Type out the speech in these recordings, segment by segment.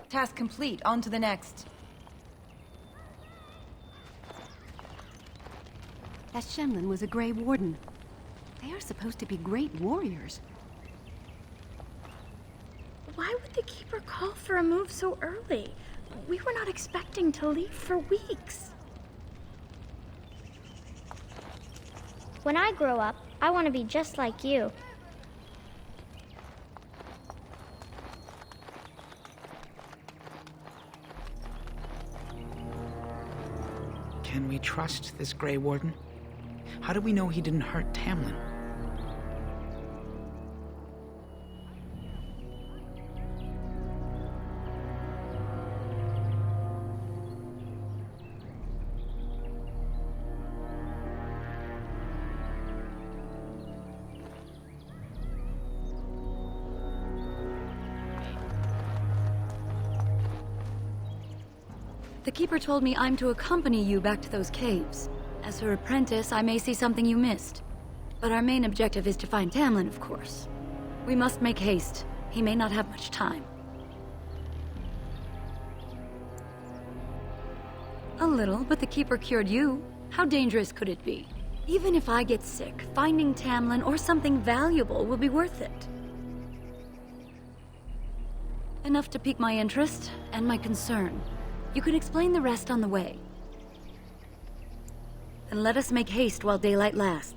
Task complete. On to the next. That Shenlin was a Grey Warden. They are supposed to be great warriors. Why would the Keeper call for a move so early? We were not expecting to leave for weeks. When I grow up, I want to be just like you. Can we trust this Grey Warden? How do we know he didn't hurt Tamlin? The Keeper told me I'm to accompany you back to those caves. As her apprentice, I may see something you missed. But our main objective is to find Tamlin, of course. We must make haste. He may not have much time. A little, but the Keeper cured you. How dangerous could it be? Even if I get sick, finding Tamlin or something valuable will be worth it. Enough to pique my interest and my concern. You can explain the rest on the way. And let us make haste while daylight lasts.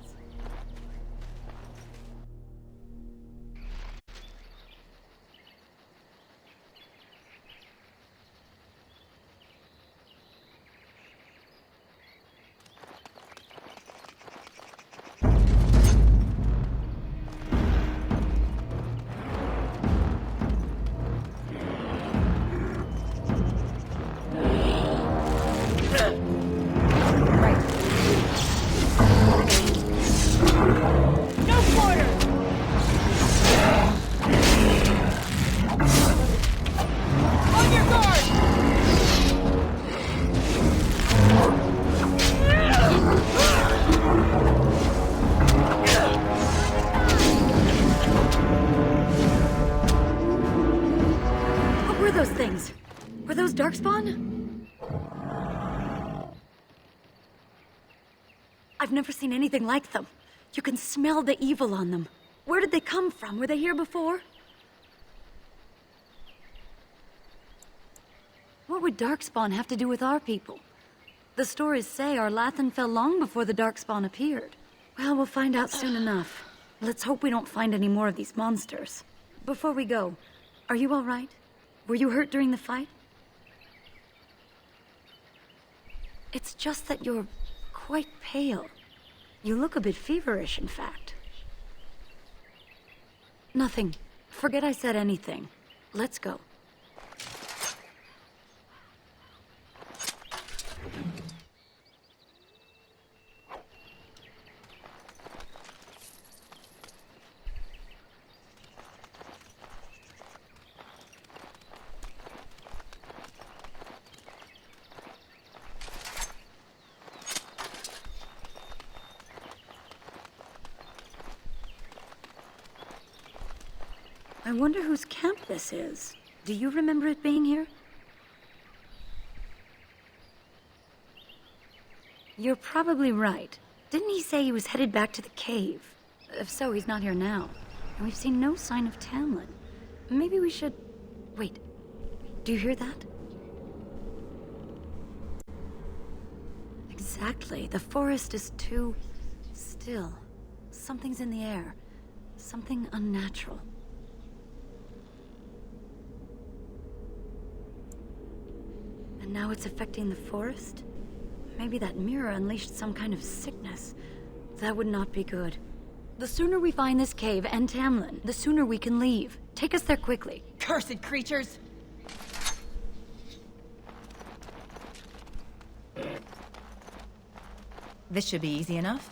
Were those Darkspawn? I've never seen anything like them. You can smell the evil on them. Where did they come from? Were they here before? What would Darkspawn have to do with our people? The stories say our Lathan fell long before the Darkspawn appeared. Well, we'll find out soon enough. Let's hope we don't find any more of these monsters. Before we go, are you all right? Were you hurt during the fight? It's just that you're quite pale. You look a bit feverish, in fact. Nothing. Forget I said anything. Let's go. I wonder whose camp this is. Do you remember it being here? You're probably right. Didn't he say he was headed back to the cave? If so, he's not here now. And we've seen no sign of Tamlin. Maybe we should... Wait. Do you hear that? Exactly. The forest is too... still. Something's in the air. Something unnatural. And now it's affecting the forest? Maybe that mirror unleashed some kind of sickness. That would not be good. The sooner we find this cave and Tamlin, the sooner we can leave. Take us there quickly. Cursed creatures! This should be easy enough.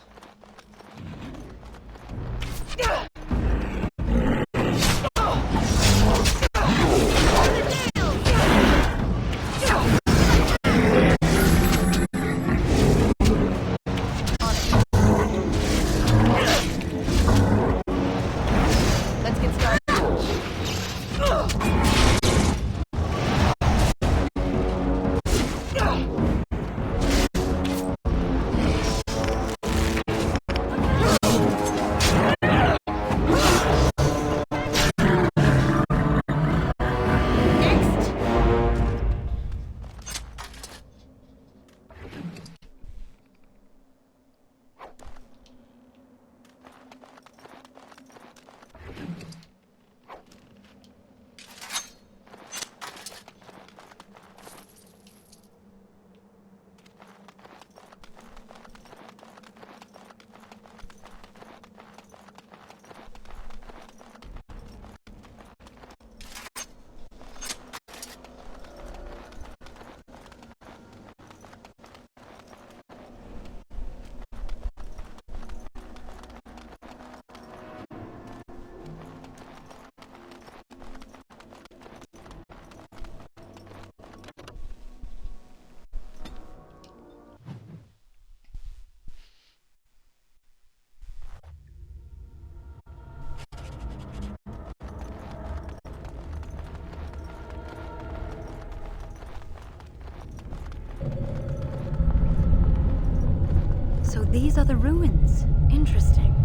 So these are the ruins. Interesting.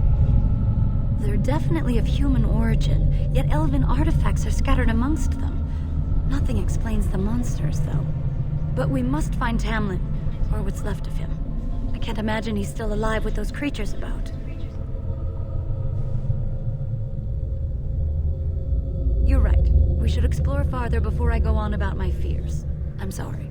They're definitely of human origin, yet elven artifacts are scattered amongst them. Nothing explains the monsters, though. But we must find Tamlin, or what's left of him. I can't imagine he's still alive with those creatures about. You're right. We should explore farther before I go on about my fears. I'm sorry.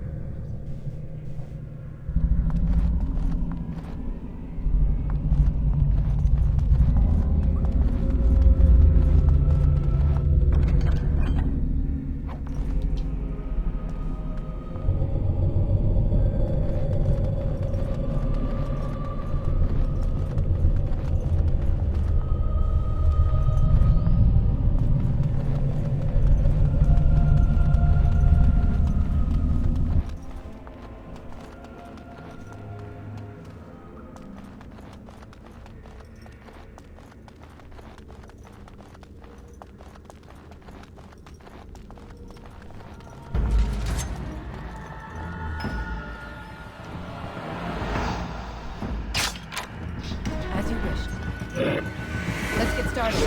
Let's get started.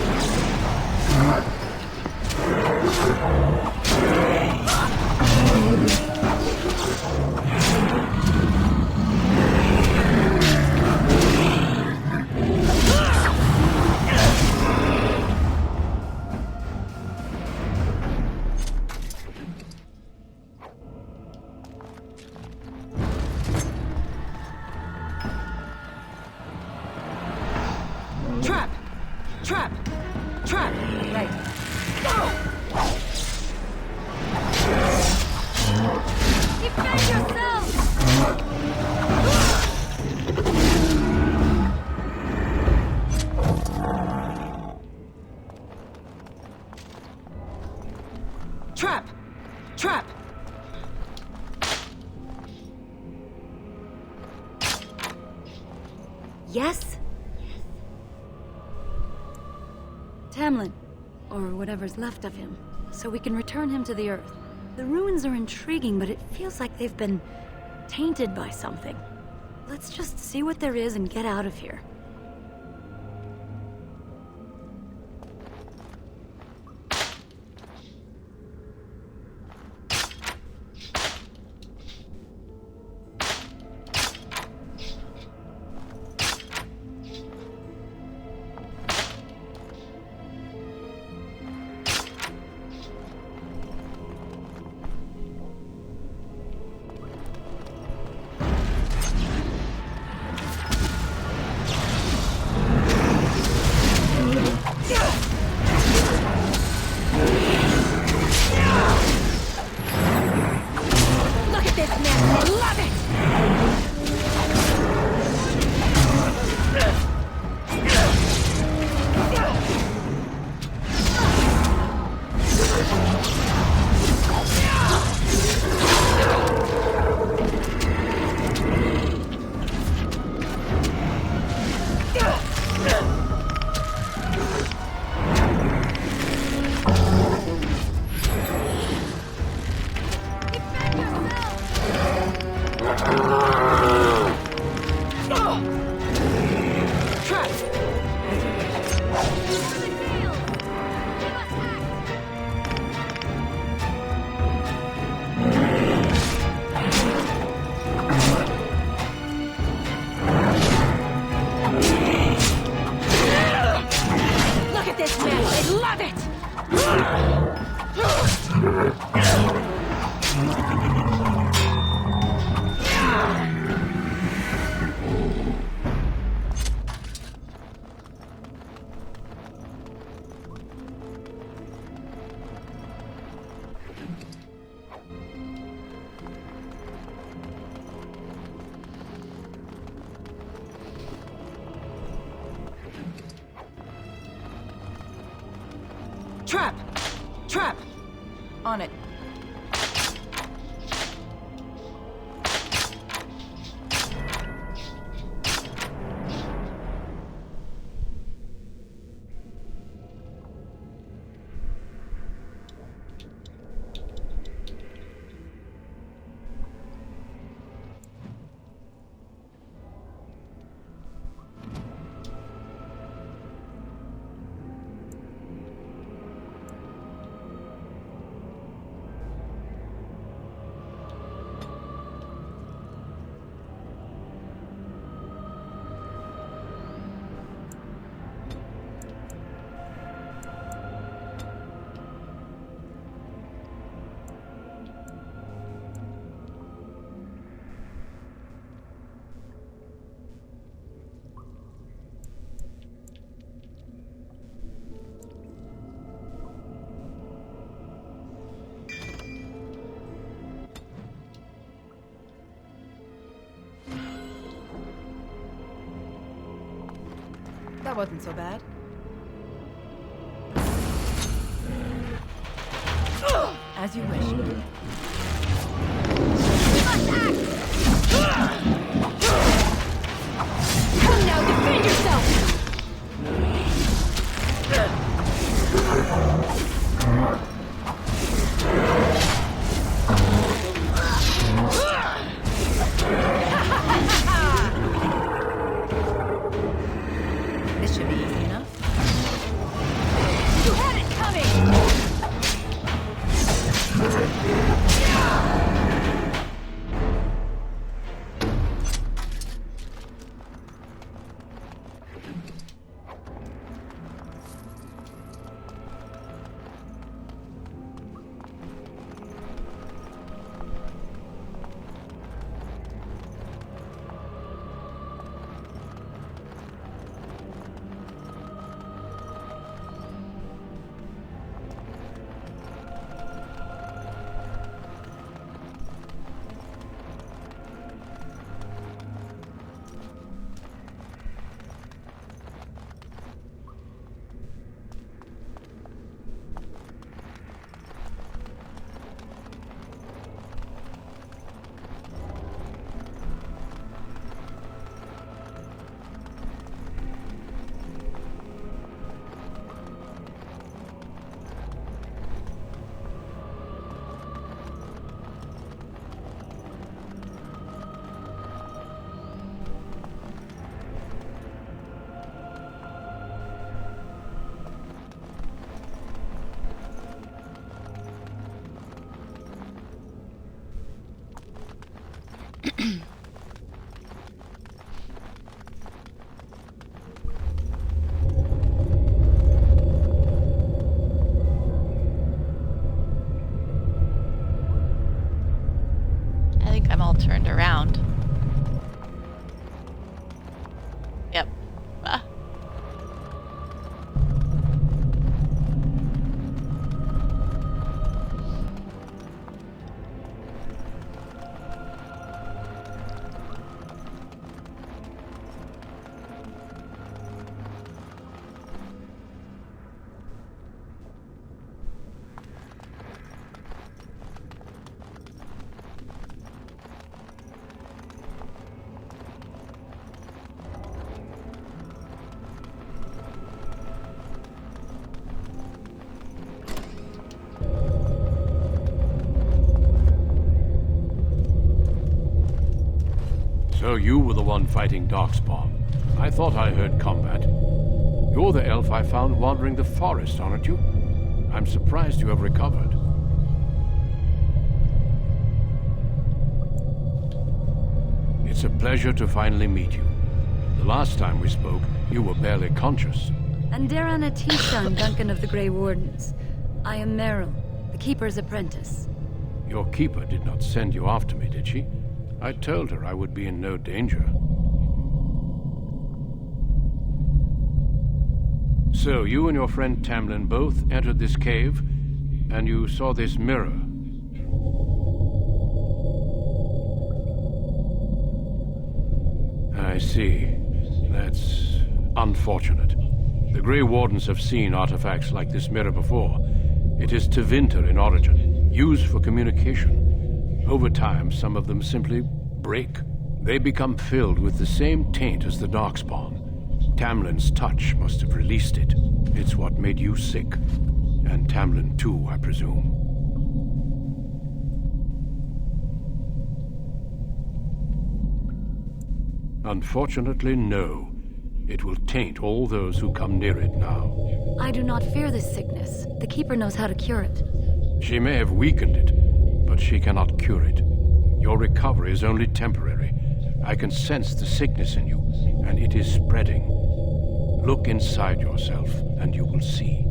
Trap! Trap! Trap! Right. Defend yourself! Trap! Trap! Yes? Tamlin, or whatever's left of him, so we can return him to the Earth. The ruins are intriguing, but it feels like they've been tainted by something. Let's just see what there is and get out of here. Trap! Trap! On it. That wasn't so bad. As you wish. Come now, defend yourself! This should be easy enough. You had it coming! So you were the one fighting Darkspawn. I thought I heard combat. You're the elf I found wandering the forest, aren't you? I'm surprised you have recovered. It's a pleasure to finally meet you. The last time we spoke, you were barely conscious. And Darana T-son, Duncan of the Grey Wardens. I am Meryl, the Keeper's apprentice. Your keeper did not send you after me, did she? I told her I would be in no danger. So, you and your friend Tamlin both entered this cave, and you saw this mirror. I see. That's unfortunate. The Grey Wardens have seen artifacts like this mirror before. It is Tevinter in origin, used for communication. Over time, some of them simply break. They become filled with the same taint as the Darkspawn. Tamlin's touch must have released it. It's what made you sick. And Tamlin too, I presume. Unfortunately, no. It will taint all those who come near it now. I do not fear this sickness. The Keeper knows how to cure it. She may have weakened it, but she cannot cure it. Your recovery is only temporary. I can sense the sickness in you, and it is spreading. Look inside yourself, and you will see.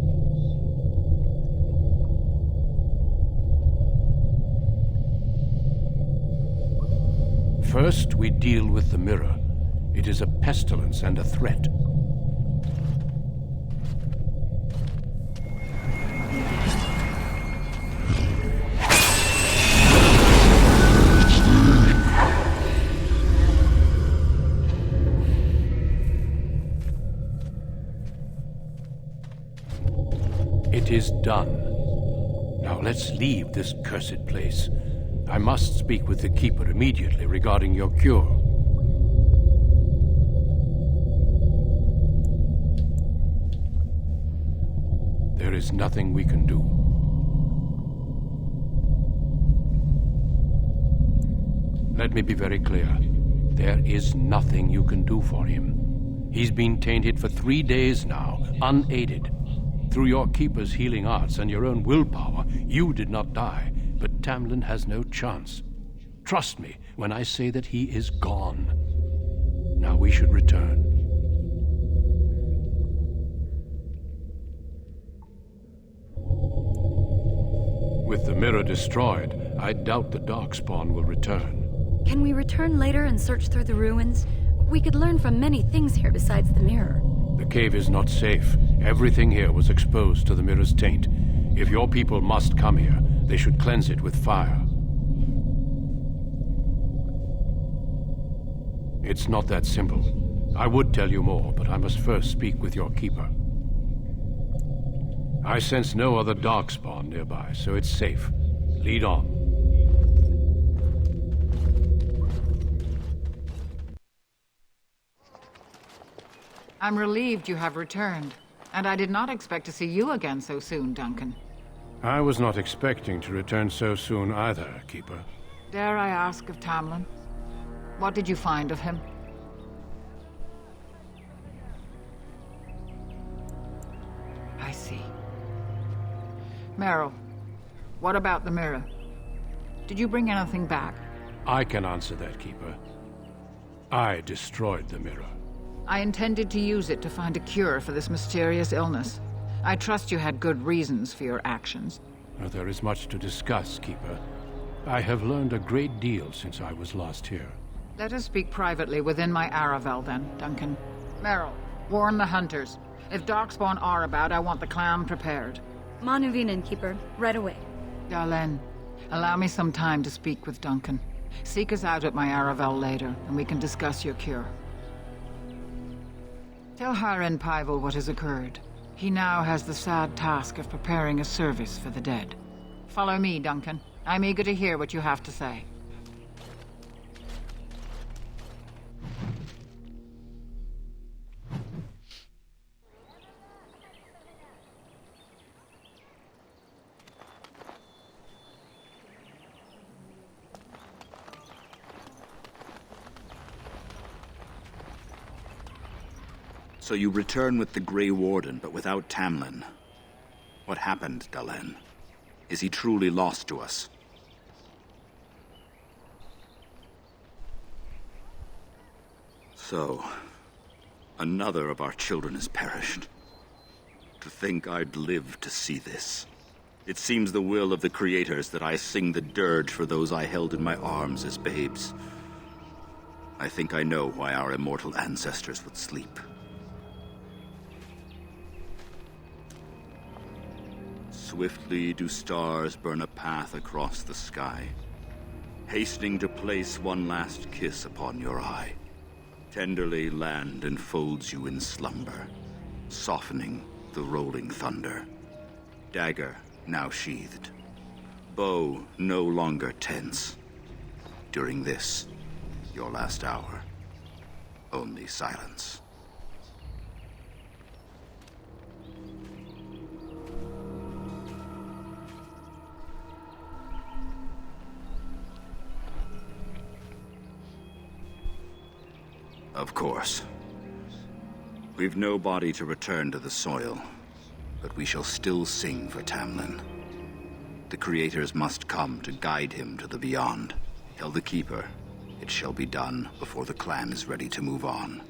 First, we deal with the mirror. It is a pestilence and a threat. It is done. Now let's leave this cursed place. I must speak with the Keeper immediately regarding your cure. There is nothing we can do. Let me be very clear. There is nothing you can do for him. He's been tainted for 3 days now, unaided. Through your Keeper's healing arts and your own willpower, you did not die, but Tamlin has no chance. Trust me when I say that he is gone. Now we should return. With the mirror destroyed, I doubt the Darkspawn will return. Can we return later and search through the ruins? We could learn from many things here besides the mirror. The cave is not safe. Everything here was exposed to the mirror's taint. If your people must come here, they should cleanse it with fire. It's not that simple. I would tell you more, but I must first speak with your Keeper. I sense no other Darkspawn nearby, so it's safe. Lead on. I'm relieved you have returned, and I did not expect to see you again so soon, Duncan. I was not expecting to return so soon either, Keeper. Dare I ask of Tamlin? What did you find of him? I see. Meryl, what about the mirror? Did you bring anything back? I can answer that, Keeper. I destroyed the mirror. I intended to use it to find a cure for this mysterious illness. I trust you had good reasons for your actions. There is much to discuss, Keeper. I have learned a great deal since I was last here. Let us speak privately within my Aravel, then, Duncan. Meryl, warn the hunters. If Darkspawn are about, I want the clan prepared. Manuvinen, Keeper, right away. Darlene, allow me some time to speak with Duncan. Seek us out at my Aravel later, and we can discuss your cure. Tell Haren Pyvel what has occurred. He now has the sad task of preparing a service for the dead. Follow me, Duncan. I'm eager to hear what you have to say. So you return with the Grey Warden, but without Tamlin. What happened, Dalen? Is he truly lost to us? So, another of our children has perished. To think I'd live to see this. It seems the will of the creators that I sing the dirge for those I held in my arms as babes. I think I know why our immortal ancestors would sleep. Swiftly do stars burn a path across the sky, hastening to place one last kiss upon your eye. Tenderly land enfolds you in slumber, softening the rolling thunder. Dagger now sheathed, bow no longer tense. During this, your last hour, only silence. Of course. We've no body to return to the soil, but we shall still sing for Tamlin. The creators must come to guide him to the beyond. Tell the Keeper, it shall be done before the clan is ready to move on.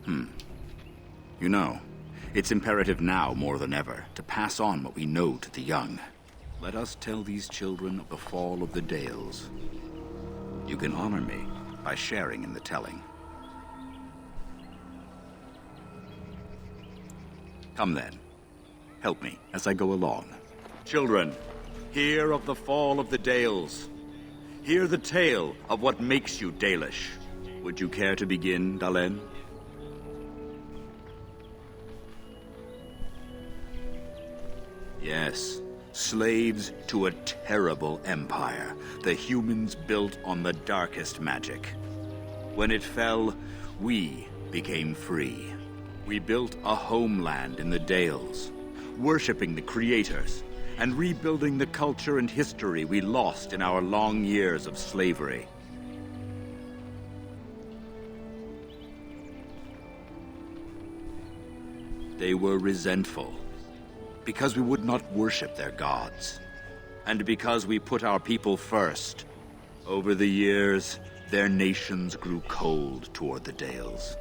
You know, it's imperative now more than ever to pass on what we know to the young. Let us tell these children of the fall of the Dales. You can honor me by sharing in the telling. Come then. Help me as I go along. Children, hear of the fall of the Dales. Hear the tale of what makes you Dalish. Would you care to begin, Dalen? Yes. Slaves to a terrible empire the humans built on the darkest magic. When it fell, we became free. We built a homeland in the Dales, worshipping the creators and rebuilding the culture and history we lost in our long years of slavery. They were resentful because we would not worship their gods, and because we put our people first. Over the years, their nations grew cold toward the Dales.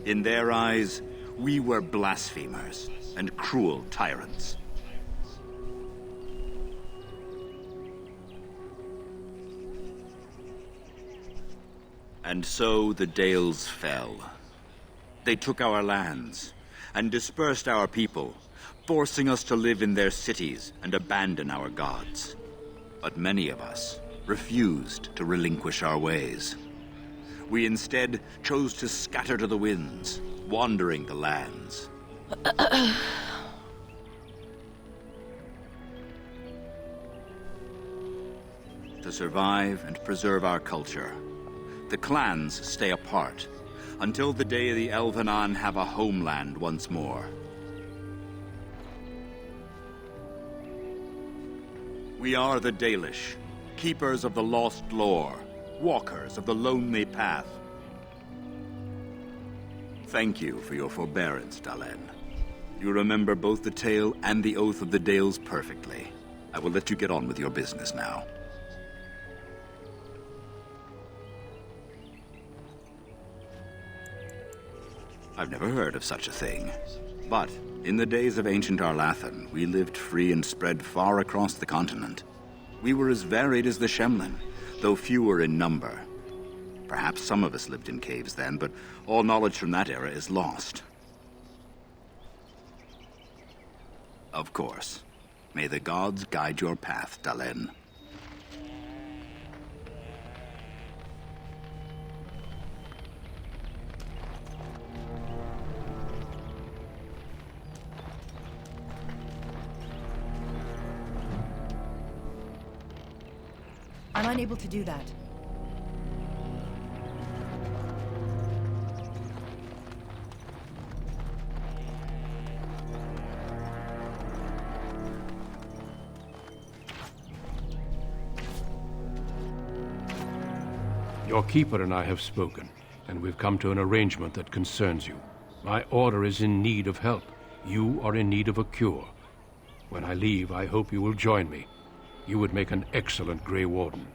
In their eyes, we were blasphemers and cruel tyrants. And so the Dales fell. They took our lands and dispersed our people, forcing us to live in their cities and abandon our gods. But many of us refused to relinquish our ways. We instead chose to scatter to the winds, wandering the lands. To survive and preserve our culture, the clans stay apart until the day the Elvenan have a homeland once more. We are the Dalish, keepers of the lost lore, walkers of the lonely path. Thank you for your forbearance, Dalen. You remember both the tale and the Oath of the Dales perfectly. I will let you get on with your business now. I've never heard of such a thing. But in the days of ancient Arlathan, we lived free and spread far across the continent. We were as varied as the Shemlin, though fewer in number. Perhaps some of us lived in caves then, but all knowledge from that era is lost. Of course. May the gods guide your path, Dalen. I'm unable to do that. Your keeper and I have spoken, and we've come to an arrangement that concerns you. My order is in need of help. You are in need of a cure. When I leave, I hope you will join me. You would make an excellent Grey Warden.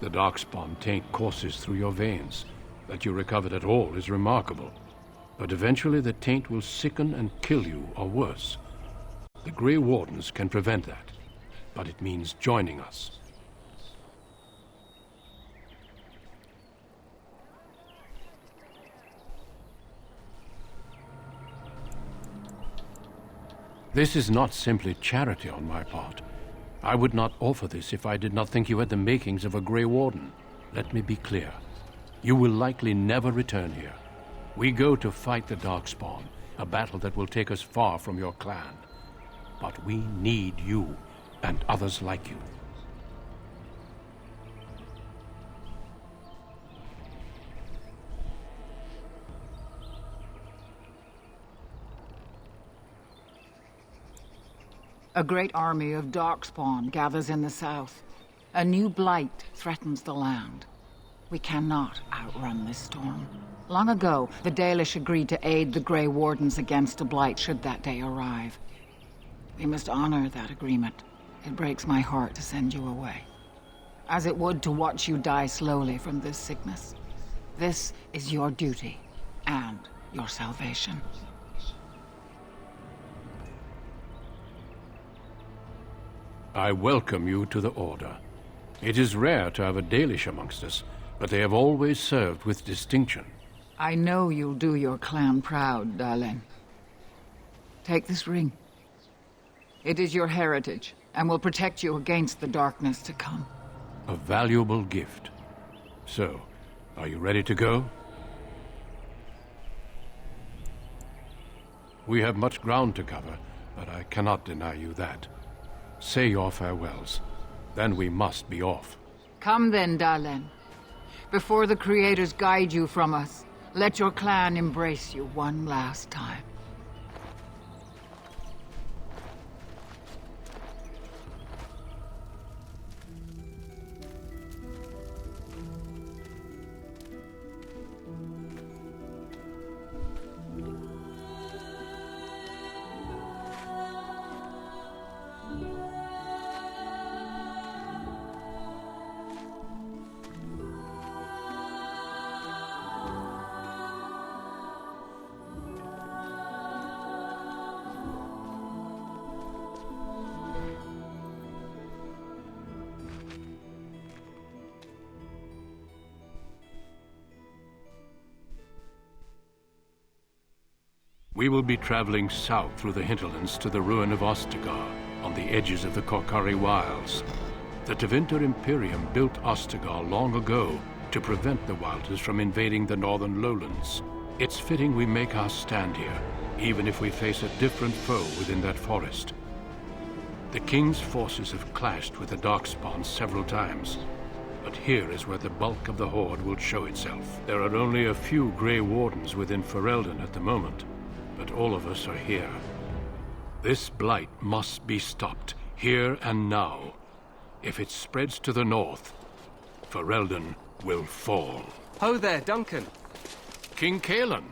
The Darkspawn taint courses through your veins. That you recovered at all is remarkable. But eventually the taint will sicken and kill you, or worse. The Grey Wardens can prevent that, but it means joining us. This is not simply charity on my part. I would not offer this if I did not think you had the makings of a Grey Warden. Let me be clear. You will likely never return here. We go to fight the Darkspawn, a battle that will take us far from your clan. But we need you, and others like you. A great army of Darkspawn gathers in the south. A new blight threatens the land. We cannot outrun this storm. Long ago, the Dalish agreed to aid the Grey Wardens against a blight should that day arrive. We must honor that agreement. It breaks my heart to send you away, as it would to watch you die slowly from this sickness. This is your duty, and your salvation. I welcome you to the Order. It is rare to have a Dalish amongst us, but they have always served with distinction. I know you'll do your clan proud, Dalen. Take this ring. It is your heritage, and will protect you against the darkness to come. A valuable gift. So, are you ready to go? We have much ground to cover, but I cannot deny you that. Say your farewells. Then we must be off. Come then, Dalen. Before the Creators guide you from us, let your clan embrace you one last time. We will be traveling south through the hinterlands to the ruin of Ostagar, on the edges of the Korkari Wilds. The Tevinter Imperium built Ostagar long ago to prevent the Wilders from invading the northern lowlands. It's fitting we make our stand here, even if we face a different foe within that forest. The King's forces have clashed with the Darkspawn several times, but here is where the bulk of the Horde will show itself. There are only a few Grey Wardens within Ferelden at the moment, but all of us are here. This blight must be stopped, here and now. If it spreads to the north, Ferelden will fall. Ho there, Duncan. King Kaelan.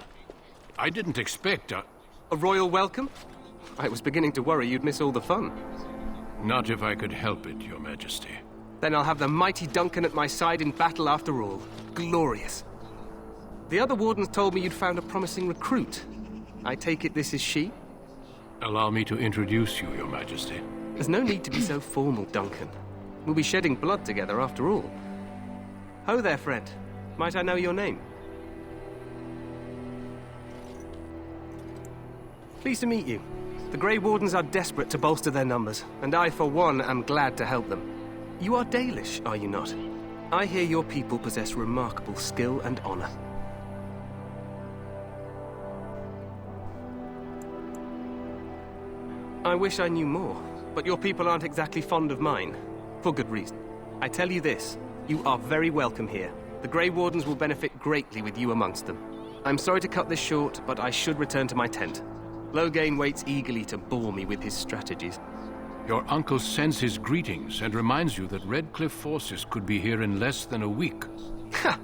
I didn't expect a royal welcome? I was beginning to worry you'd miss all the fun. Not if I could help it, Your Majesty. Then I'll have the mighty Duncan at my side in battle after all. Glorious. The other wardens told me you'd found a promising recruit. I take it this is she? Allow me to introduce you, Your Majesty. There's no need to be so formal, Duncan. We'll be shedding blood together after all. Ho there, friend. Might I know your name? Pleased to meet you. The Grey Wardens are desperate to bolster their numbers, and I, for one, am glad to help them. You are Dalish, are you not? I hear your people possess remarkable skill and honor. I wish I knew more, but your people aren't exactly fond of mine. For good reason. I tell you this, you are very welcome here. The Grey Wardens will benefit greatly with you amongst them. I'm sorry to cut this short, but I should return to my tent. Loghain waits eagerly to bore me with his strategies. Your uncle sends his greetings and reminds you that Redcliffe forces could be here in less than a week. Ha!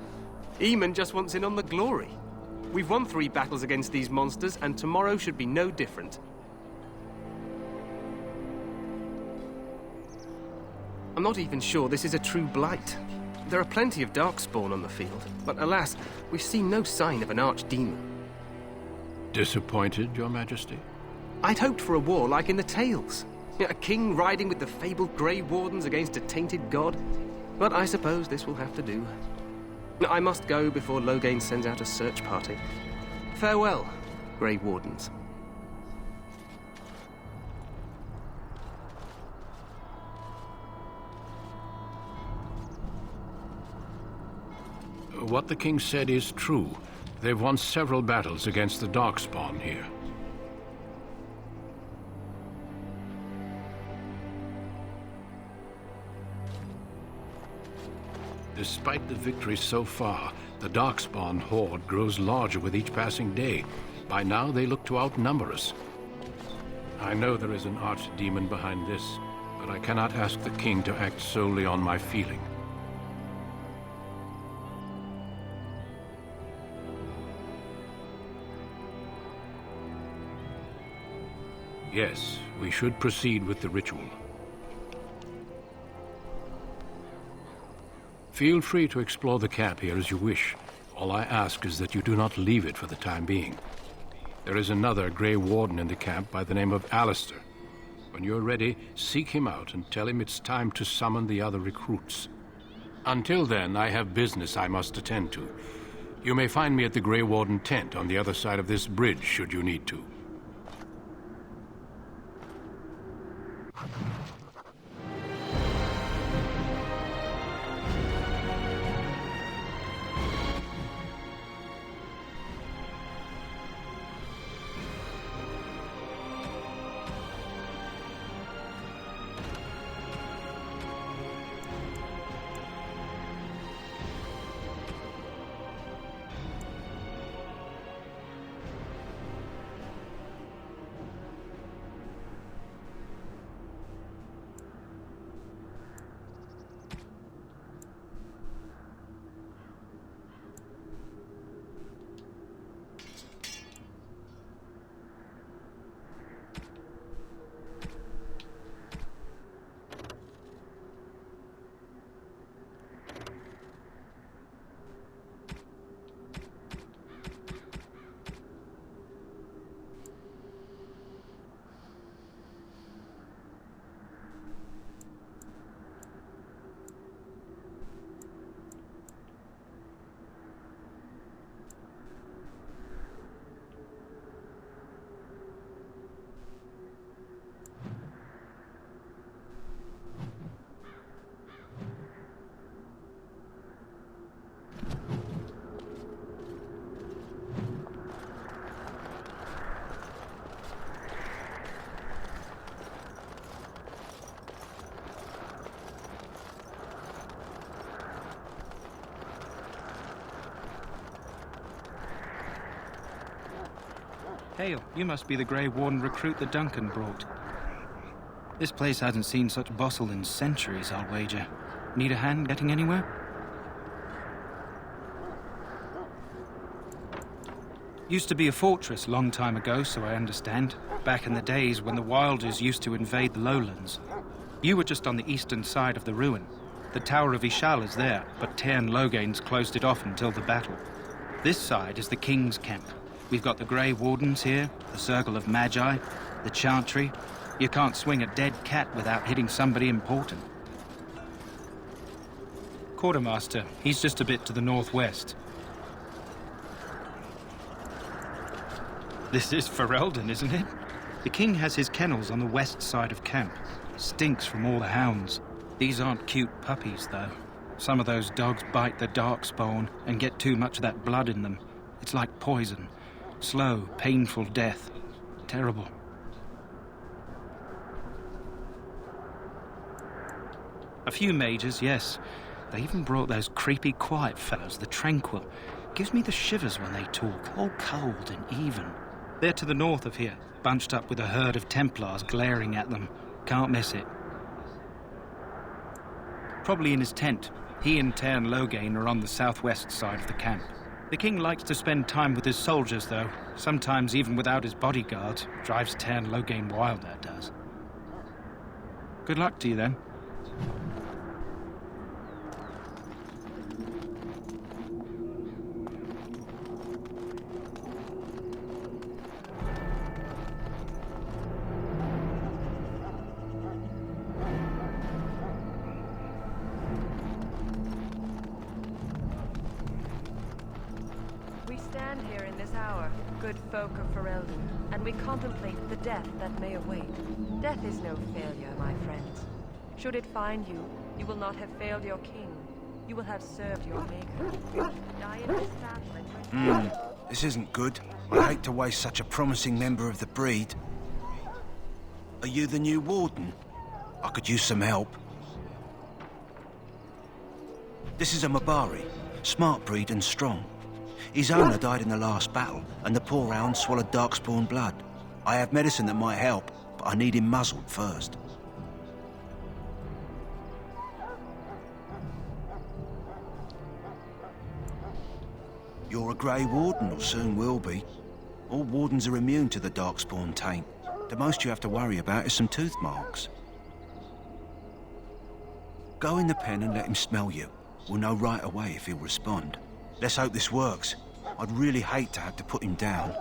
Eamon just wants in on the glory. We've won 3 battles against these monsters, and tomorrow should be no different. I'm not even sure this is a true blight. There are plenty of darkspawn on the field, but alas, we've seen no sign of an archdemon. Disappointed, Your Majesty? I'd hoped for a war like in the tales. A king riding with the fabled Grey Wardens against a tainted god. But I suppose this will have to do. I must go before Loghain sends out a search party. Farewell, Grey Wardens. What the king said is true. They've won several battles against the Darkspawn here. Despite the victories so far, the Darkspawn horde grows larger with each passing day. By now, they look to outnumber us. I know there is an archdemon behind this, but I cannot ask the king to act solely on my feeling. Yes, we should proceed with the ritual. Feel free to explore the camp here as you wish. All I ask is that you do not leave it for the time being. There is another Grey Warden in the camp by the name of Alistair. When you're ready, seek him out and tell him it's time to summon the other recruits. Until then, I have business I must attend to. You may find me at the Grey Warden tent on the other side of this bridge, should you need to. Hail, you must be the Grey Warden recruit that Duncan brought. This place hasn't seen such bustle in centuries, I'll wager. Need a hand getting anywhere? Used to be a fortress long time ago, so I understand. Back in the days when the Wilders used to invade the lowlands. You were just on the eastern side of the ruin. The Tower of Ishal is there, but Tairn Loghain's closed it off until the battle. This side is the King's camp. We've got the Grey Wardens here, the Circle of Magi, the Chantry. You can't swing a dead cat without hitting somebody important. Quartermaster, he's just a bit to the northwest. This is Ferelden, isn't it? The king has his kennels on the west side of camp. Stinks from all the hounds. These aren't cute puppies, though. Some of those dogs bite the darkspawn and get too much of that blood in them. It's like poison. Slow, painful death. Terrible. A few mages, yes. They even brought those creepy quiet fellows, the Tranquil. Gives me the shivers when they talk, all cold and even. They're to the north of here, bunched up with a herd of Templars glaring at them. Can't miss it. Probably in his tent. He and Tairn Loghain are on the southwest side of the camp. The king likes to spend time with his soldiers, though. Sometimes even without his bodyguards. Drives Tairn Loghain wild, that does. Good luck to you, then. We stand here in this hour, good folk of Ferelden, and we contemplate the death that may await. Death is no failure, my friends. Should it find you, you will not have failed your king. You will have served your maker. Die in this fashion. This isn't good. I hate to waste such a promising member of the breed. Are you the new warden? I could use some help. This is a Mabari, smart breed and strong. His owner died in the last battle, and the poor hound swallowed darkspawn blood. I have medicine that might help, but I need him muzzled first. You're a Grey Warden, or soon will be. All wardens are immune to the darkspawn taint. The most you have to worry about is some tooth marks. Go in the pen and let him smell you. We'll know right away if he'll respond. Let's hope this works. I'd really hate to have to put him down.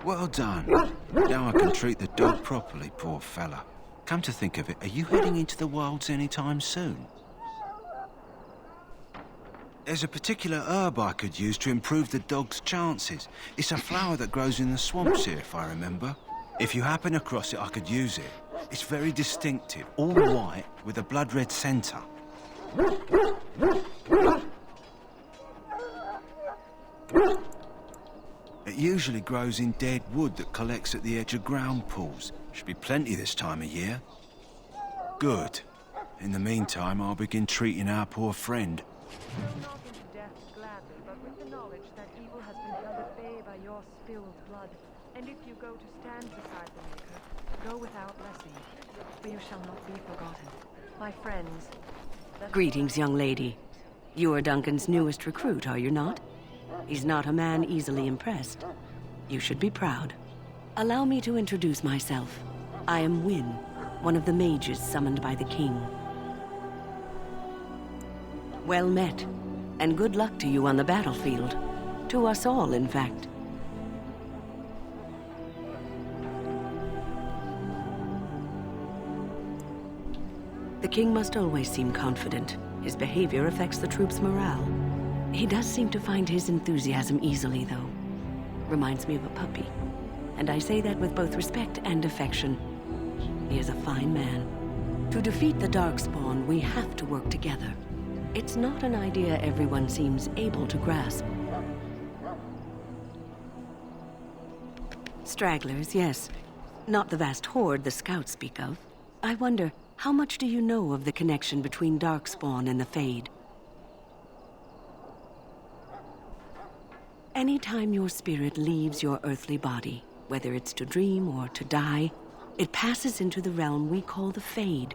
Well done. Now I can treat the dog properly, poor fella. Come to think of it, are you heading into the wilds anytime soon? There's a particular herb I could use to improve the dog's chances. It's a flower that grows in the swamps here, if I remember. If you happen across it, I could use it. It's very distinctive, all white, with a blood-red centre. It usually grows in dead wood that collects at the edge of ground pools. Should be plenty this time of year. Good. In the meantime, I'll begin treating our poor friend. Not into death gladly, but with the knowledge that evil has been held at bay by your spilled blood. And if you go to stand beside the Maker, go without blessing, for you shall not be forgotten. My friends... Greetings, young lady. You are Duncan's newest recruit, are you not? He's not a man easily impressed. You should be proud. Allow me to introduce myself. I am Wynne, one of the mages summoned by the king. Well met, and good luck to you on the battlefield. To us all, in fact. The king must always seem confident. His behavior affects the troops' morale. He does seem to find his enthusiasm easily, though. Reminds me of a puppy. And I say that with both respect and affection. He is a fine man. To defeat the Darkspawn, we have to work together. It's not an idea everyone seems able to grasp. Stragglers, yes. Not the vast horde the scouts speak of. I wonder, how much do you know of the connection between Darkspawn and the Fade? Anytime your spirit leaves your earthly body, whether it's to dream or to die, it passes into the realm we call the Fade.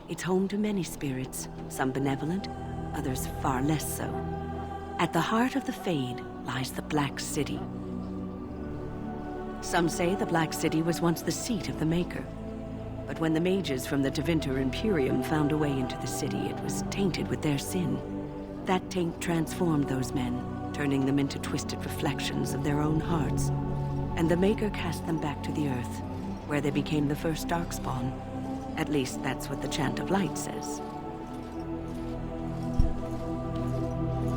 It's home to many spirits, some benevolent, others far less so. At the heart of the Fade lies the Black City. Some say the Black City was once the seat of the Maker. But when the mages from the Tevinter Imperium found a way into the city, it was tainted with their sin. That taint transformed those men, turning them into twisted reflections of their own hearts. And the Maker cast them back to the Earth, where they became the first Darkspawn. At least that's what the Chant of Light says.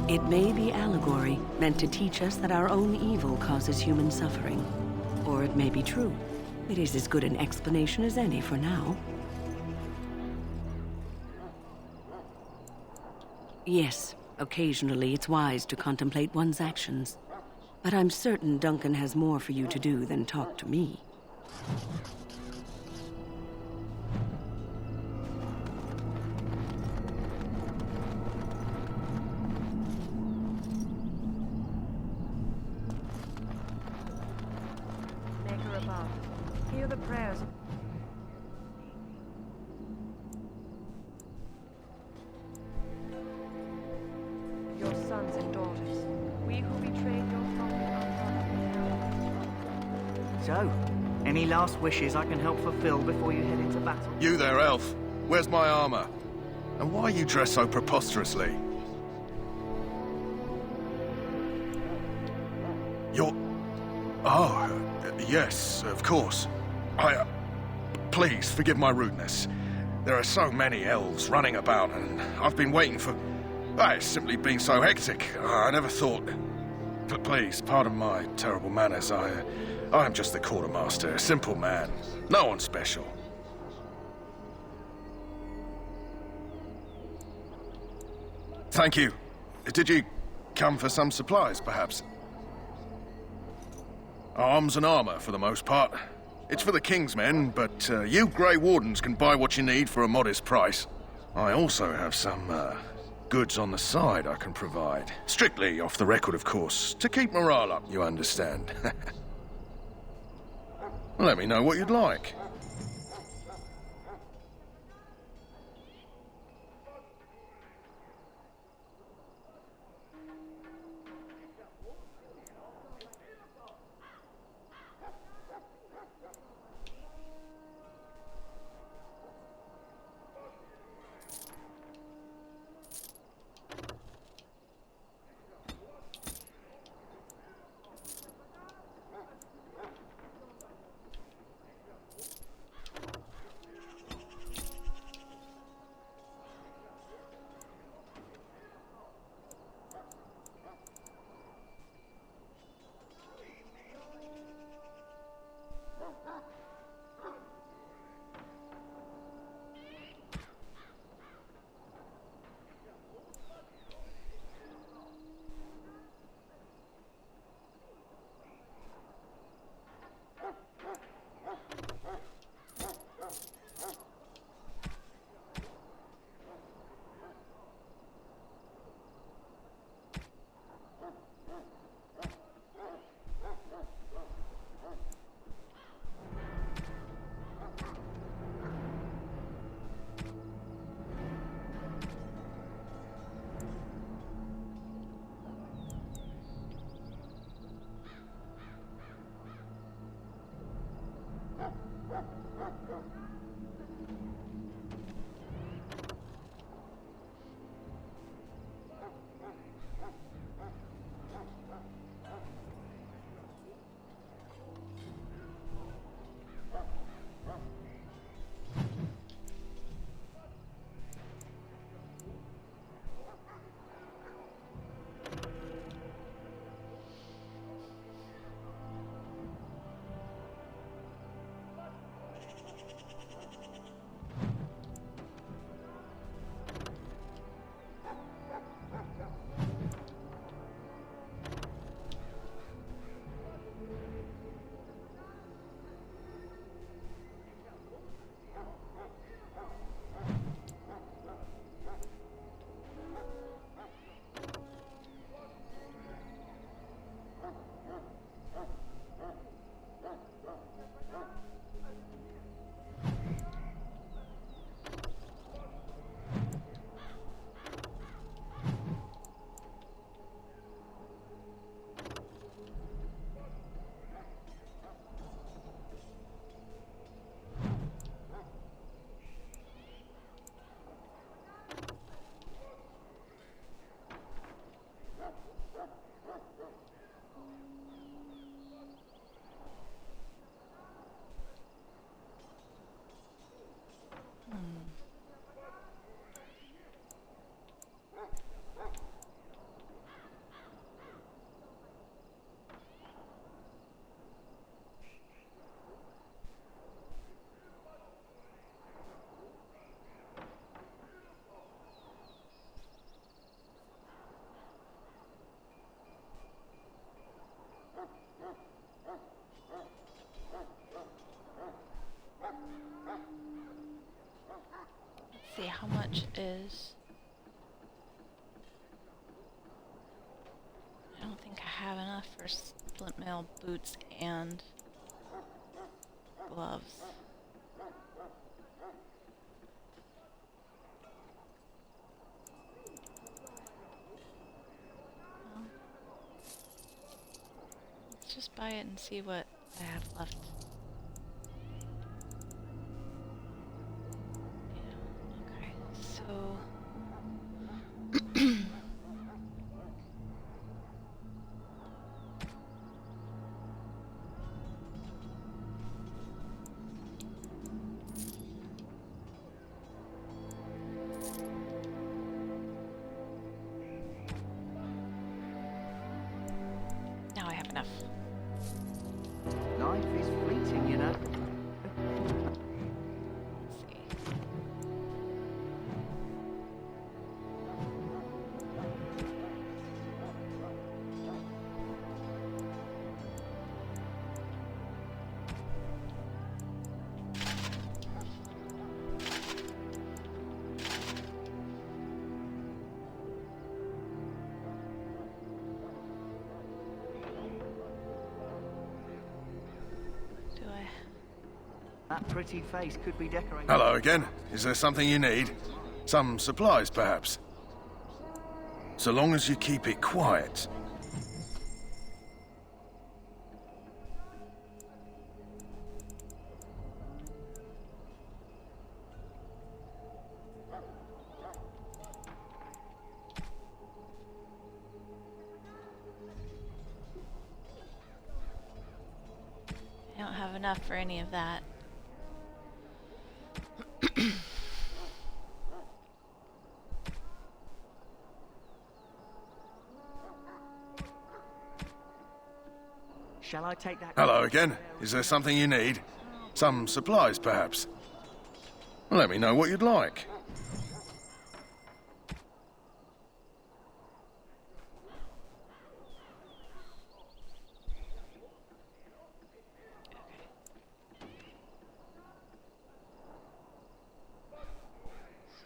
It may be allegory, meant to teach us that our own evil causes human suffering. Or it may be true. It is as good an explanation as any for now. Yes, occasionally it's wise to contemplate one's actions. But I'm certain Duncan has more for you to do than talk to me. Maker above, hear the prayers of your sons and daughters. We who betrayed your prophet are So, any last wishes I can help fulfill before you head into battle? You there, elf. Where's my armor? And why are you dressed so preposterously? You're... Oh, yes, of course. Please, forgive my rudeness. There are so many elves running about, and I've been waiting for... It's simply been so hectic. I never thought... Please, pardon my terrible manners. I'm just the quartermaster, a simple man. No one special. Thank you. Did you come for some supplies, perhaps? Arms and armor, for the most part. It's for the King's men, but you Grey Wardens can buy what you need for a modest price. I also have some, goods on the side I can provide. Strictly off the record, of course. To keep morale up, you understand. Let me know what you'd like. see, how much is... I don't think I have enough for splint mail, boots, and gloves. Well, let's just buy it and see what I have left. Yeah, okay, so... Now I have enough. Life is fleeting, you know. Let's see. Do I? That pretty face could be decorated. Hello again. Is there something you need? Some supplies, perhaps? So long as you keep it quiet. I don't have enough for any of that. Shall I take that? Hello again. Is there something you need? Some supplies, perhaps? Let me know what you'd like.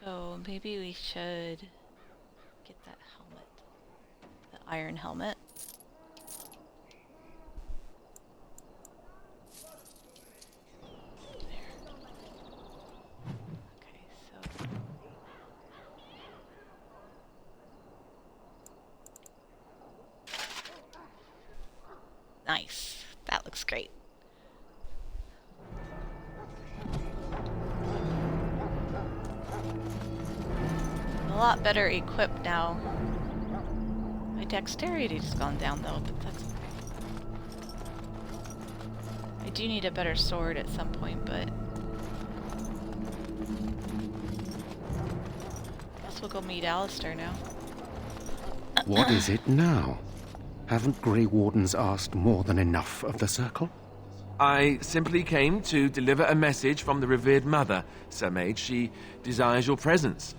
So maybe we should get that helmet. The iron helmet. Nice. That looks great. I'm a lot better equipped now. My dexterity's gone down though, but that's okay. I do need a better sword at some point, but guess we'll go meet Alistair now. What is it now? Haven't Grey Wardens asked more than enough of the Circle? I simply came to deliver a message from the revered mother, Sir Mage. She desires your presence.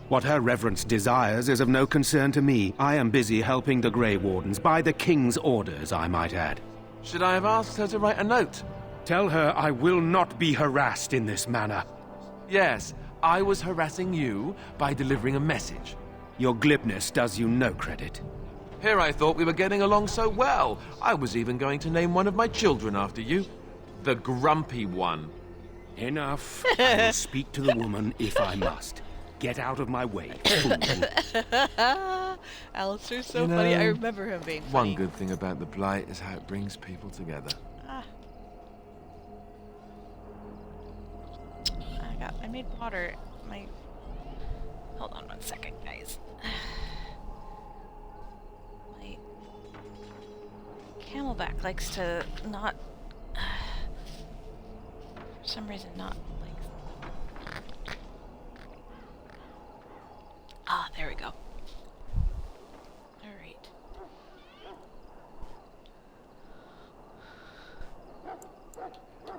What her reverence desires is of no concern to me. I am busy helping the Grey Wardens, by the King's orders, I might add. Should I have asked her to write a note? Tell her I will not be harassed in this manner. Yes, I was harassing you by delivering a message. Your glibness does you no credit. Here I thought we were getting along so well. I was even going to name one of my children after you. The Grumpy One. Enough. I will speak to the woman if I must. Get out of my way, fool. Alistair's so funny. I remember him being funny. One good thing about the Blight is how it brings people together. I made water. Hold on 1 second, guys. My Camelback likes to not, for some reason, not like. Ah, there we go. All right.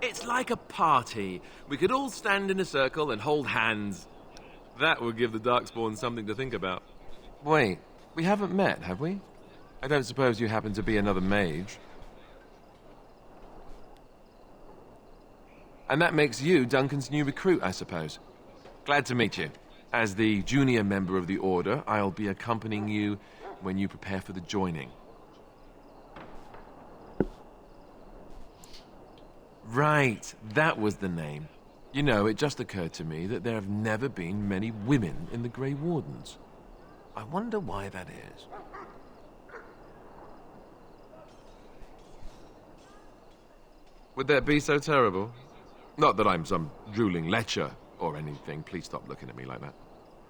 It's like a party. We could all stand in a circle and hold hands. That would give the Darkspawn something to think about. Wait, we haven't met, have we? I don't suppose you happen to be another mage. And that makes you Duncan's new recruit, I suppose. Glad to meet you. As the junior member of the Order, I'll be accompanying you when you prepare for the joining. Right, that was the name. You know, it just occurred to me that there have never been many women in the Grey Wardens. I wonder why that is. Would that be so terrible? Not that I'm some drooling lecher or anything. Please stop looking at me like that.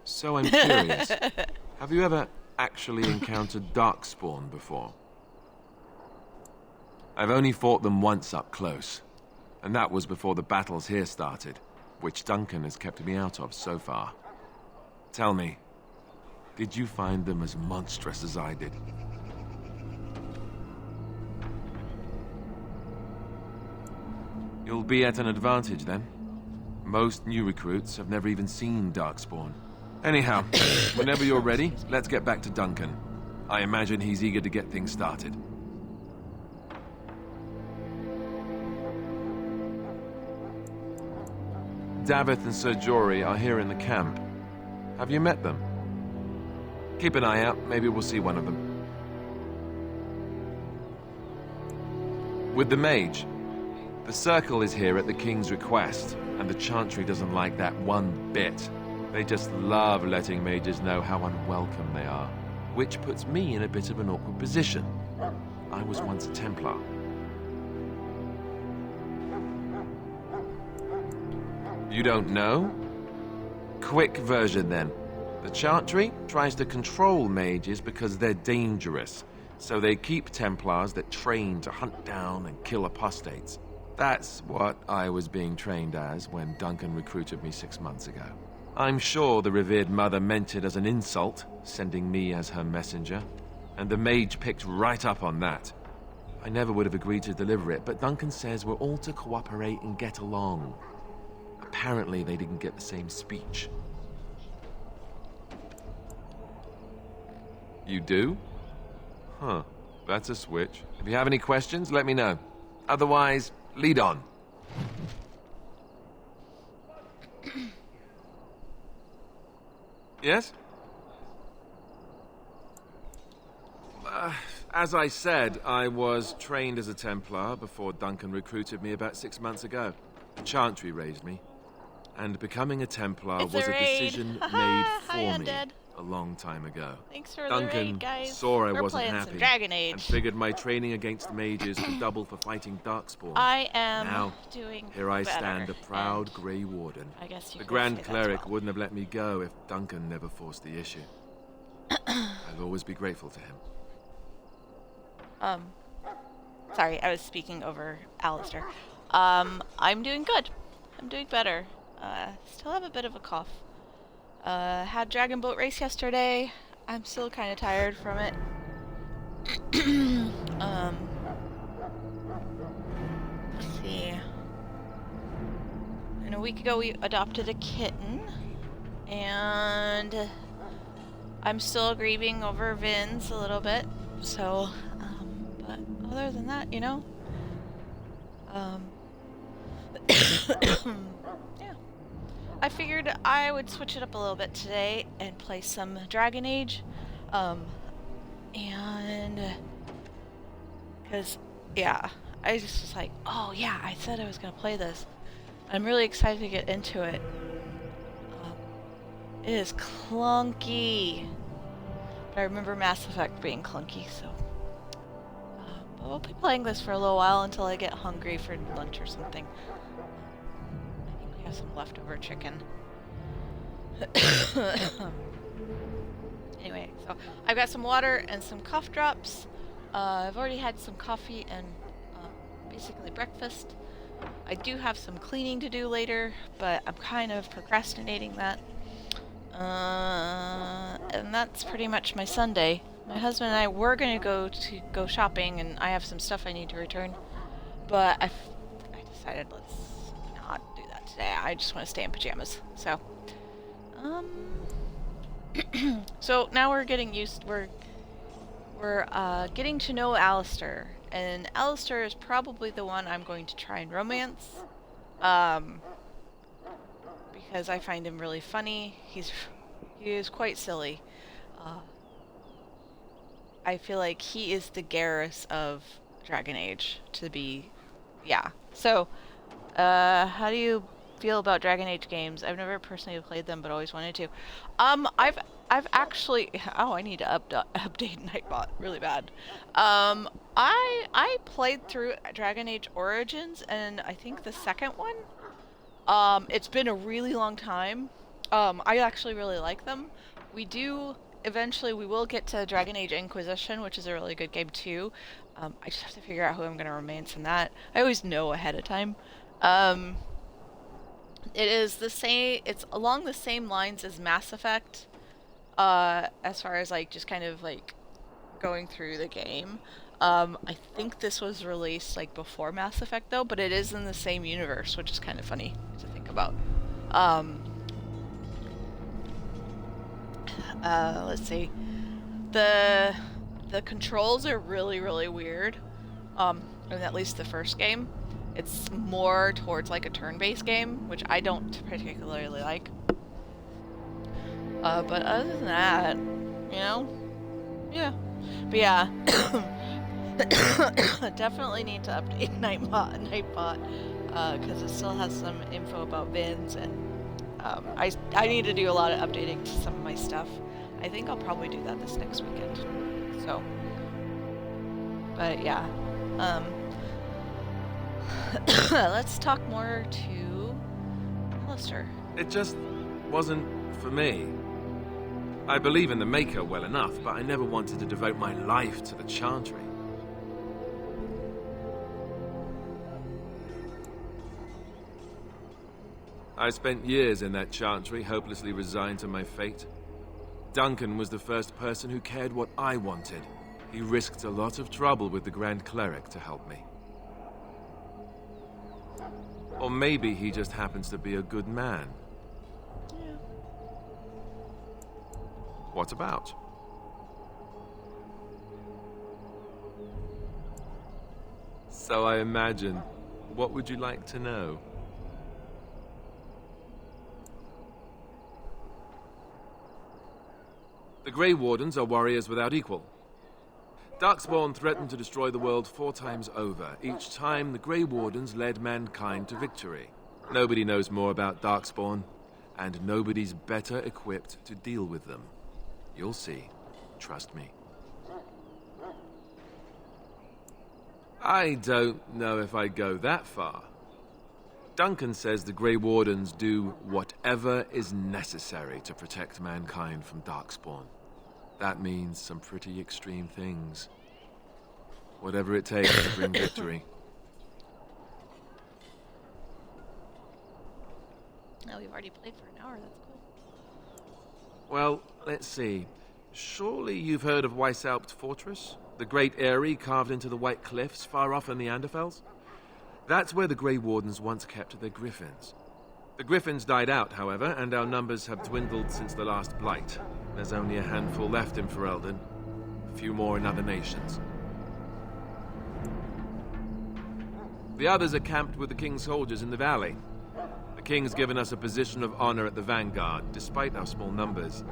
So I'm curious. Have you ever actually encountered Darkspawn before? I've only fought them once up close. And that was before the battles here started, which Duncan has kept me out of so far. Tell me, did you find them as monstrous as I did? You'll be at an advantage then. Most new recruits have never even seen Darkspawn. Anyhow, whenever you're ready, let's get back to Duncan. I imagine he's eager to get things started. Davith and Sir Jory are here in the camp. Have you met them? Keep an eye out, maybe we'll see one of them. With the mage, the Circle is here at the King's request, and the Chantry doesn't like that one bit. They just love letting mages know how unwelcome they are, which puts me in a bit of an awkward position. I was once a Templar. You don't know? Quick version then. The Chantry tries to control mages because they're dangerous, so they keep Templars that train to hunt down and kill apostates. That's what I was being trained as when Duncan recruited me 6 months ago. I'm sure the revered mother meant it as an insult, sending me as her messenger, and the mage picked right up on that. I never would have agreed to deliver it, but Duncan says we're all to cooperate and get along. Apparently they didn't get the same speech. You do? Huh, that's a switch. If you have any questions, let me know. Otherwise, lead on. Yes? As I said, I was trained as a Templar before Duncan recruited me about 6 months ago. The Chantry raised me. And becoming a Templar was a decision made for me a long time ago. Thanks for Duncan the raid, guys. saw I We're wasn't playing happy some DragonAge. and figured my training against mages could double for fighting Darkspawn. I am now, doing here I better, stand, a proud Grey Warden. I guess you the could Grand say that's Cleric well. wouldn't have let me go if Duncan never forced the issue. I'll always be grateful to him. Sorry, I was speaking over Alistair. I'm doing good. I'm doing better. Still have a bit of a cough. Had Dragon Boat Race yesterday. I'm still kind of tired from it. Let's see. And a week ago we adopted a kitten. And I'm still grieving over Vince a little bit. So, but other than that, you know. Yeah. I figured I would switch it up a little bit today and play some DragonAge. And because, yeah, I just was like, oh yeah, I said I was going to play this. I'm really excited to get into it. It is clunky. But I remember Mass Effect being clunky, so. But we'll be playing this for a little while until I get hungry for lunch or something. I think we have some leftover chicken. Anyway, so I've got some water and some cough drops. I've already had some coffee and basically breakfast. I do have some cleaning to do later, but I'm kind of procrastinating that. And that's pretty much my Sunday. My husband and I were going to go shopping, and I have some stuff I need to return. But I decided let's not do that today. I just want to stay in pajamas. So, so now we're getting used. We're getting to know Alistair, and Alistair is probably the one I'm going to try and romance. because I find him really funny. He is quite silly. I feel like he is the Garrus of DragonAge to be, yeah. So, how do you feel about DragonAge games? I've never personally played them, but always wanted to. I've actually, oh, I need to update Nightbot really bad. I played through DragonAge Origins, and I think the second one. It's been a really long time. I actually really like them. Eventually we will get to Dragon Age Inquisition, which is a really good game too. I just have to figure out who I'm going to romance in that. I always know ahead of time. It is the same, it's along the same lines as Mass Effect, as far as like just kind of like going through the game. I think this was released like before Mass Effect though, but it is in the same universe, which is kind of funny to think about. Let's see. The controls are really, really weird. In at least the first game. It's more towards like a turn-based game, which I don't particularly like. But other than that, you know, yeah. But yeah, definitely need to update Nightbot, because it still has some info about Vins, and I need to do a lot of updating to some of my stuff. I think I'll probably do that this next weekend. So, but yeah, let's talk more to Alistair. It just wasn't for me. I believe in the Maker well enough, but I never wanted to devote my life to the Chantry. I spent years in that Chantry, hopelessly resigned to my fate. Duncan was the first person who cared what I wanted. He risked a lot of trouble with the Grand Cleric to help me. Or maybe he just happens to be a good man. Yeah. What about? So I imagine, what would you like to know? The Grey Wardens are warriors without equal. Darkspawn threatened to destroy the world 4 times over. Each time, the Grey Wardens led mankind to victory. Nobody knows more about Darkspawn, and nobody's better equipped to deal with them. You'll see. Trust me. I don't know if I'd go that far. Duncan says the Grey Wardens do whatever is necessary to protect mankind from Darkspawn. That means some pretty extreme things. Whatever it takes to bring victory. Oh, we've already played for an hour, that's cool. Well, let's see. Surely you've heard of Weishaupt Fortress? The great eyrie carved into the White Cliffs far off in the Anderfels? That's where the Grey Wardens once kept their griffins. The griffins died out, however, and our numbers have dwindled since the last blight. There's only a handful left in Ferelden. A few more in other nations. The others are camped with the King's soldiers in the valley. The King's given us a position of honor at the vanguard, despite our small numbers.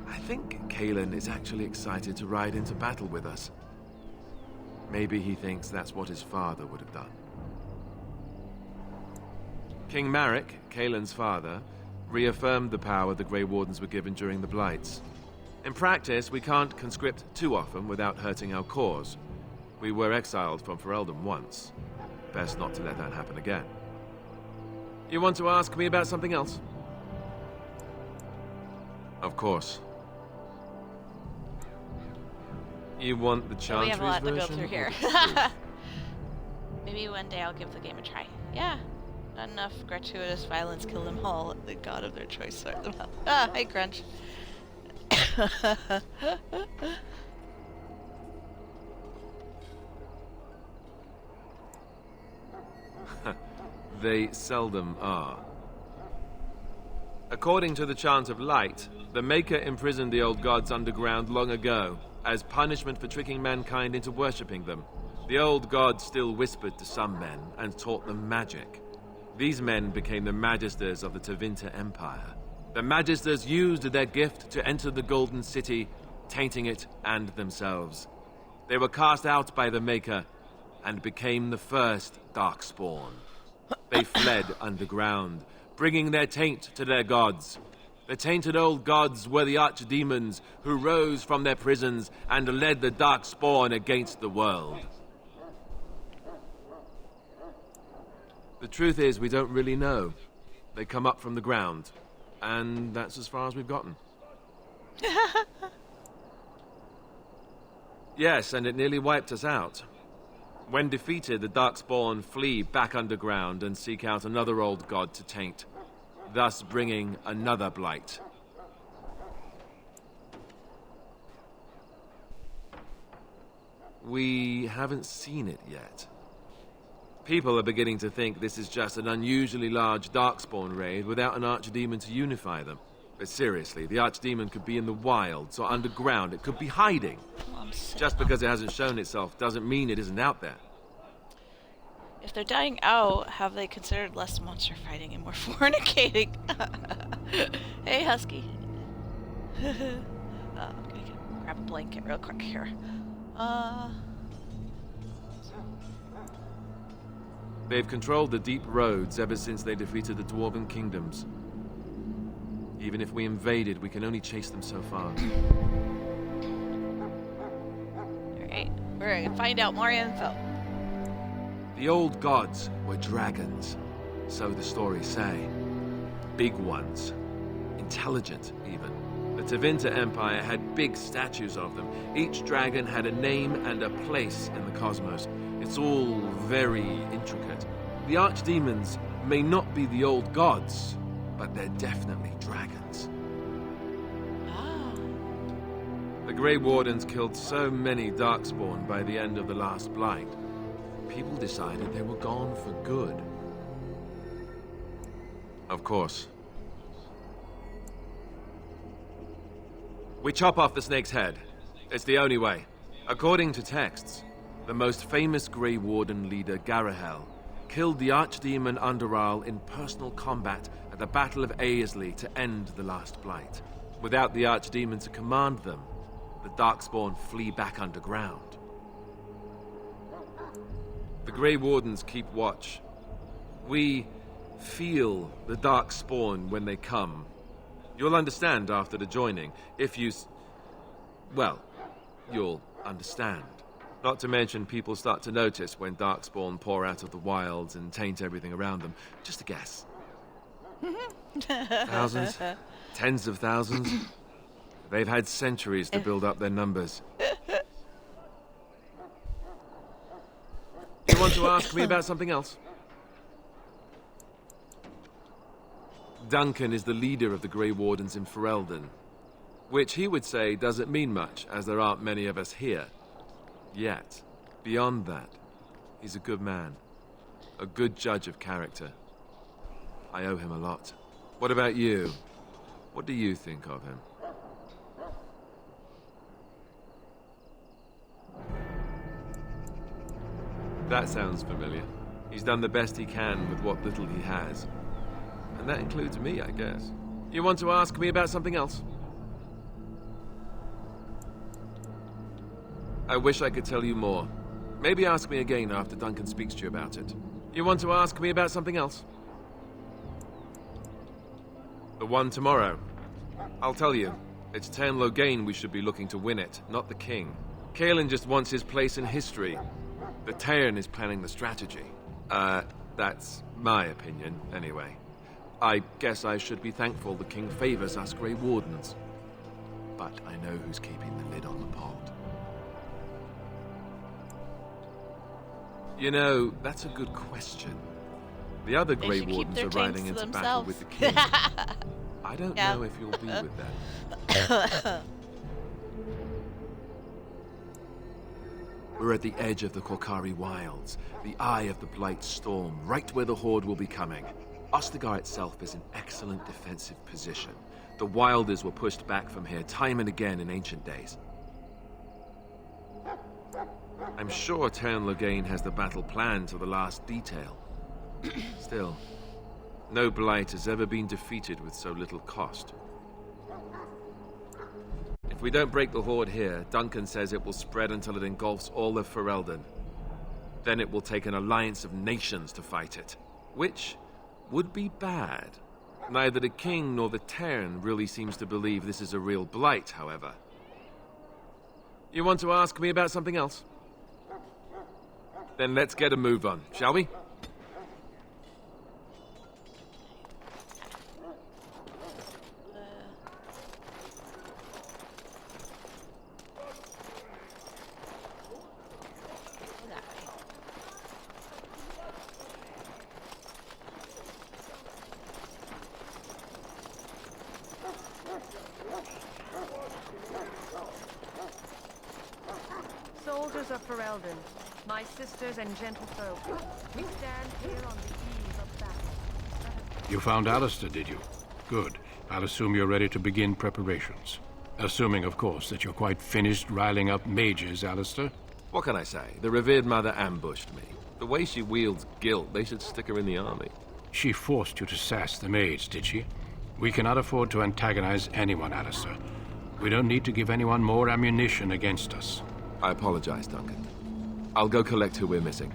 I think Kalen is actually excited to ride into battle with us. Maybe he thinks that's what his father would have done. King Marek, Kalen's father, reaffirmed the power the Grey Wardens were given during the Blights. In practice, we can't conscript too often without hurting our cause. We were exiled from Ferelden once. Best not to let that happen again. You want to ask me about something else? Of course. You want the Chantry's version? We have a lot to go through here. Maybe one day I'll give the game a try. Yeah. Not enough gratuitous violence kill them all. The god of their choice sort them out. Ah, hi Crunch. They seldom are. According to the Chant of Light, the Maker imprisoned the old gods underground long ago, as punishment for tricking mankind into worshipping them. The old gods still whispered to some men and taught them magic. These men became the Magisters of the Tevinter Empire. The Magisters used their gift to enter the Golden City, tainting it and themselves. They were cast out by the Maker and became the first Darkspawn. They fled underground, bringing their taint to their gods. The tainted old gods were the archdemons who rose from their prisons and led the Darkspawn against the world. The truth is, we don't really know. They come up from the ground, and that's as far as we've gotten. Yes, and it nearly wiped us out. When defeated, the Darkspawn flee back underground and seek out another old god to taint, thus bringing another blight. We haven't seen it yet. People are beginning to think this is just an unusually large Darkspawn raid without an archdemon to unify them. But seriously, the archdemon could be in the wilds or underground. It could be hiding. Just because it hasn't shown itself doesn't mean it isn't out there. If they're dying out, have they considered less monster fighting and more fornicating? Hey, Husky. I'm gonna grab a blanket real quick here. They've controlled the deep roads ever since they defeated the Dwarven kingdoms. Even if we invaded, we can only chase them so far. Alright, we're gonna find out more info. The old gods were dragons, so the stories say. Big ones. Intelligent, even. The Tevinter Empire had big statues of them. Each dragon had a name and a place in the cosmos. It's all very intricate. The archdemons may not be the old gods, but they're definitely dragons. The Grey Wardens killed so many Darkspawn by the end of the last Blight. People decided they were gone for good. Of course. We chop off the snake's head. It's the only way. According to texts, the most famous Grey Warden leader, Garahel, killed the Archdemon Underal in personal combat at the Battle of Aesley to end the last Blight. Without the Archdemon to command them, the Darkspawn flee back underground. The Grey Wardens keep watch. We feel the Darkspawn when they come. You'll understand after the joining, if you... well, you'll understand. Not to mention people start to notice when Darkspawn pour out of the wilds and taint everything around them. Just a guess. Thousands? Tens of thousands? They've had centuries to build up their numbers. You want to ask me about something else? Duncan is the leader of the Grey Wardens in Ferelden, which he would say doesn't mean much, as there aren't many of us here. Yet, beyond that, he's a good man, a good judge of character. I owe him a lot. What about you? What do you think of him? That sounds familiar. He's done the best he can with what little he has. And that includes me, I guess. You want to ask me about something else? I wish I could tell you more. Maybe ask me again after Duncan speaks to you about it. You want to ask me about something else? The one tomorrow. I'll tell you. It's Tern Loghain we should be looking to win it, not the king. Kaelin just wants his place in history. The Tern is planning the strategy. That's my opinion, anyway. I guess I should be thankful the king favors us Grey Wardens. But I know who's keeping the lid on the pot. You know, that's a good question. The other Grey Wardens are riding into battle with the king. I don't know if you'll be with them. We're at the edge of the Korkari Wilds, the eye of the Blight Storm, right where the Horde will be coming. Ostagar itself is an excellent defensive position. The Wilders were pushed back from here time and again in ancient days. I'm sure Tern Loghain has the battle planned to the last detail. Still, No blight has ever been defeated with so little cost. If we don't break the horde here, Duncan says it will spread until it engulfs all of Ferelden. Then it will take an alliance of nations to fight it, which would be bad. Neither the king nor the Cairn really seems to believe this is a real blight, however. You want to ask me about something else? Then let's get a move on, shall we? Soldiers of Ferelden, my sisters and gentlefolk, we stand here on the eve of battle. You found Alistair, did you? Good. I'll assume you're ready to begin preparations. Assuming, of course, that you're quite finished riling up mages, Alistair. What can I say? The revered mother ambushed me. The way she wields guilt, they should stick her in the army. She forced you to sass the maids, did she? We cannot afford to antagonize anyone, Alistair. We don't need to give anyone more ammunition against us. I apologize, Duncan. I'll go collect who we're missing.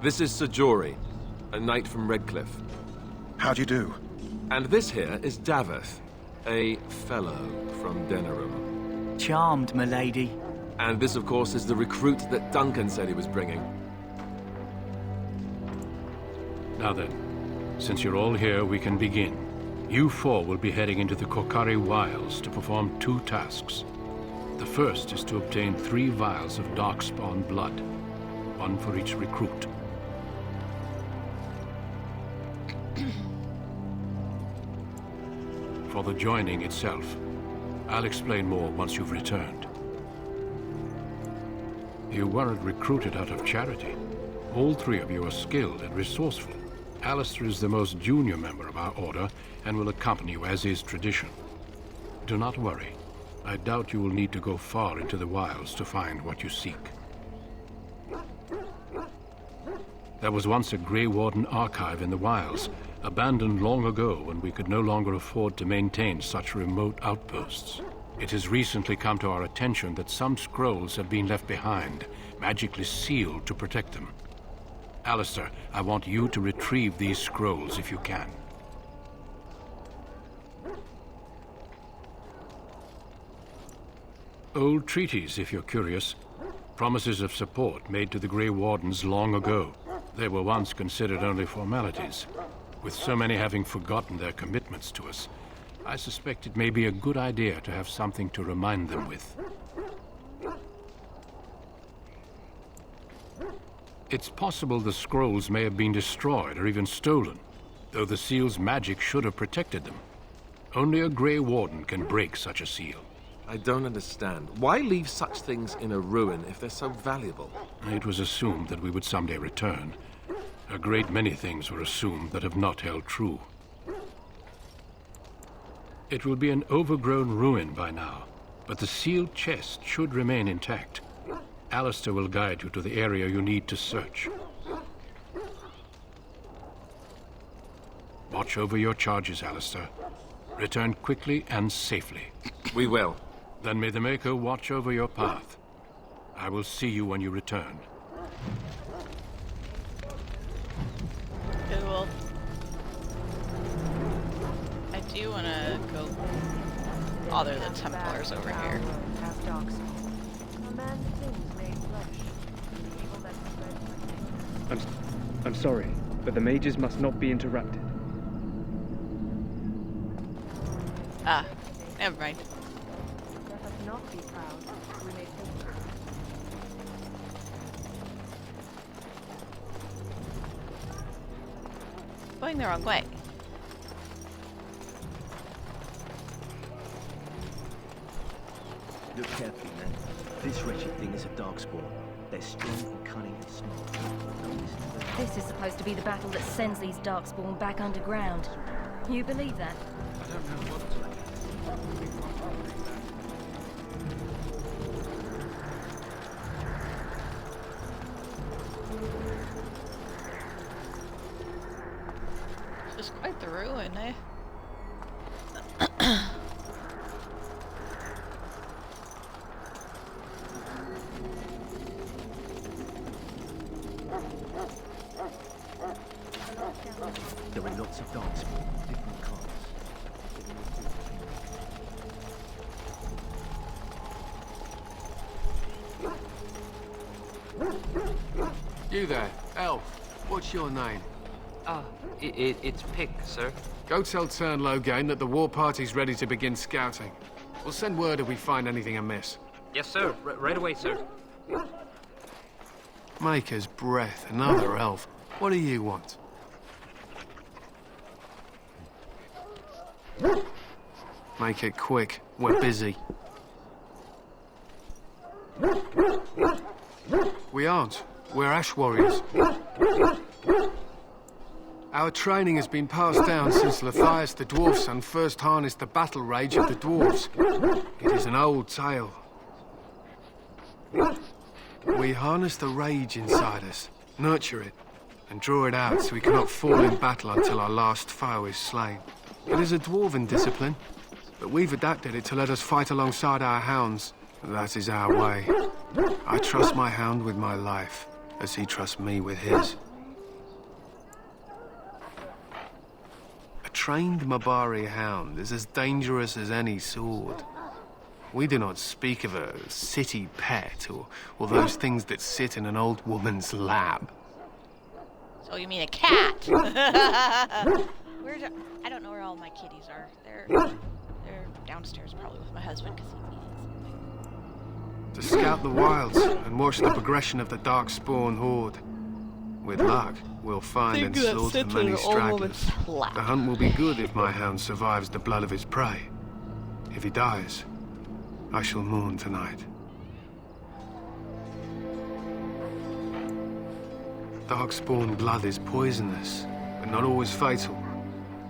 This is Sir Jory, a knight from Redcliffe. How do you do? And this here is Daveth, a fellow from Denerim. Charmed, milady. And this, of course, is the recruit that Duncan said he was bringing. Now then, since you're all here, we can begin. You four will be heading into the Korcari Wilds to perform 2 tasks. The first is to obtain 3 vials of Darkspawn blood, 1 for each recruit. For the joining itself, I'll explain more once you've returned. You weren't recruited out of charity. All 3 of you are skilled and resourceful. Alistair is the most junior member of our order and will accompany you as is tradition. Do not worry. I doubt you will need to go far into the wilds to find what you seek. There was once a Grey Warden archive in the wilds, abandoned long ago when we could no longer afford to maintain such remote outposts. It has recently come to our attention that some scrolls have been left behind, magically sealed to protect them. Alistair, I want you to retrieve these scrolls if you can. Old treaties, if you're curious. Promises of support made to the Grey Wardens long ago. They were once considered only formalities. With so many having forgotten their commitments to us, I suspect it may be a good idea to have something to remind them with. It's possible the scrolls may have been destroyed or even stolen, though the seal's magic should have protected them. Only a Grey Warden can break such a seal. I don't understand. Why leave such things in a ruin if they're so valuable? It was assumed that we would someday return. A great many things were assumed that have not held true. It will be an overgrown ruin by now, but the sealed chest should remain intact. Alistair will guide you to the area you need to search. Watch over your charges, Alistair. Return quickly and safely. We will. Then may the Maker watch over your path. I will see you when you return. Cool. I do want to go bother the Templars over here. I'm sorry, but the mages must not be interrupted. Ah, never mind. Let us not be proud. We may think. Going the wrong way. Look carefully, man. This wretched thing is a darkspawn. They're strong and cunning and smart. This is supposed to be the battle that sends these darkspawn back underground. You believe that? I don't know what to like. at the ruin, eh? There are lots of darkspawn, different kinds. You there, elf. What's your name? It's Pig, sir. Go tell Tern Logain that the war party's ready to begin scouting. We'll send word if we find anything amiss. Yes, sir. Right away, sir. Maker's breath, another elf. What do you want? Make it quick. We're busy. We aren't. We're Ash Warriors. Our training has been passed down since Lathias the Dwarf Son first harnessed the battle rage of the dwarves. It is an old tale. We harness the rage inside us, nurture it, and draw it out so we cannot fall in battle until our last foe is slain. It is a dwarven discipline, but we've adapted it to let us fight alongside our hounds. That is our way. I trust my hound with my life, as he trusts me with his. A trained Mabari hound is as dangerous as any sword. We do not speak of a city pet or those things that sit in an old woman's lap. So you mean a cat? I don't know where all my kitties are. They're downstairs probably with my husband because he needs To scout the wilds and watch the progression of the Darkspawn horde. With luck, we'll find and slaughter many stragglers. The hunt will be good if my hound survives the blood of his prey. If he dies, I shall mourn tonight. Darkspawn blood is poisonous, but not always fatal.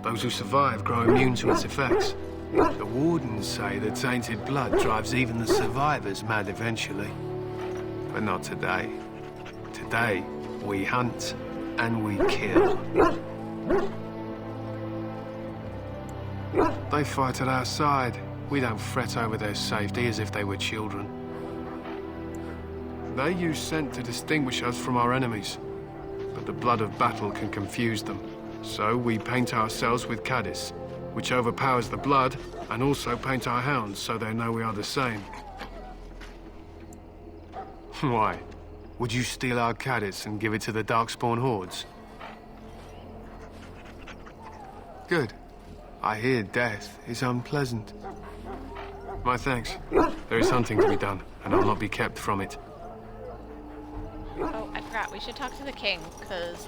Those who survive grow immune to its effects. The wardens say that tainted blood drives even the survivors mad eventually. But not today. Today, we hunt and we kill. They fight at our side. We don't fret over their safety as if they were children. They use scent to distinguish us from our enemies, but the blood of battle can confuse them. So we paint ourselves with caddis, which overpowers the blood, and also paint our hounds so they know we are the same. Why? Would you steal our caddis and give it to the Darkspawn hordes? Good. I hear death is unpleasant. My thanks. There is hunting to be done, and I'll not be kept from it. Oh, I forgot. We should talk to the king, because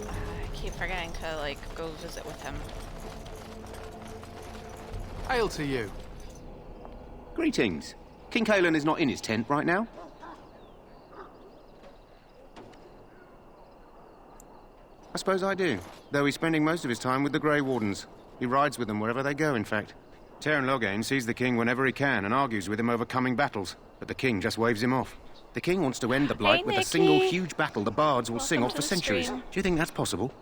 I keep forgetting to, like, go visit with him. Hail to you. Greetings. King Kalen is not in his tent right now. I suppose I do, though he's spending most of his time with the Grey Wardens. He rides with them wherever they go, in fact. Tern Logain sees the king whenever he can and argues with him over coming battles, but the king just waves him off. The king wants to end the Blight with a single huge battle the bards will sing off for centuries. Do you think that's possible?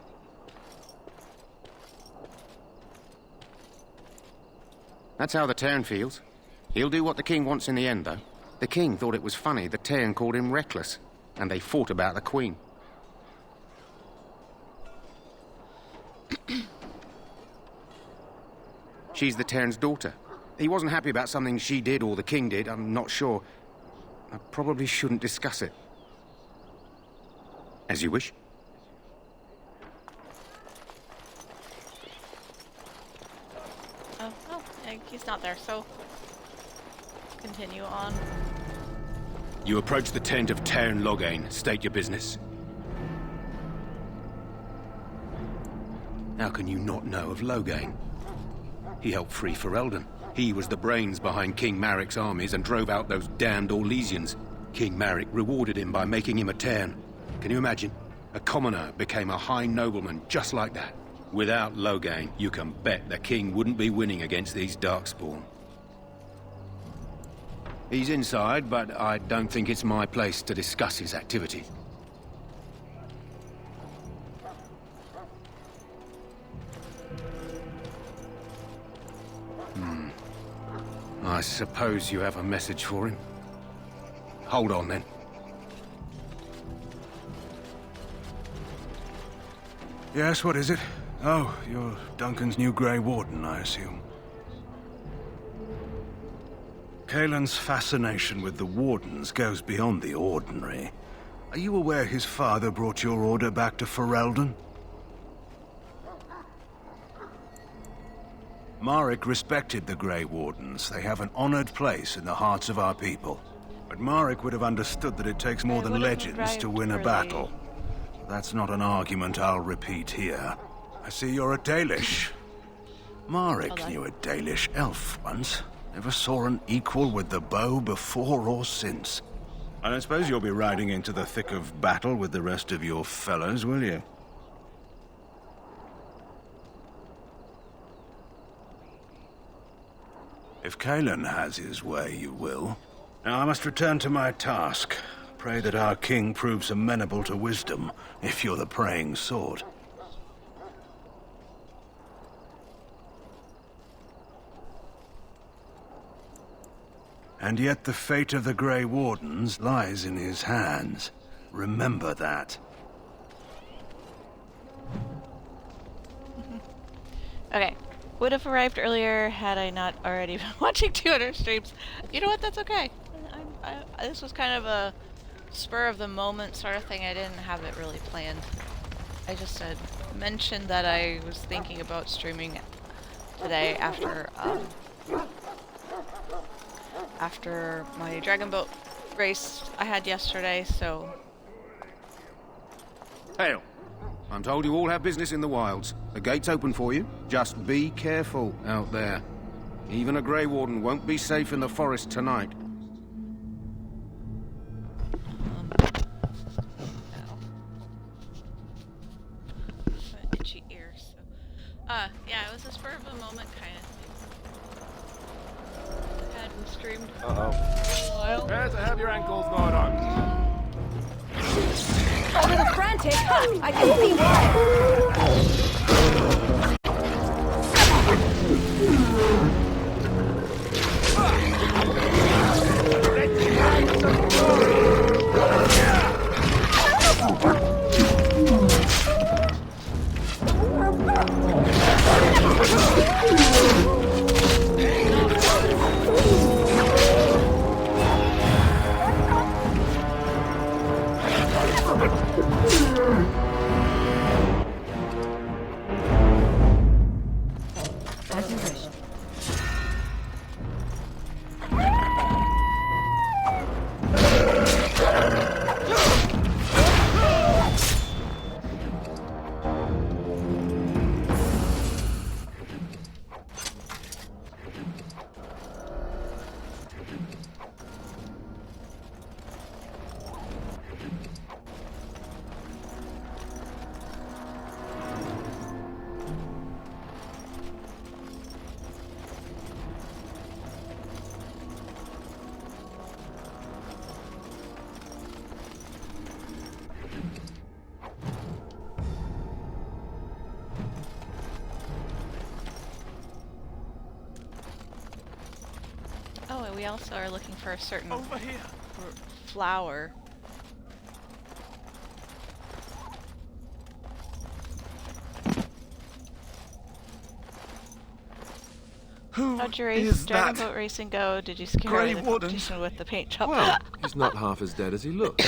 That's how the Tern feels. He'll do what the king wants in the end, though. The king thought it was funny that Tern called him reckless, and they fought about the queen. She's the Tern's daughter. He wasn't happy about something she did or the king did, I'm not sure. I probably shouldn't discuss it. As you wish. Oh, he's not there, so continue on. You approach the tent of Tern Logain. State your business. How can you not know of Logain? He helped free Ferelden. He was the brains behind King Maric's armies and drove out those damned Orlesians. King Maric rewarded him by making him a Tern. Can you imagine? A commoner became a high nobleman just like that. Without Logain, you can bet the king wouldn't be winning against these Darkspawn. He's inside, but I don't think it's my place to discuss his activities. I suppose you have a message for him. Hold on, then. Yes, what is it? Oh, you're Duncan's new Grey Warden, I assume. Kaelin's fascination with the Wardens goes beyond the ordinary. Are you aware his father brought your order back to Ferelden? Marek respected the Grey Wardens. They have an honored place in the hearts of our people. But Marek would have understood that it takes more than legends to win a battle. That's not an argument I'll repeat here. I see you're a Dalish. Marek knew a Dalish elf once. Never saw an equal with the bow before or since. I don't suppose you'll be riding into the thick of battle with the rest of your fellows, will you? If Kaelin has his way, you will. Now I must return to my task. Pray that our king proves amenable to wisdom, if you're the praying sort. And yet the fate of the Grey Wardens lies in his hands. Remember that. Okay. Would have arrived earlier had I not already been watching 200 streams. You know what? That's okay. This was kind of a spur of the moment sort of thing. I didn't have it really planned. I just had mentioned that I was thinking about streaming today after my dragon boat race I had yesterday, so... Hail. I'm told you all have business in the wilds. The gate's open for you. Just be careful out there. Even a Grey Warden won't be safe in the forest tonight. Itchy ear, so... yeah, it was a spur of the moment kind of thing. I hadn't streamed for a while. Prepare to have your ankles gnawed on. A little frantic? Ha! I can see why. As you wish. Oh, and we also are looking for a certain flower. How'd your dragon boat racing go? Did you scare away the competition with the paint job? Well, he's not half as dead as he looks.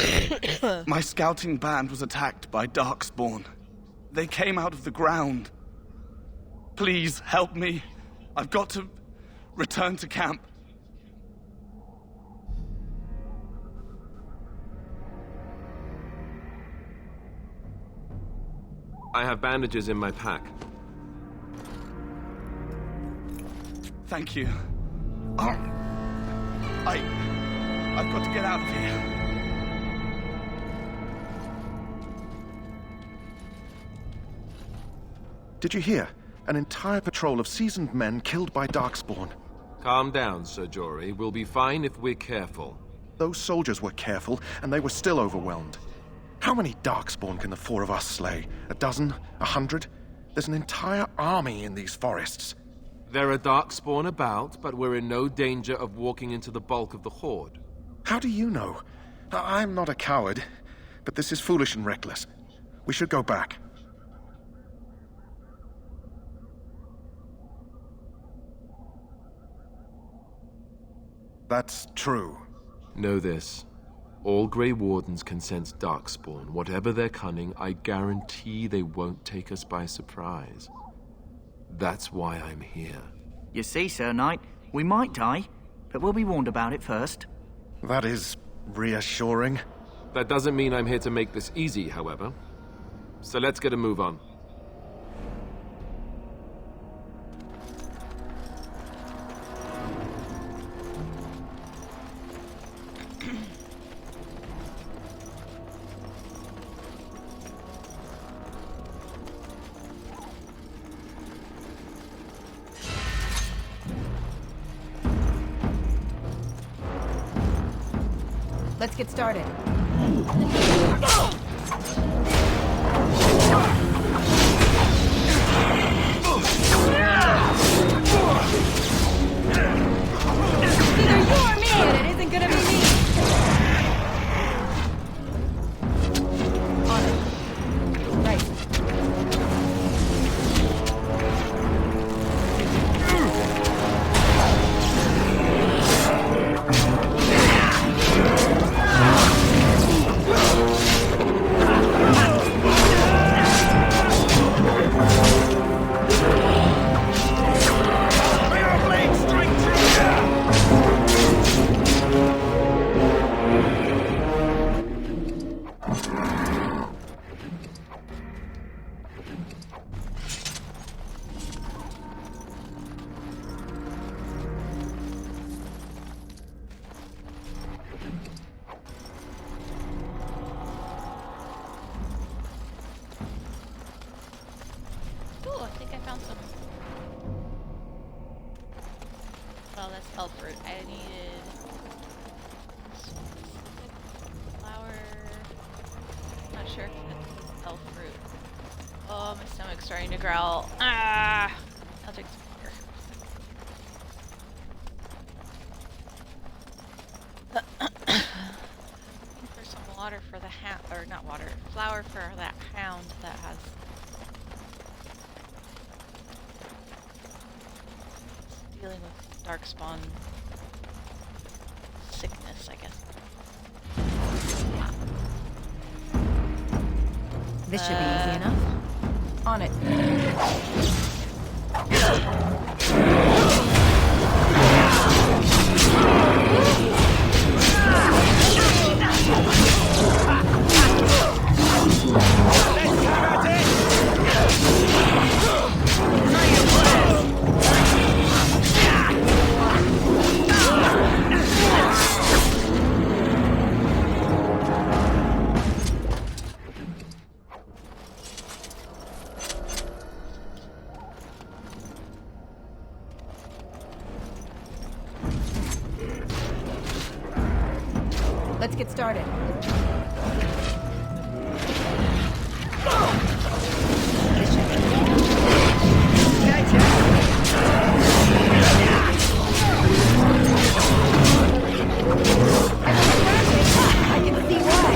My scouting band was attacked by Darkspawn. They came out of the ground. Please, help me. I've got to return to camp. I have bandages in my pack. Thank you. I've got to get out of here. Did you hear? An entire patrol of seasoned men killed by Darkspawn. Calm down, Sir Jory. We'll be fine if we're careful. Those soldiers were careful, and they were still overwhelmed. How many Darkspawn can the four of us slay? 12? 100? There's an entire army in these forests. There are darkspawn about, but we're in no danger of walking into the bulk of the Horde. How do you know? I'm not a coward, but this is foolish and reckless. We should go back. That's true. Know this. All Grey Wardens can sense darkspawn. Whatever their cunning, I guarantee they won't take us by surprise. That's why I'm here. You see, Sir Knight, we might die, but we'll be warned about it first. That is reassuring. That doesn't mean I'm here to make this easy, however. So let's get a move on. Let's get started. Either you or me, and it isn't gonna be me. On it. Right. Ooh, I think I found some. Well, that's elf fruit. I needed flower. Not sure if it's elf fruit. Oh, my stomach's starting to growl. Ah! I'll drink some water. Looking for some water for the hound, or not water, flour for that hound that has dealing with darkspawn sickness, I guess. This should be easy enough. On it. Let's get started. I can see why.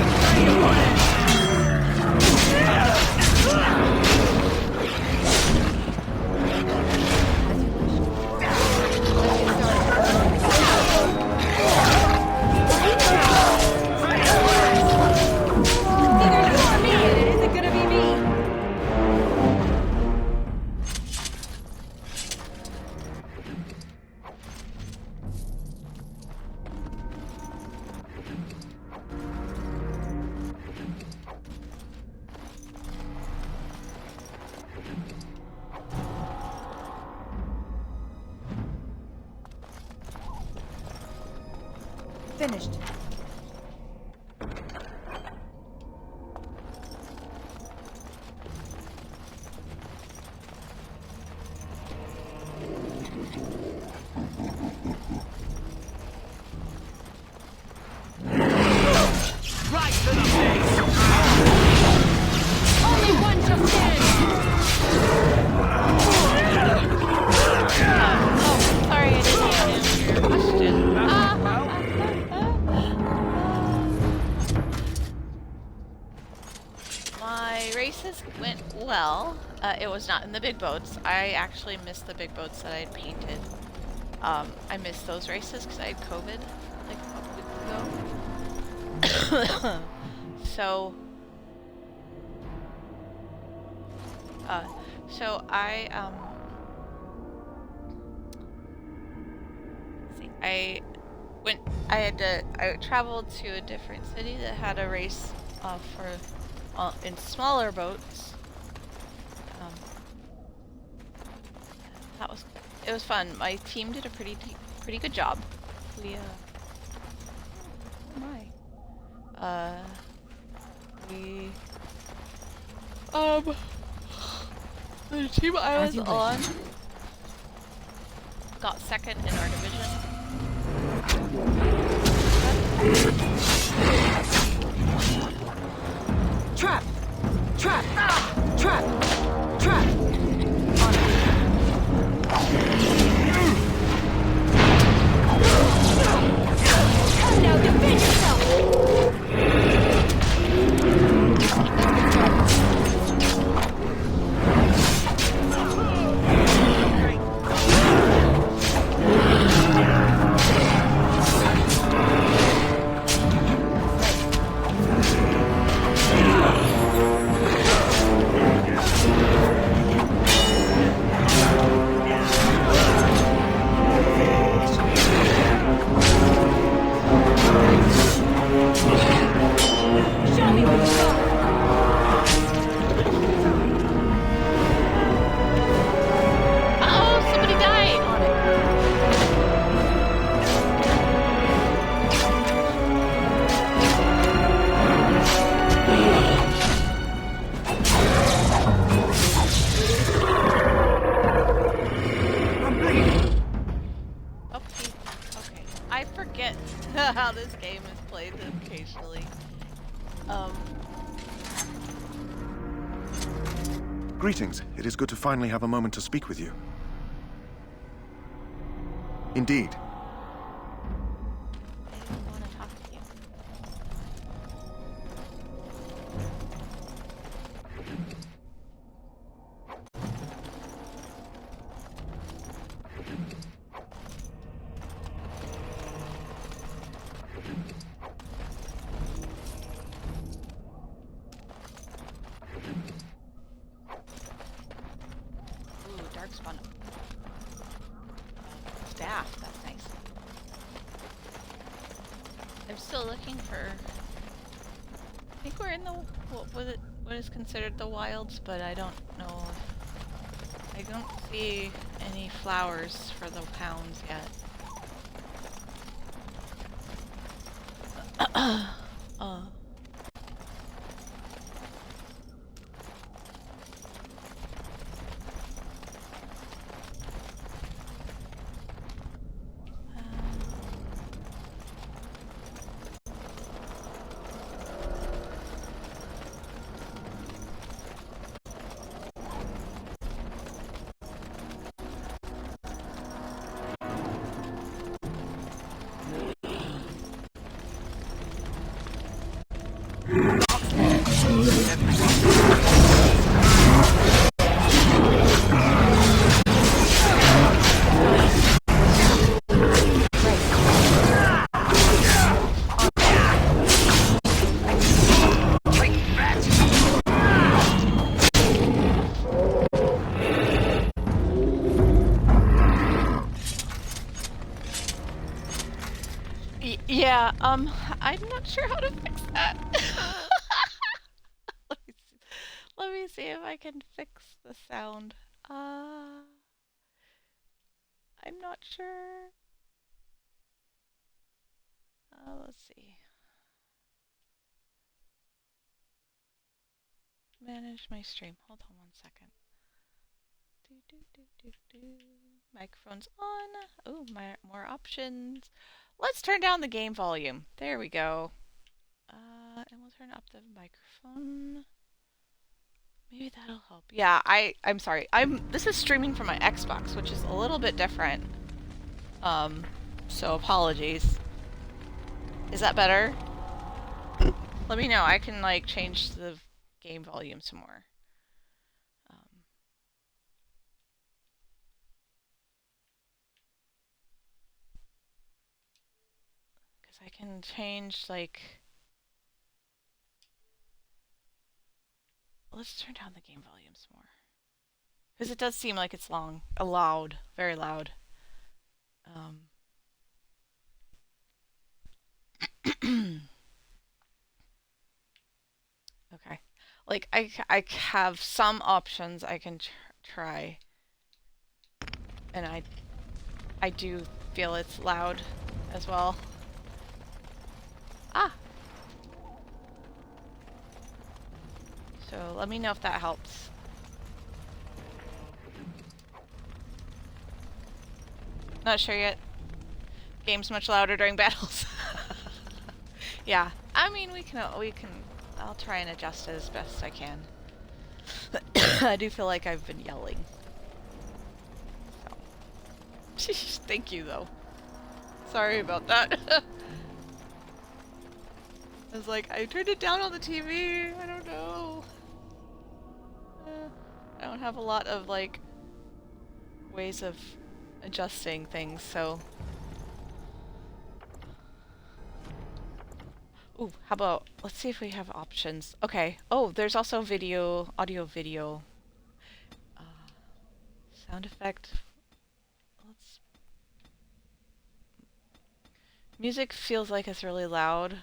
Finished. Right to the face! Only one shall stand! My races went well. It was not in the big boats. I actually missed the big boats that I had painted. I missed those races because I had COVID like a couple weeks ago. So I traveled to a different city that had a race in smaller boats. It was fun. My team did a pretty good job. We the team I was on got second in our division. Trap! Trap! Trap! Trap! Come now, defend yourself! How this game is played occasionally. Greetings. It is good to finally have a moment to speak with you. Indeed. I want to talk to you. Staff, that's nice. I'm still looking for... I think we're in the... what is considered the wilds, but I don't know if... I don't see any flowers for the hounds yet. Yeah, I'm not sure how to fix that. Let me see if I can fix the sound. I'm not sure. Let's see. Manage my stream. Hold on 1 second. Microphone's on. Oh, more options. Let's turn down the game volume. There we go. And we'll turn up the microphone. Maybe that'll help. Yeah, I'm sorry. This is streaming from my Xbox, which is a little bit different. So apologies. Is that better? Let me know. I can like change the game volume some more. Because I can change, like... Let's turn down the game volume some more. Because it does seem like it's long. Loud. Very loud. Okay. Like, I have some options I can try. And I do feel it's loud as well. Ah! So let me know if that helps. Not sure yet. Game's much louder during battles. Yeah. I mean, we can, I'll try and adjust it as best I can. I do feel like I've been yelling. So. Thank you, though. Sorry about that. I was like, I turned it down on the TV. I don't know. I don't have a lot of, like, ways of adjusting things, so... Ooh, how about, let's see if we have options. Okay. Oh, there's also video, audio video. Sound effect. Let's... Music feels like it's really loud.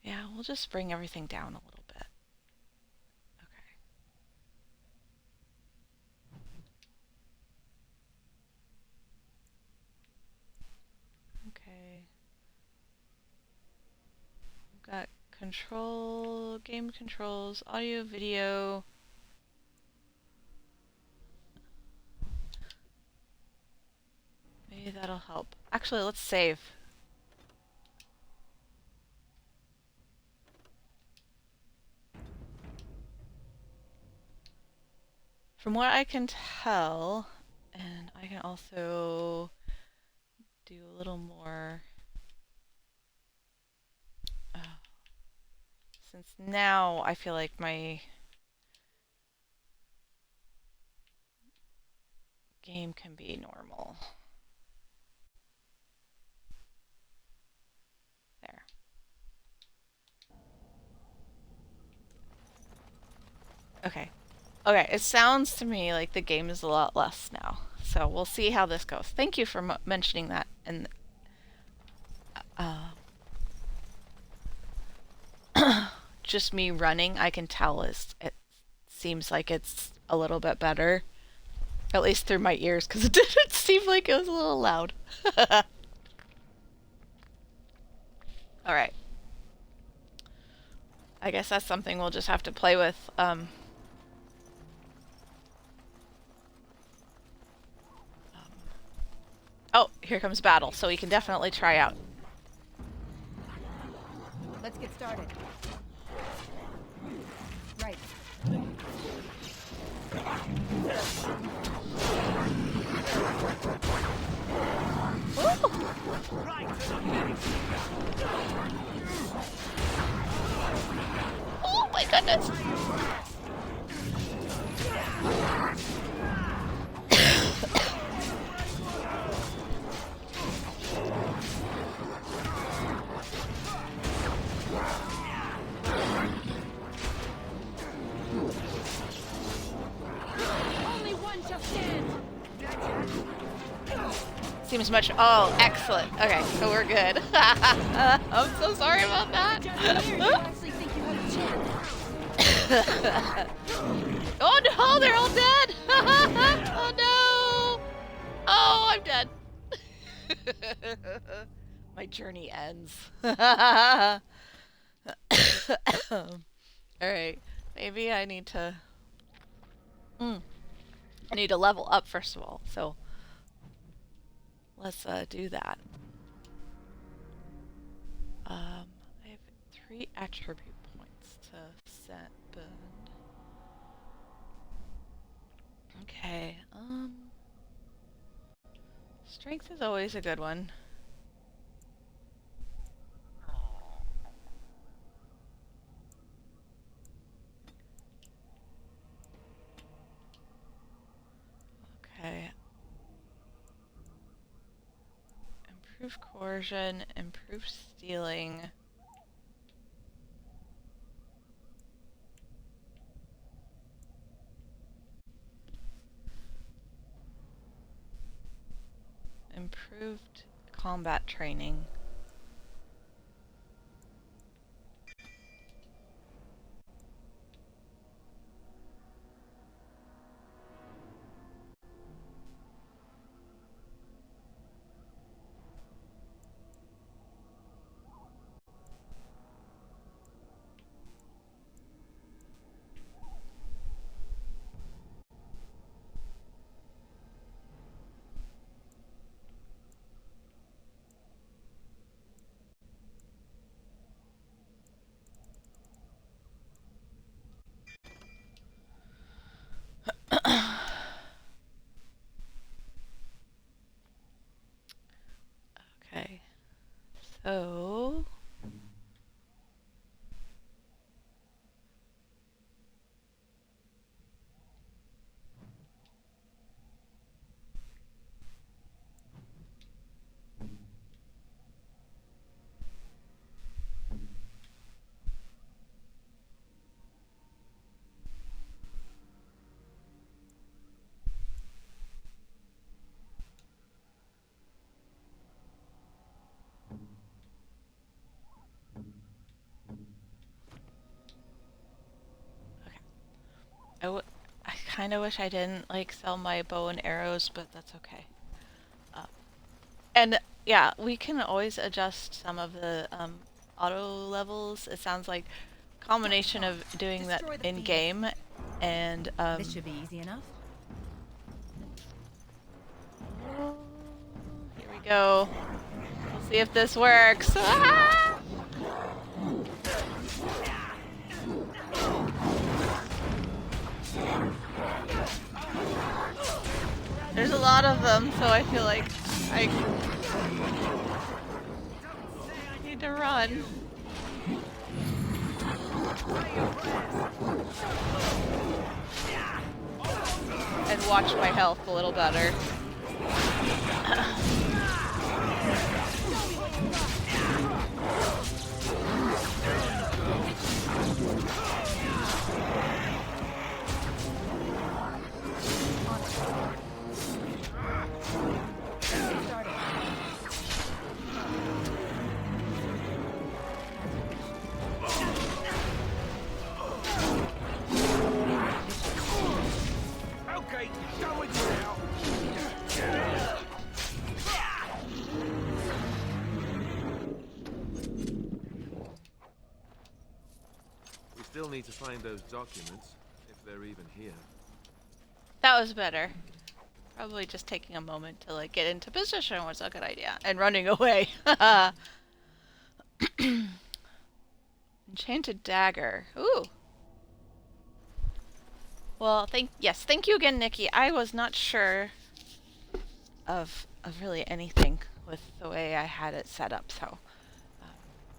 Yeah, we'll just bring everything down a little bit. Okay. We've got game controls, audio, video. Maybe that'll help. Actually, let's save. From what I can tell, and I can also do a little more, since now I feel like my game can be normal. There. Okay. Okay, it sounds to me like the game is a lot less now. So we'll see how this goes. Thank you for mentioning that. And just me running, I can tell it seems like it's a little bit better. At least through my ears, because it didn't seem like it was a little loud. Alright. I guess that's something we'll just have to play with. Oh, here comes battle, so we can definitely try out. Let's get started. Right. Oh my goodness! Only one shall stand. Seems much. Oh, excellent. Okay, so we're good. I'm so sorry about that. Oh no, they're all dead. Oh no. Oh, I'm dead. My journey ends. All right, maybe I need to. I need to level up first of all. So. Let's do that. I have 3 attribute points to that burned. Okay, strength is always a good one. Okay. Improve coercion, improve stealing. Improved combat training. Okay, so I kind of wish I didn't like sell my bow and arrows, but that's okay. And yeah, we can always adjust some of the auto levels. It sounds like a combination of doing that in game and This should be easy enough. here we go. We'll see if this works. Ah! There's a lot of them, so I feel like I need to run. And watch my health a little better. We still need to find those documents, if they're even here. That was better. Probably just taking a moment to like get into position was a good idea. And running away. Enchanted dagger. Ooh. Well, thank you again, Nikki. I was not sure of really anything with the way I had it set up, so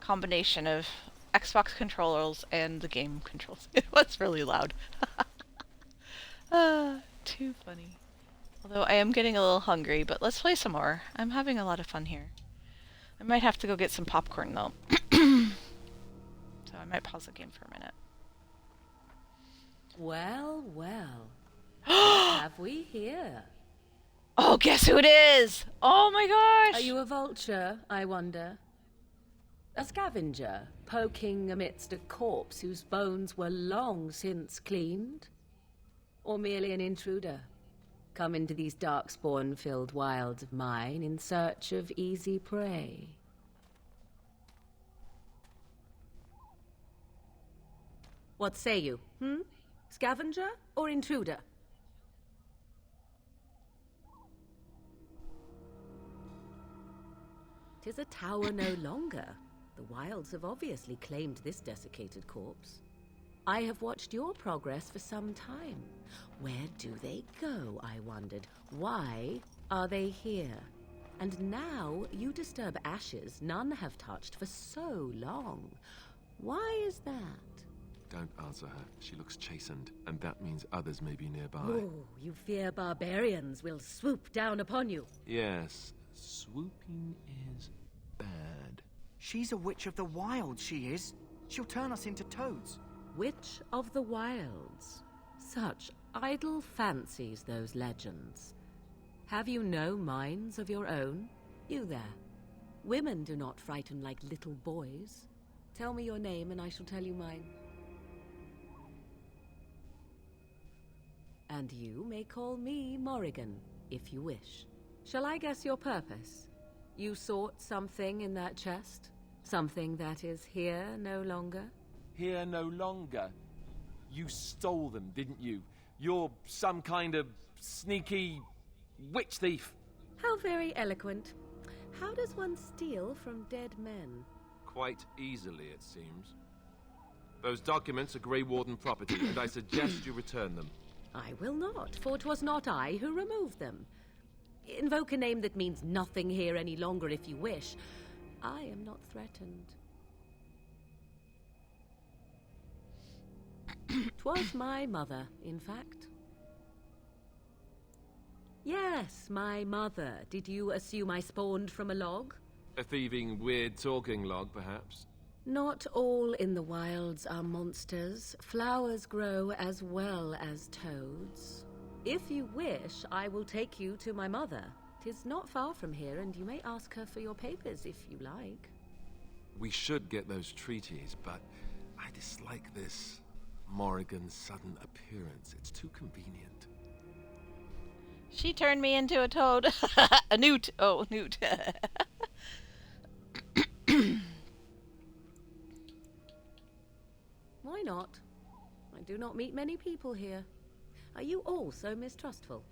combination of Xbox controllers and the game controls. It was really loud. Too funny. Although I am getting a little hungry, but let's play some more. I'm having a lot of fun here. I might have to go get some popcorn though. So I might pause the game for a minute. Well, well. What have we here? Oh, guess who it is? Oh my gosh! Are you a vulture, I wonder? A scavenger, poking amidst a corpse whose bones were long since cleaned? Or merely an intruder, come into these darkspawn-filled wilds of mine in search of easy prey? What say you, Scavenger or intruder? "'Tis a tower no longer. The wilds have obviously claimed this desiccated corpse. I have watched your progress for some time. Where do they go, I wondered? Why are they here? And now you disturb ashes none have touched for so long. Why is that? Don't answer her. She looks chastened, and that means others may be nearby. Oh, you fear barbarians will swoop down upon you. Yes, swooping is bad. She's a witch of the wild, she is. She'll turn us into toads. Witch of the Wilds. Such idle fancies, those legends. Have you no minds of your own? You there. Women do not frighten like little boys. Tell me your name and I shall tell you mine. And you may call me Morrigan, if you wish. Shall I guess your purpose? You sought something in that chest? Something that is here no longer? Here no longer? You stole them, didn't you? You're some kind of sneaky witch thief. How very eloquent. How does one steal from dead men? Quite easily, it seems. Those documents are Grey Warden property, and I suggest you return them. I will not, for 'twas not I who removed them. Invoke a name that means nothing here any longer if you wish. I am not threatened. 'Twas my mother, in fact. Yes, my mother. Did you assume I spawned from a log? A thieving, weird-talking log, perhaps? Not all in the wilds are monsters. Flowers grow as well as toads. If you wish, I will take you to my mother. 'Tis not far from here, and you may ask her for your papers if you like. We should get those treaties, but I dislike this Morrigan's sudden appearance. It's too convenient. She turned me into a toad. A newt. Oh, newt. Why not? I do not meet many people here. Are you all so mistrustful?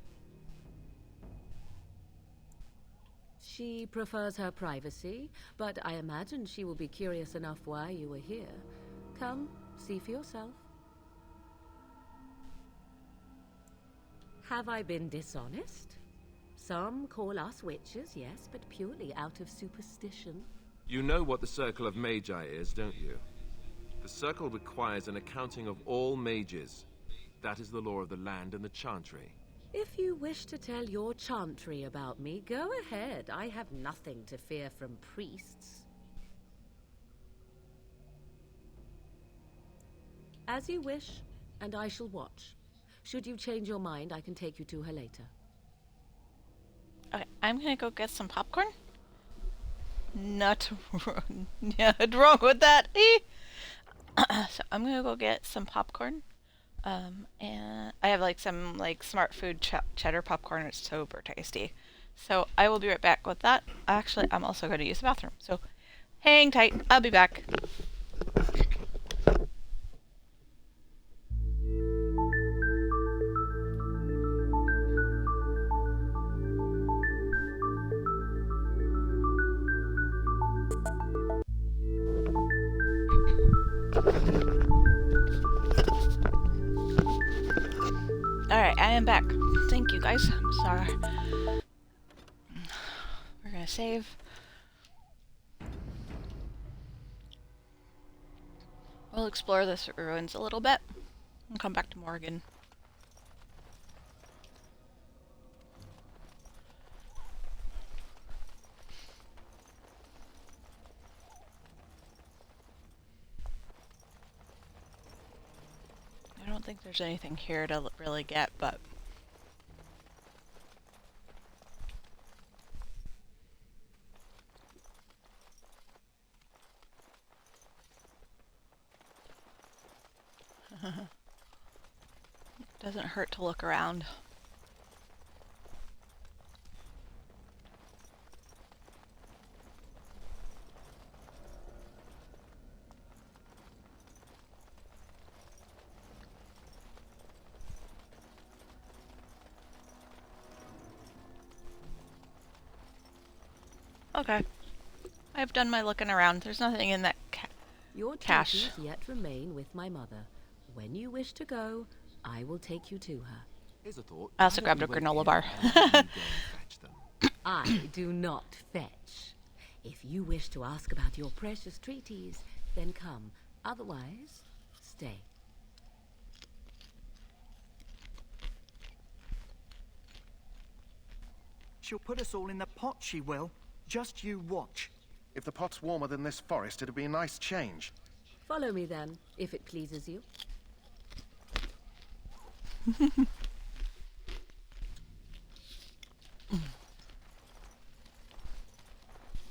She prefers her privacy, but I imagine she will be curious enough why you are here. Come, see for yourself. Have I been dishonest? Some call us witches, yes, but purely out of superstition. You know what the Circle of Magi is, don't you? The Circle requires an accounting of all mages. That is the law of the land and the Chantry. If you wish to tell your chantry about me, go ahead. I have nothing to fear from priests. As you wish, and I shall watch. Should you change your mind, I can take you to her later. Okay, I'm gonna go get some popcorn. Not wrong with that. So I'm gonna go get some popcorn. And I have like some smart food cheddar popcorn. It's super tasty. So I will be right back with that. Actually, I'm also going to use the bathroom. So hang tight. I'll be back. Alright, I am back. Thank you guys. I'm sorry. We're gonna save. We'll explore this ruins a little bit and come back to Morrigan. I don't think there's anything here to really get, but it doesn't hurt to look around. Okay. I've done my looking around. There's nothing in that Your cache. trophies yet remain with my mother. When you wish to go, I will take you to her. Here's a thought. I also grabbed a granola bar. I do not fetch. If you wish to ask about your precious treaties, then come. Otherwise, stay. She'll put us all in the pot, she will. Just you watch. If the pot's warmer than this forest, it'd be a nice change. Follow me then, if it pleases you.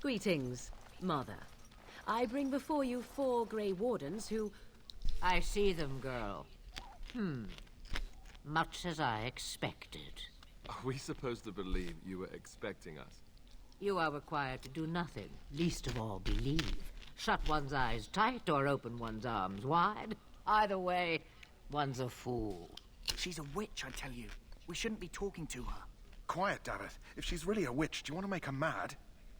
Greetings, Mother. I bring before you 4 Grey Wardens who... I see them, girl. Much as I expected. Are we supposed to believe you were expecting us? You are required to do nothing, least of all believe. Shut one's eyes tight or open one's arms wide. Either way, one's a fool. She's a witch, I tell you. We shouldn't be talking to her. Quiet, Dareth. If she's really a witch, do you want to make her mad?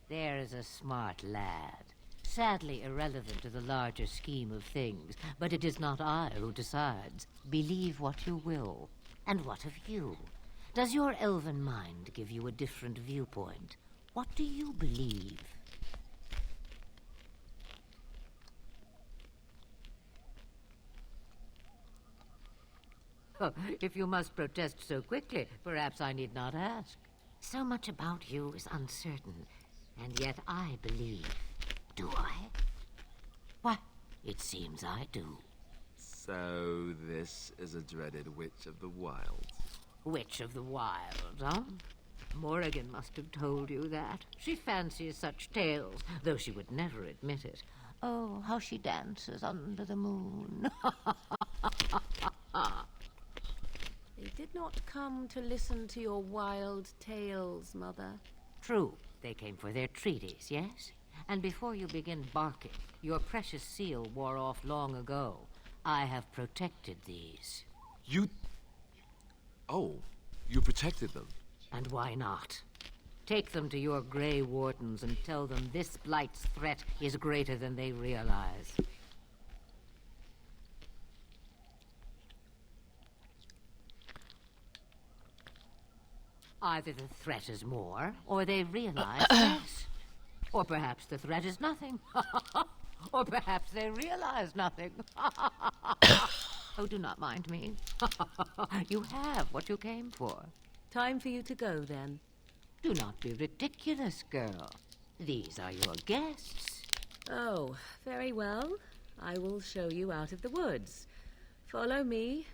There is a smart lad. Sadly irrelevant to the larger scheme of things, but it is not I who decides. Believe what you will. And what of you? Does your elven mind give you a different viewpoint? What do you believe? Oh, if you must protest so quickly, perhaps I need not ask. So much about you is uncertain, and yet I believe. Do I? Why, it seems I do. So this is a dreaded Witch of the Wilds. Witch of the Wilds, huh? Morrigan must have told you that. She fancies such tales, though she would never admit it. Oh, how she dances under the moon. They did not come to listen to your wild tales, Mother. True, they came for their treaties, yes? And before you begin barking, your precious seal wore off long ago. I have protected these. You... Oh, you protected them? And why not? Take them to your Grey Wardens and tell them this Blight's threat is greater than they realize. Either the threat is more, or they realize less. Or perhaps the threat is nothing. Or perhaps they realize nothing. Oh, do not mind me. You have what you came for. Time for you to go, then. Do not be ridiculous, girl. These are your guests. Oh, very well. I will show you out of the woods. Follow me.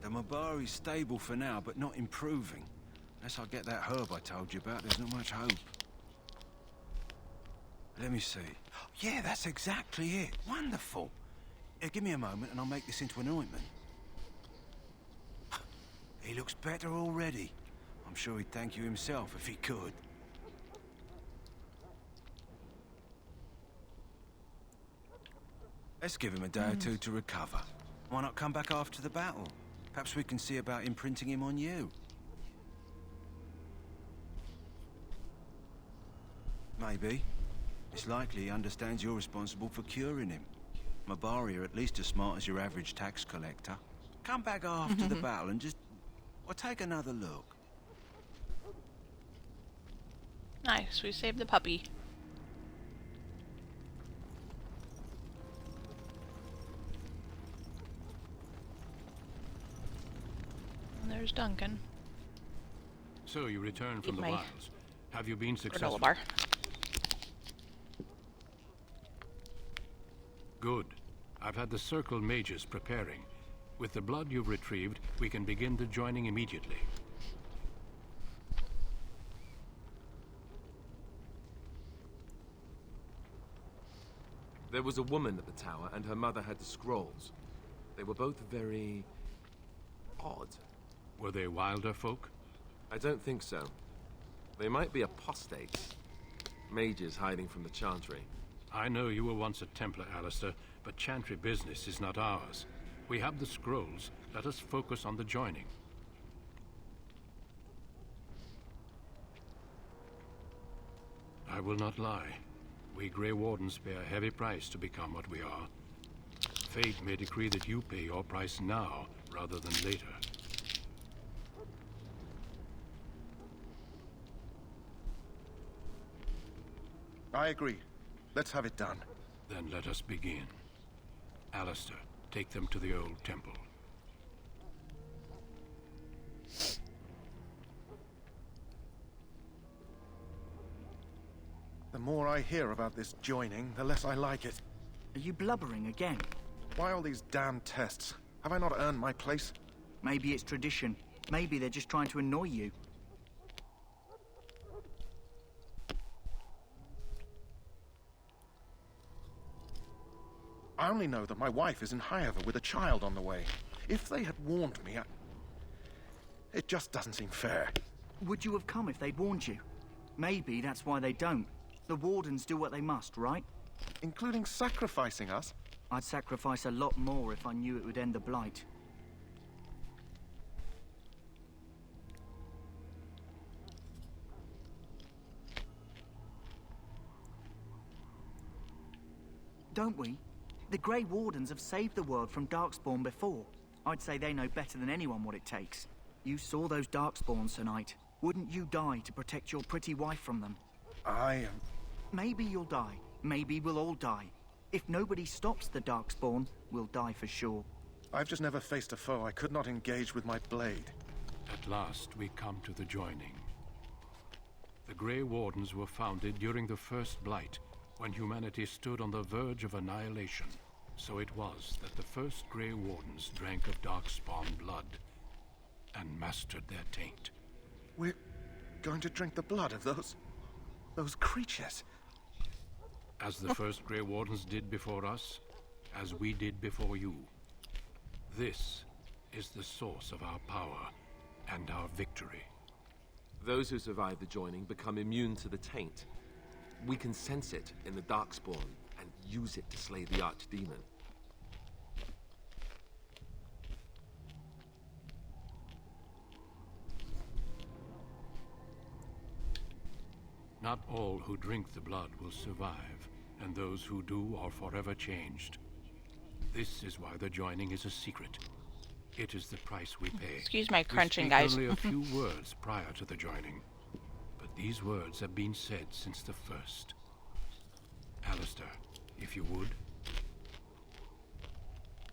The Mabari's stable for now, but not improving. Unless I get that herb I told you about, there's not much hope. Let me see. Yeah, that's exactly it. Wonderful. Give me a moment and I'll make this into an ointment. He looks better already. I'm sure he'd thank you himself if he could. Let's give him a day or two to recover. Why not come back after the battle? Perhaps we can see about imprinting him on you. Maybe. It's likely he understands you're responsible for curing him. Mabari are at least as smart as your average tax collector. Come back after the battle and just... well, take another look. Nice, we saved the puppy. And there's Duncan. So you returned from Eat the my wilds. Have you been successful? granola bar. Good. I've had the Circle mages preparing. With the blood you've retrieved, we can begin the joining immediately. There was a woman at the tower, and her mother had the scrolls. They were both very... odd. Were they wilder folk? I don't think so. They might be apostates. Mages hiding from the Chantry. I know you were once a Templar, Alistair, but Chantry business is not ours. We have the scrolls. Let us focus on the joining. I will not lie. We Grey Wardens pay a heavy price to become what we are. Fate may decree that you pay your price now, rather than later. I agree. Let's have it done. Then let us begin. Alistair, take them to the old temple. The more I hear about this joining, the less I like it. Are you blubbering again? Why all these damn tests? Have I not earned my place? Maybe it's tradition. Maybe they're just trying to annoy you. I only know that my wife is in Highover with a child on the way. If they had warned me, it just doesn't seem fair. Would you have come if they'd warned you? Maybe that's why they don't. The Wardens do what they must, right? Including sacrificing us? I'd sacrifice a lot more if I knew it would end the Blight. Don't we? The Grey Wardens have saved the world from Darkspawn before. I'd say they know better than anyone what it takes. You saw those Darkspawns tonight. Wouldn't you die to protect your pretty wife from them? Maybe you'll die. Maybe we'll all die. If nobody stops the Darkspawn, we'll die for sure. I've just never faced a foe I could not engage with my blade. At last, we come to the joining. The Grey Wardens were founded during the First Blight, when humanity stood on the verge of annihilation. So it was that the first Grey Wardens drank of Darkspawn blood and mastered their taint. We're going to drink the blood of those creatures. As the first Grey Wardens did before us, as we did before you. This is the source of our power and our victory. Those who survive the joining become immune to the taint. We can sense it in the Darkspawn and use it to slay the Archdemon. Not all who drink the blood will survive, and those who do are forever changed. This is why the joining is a secret. It is the price we pay. Excuse my crunching, we guys. only a few words prior to the joining, but these words have been said since the first. Alistair, if you would.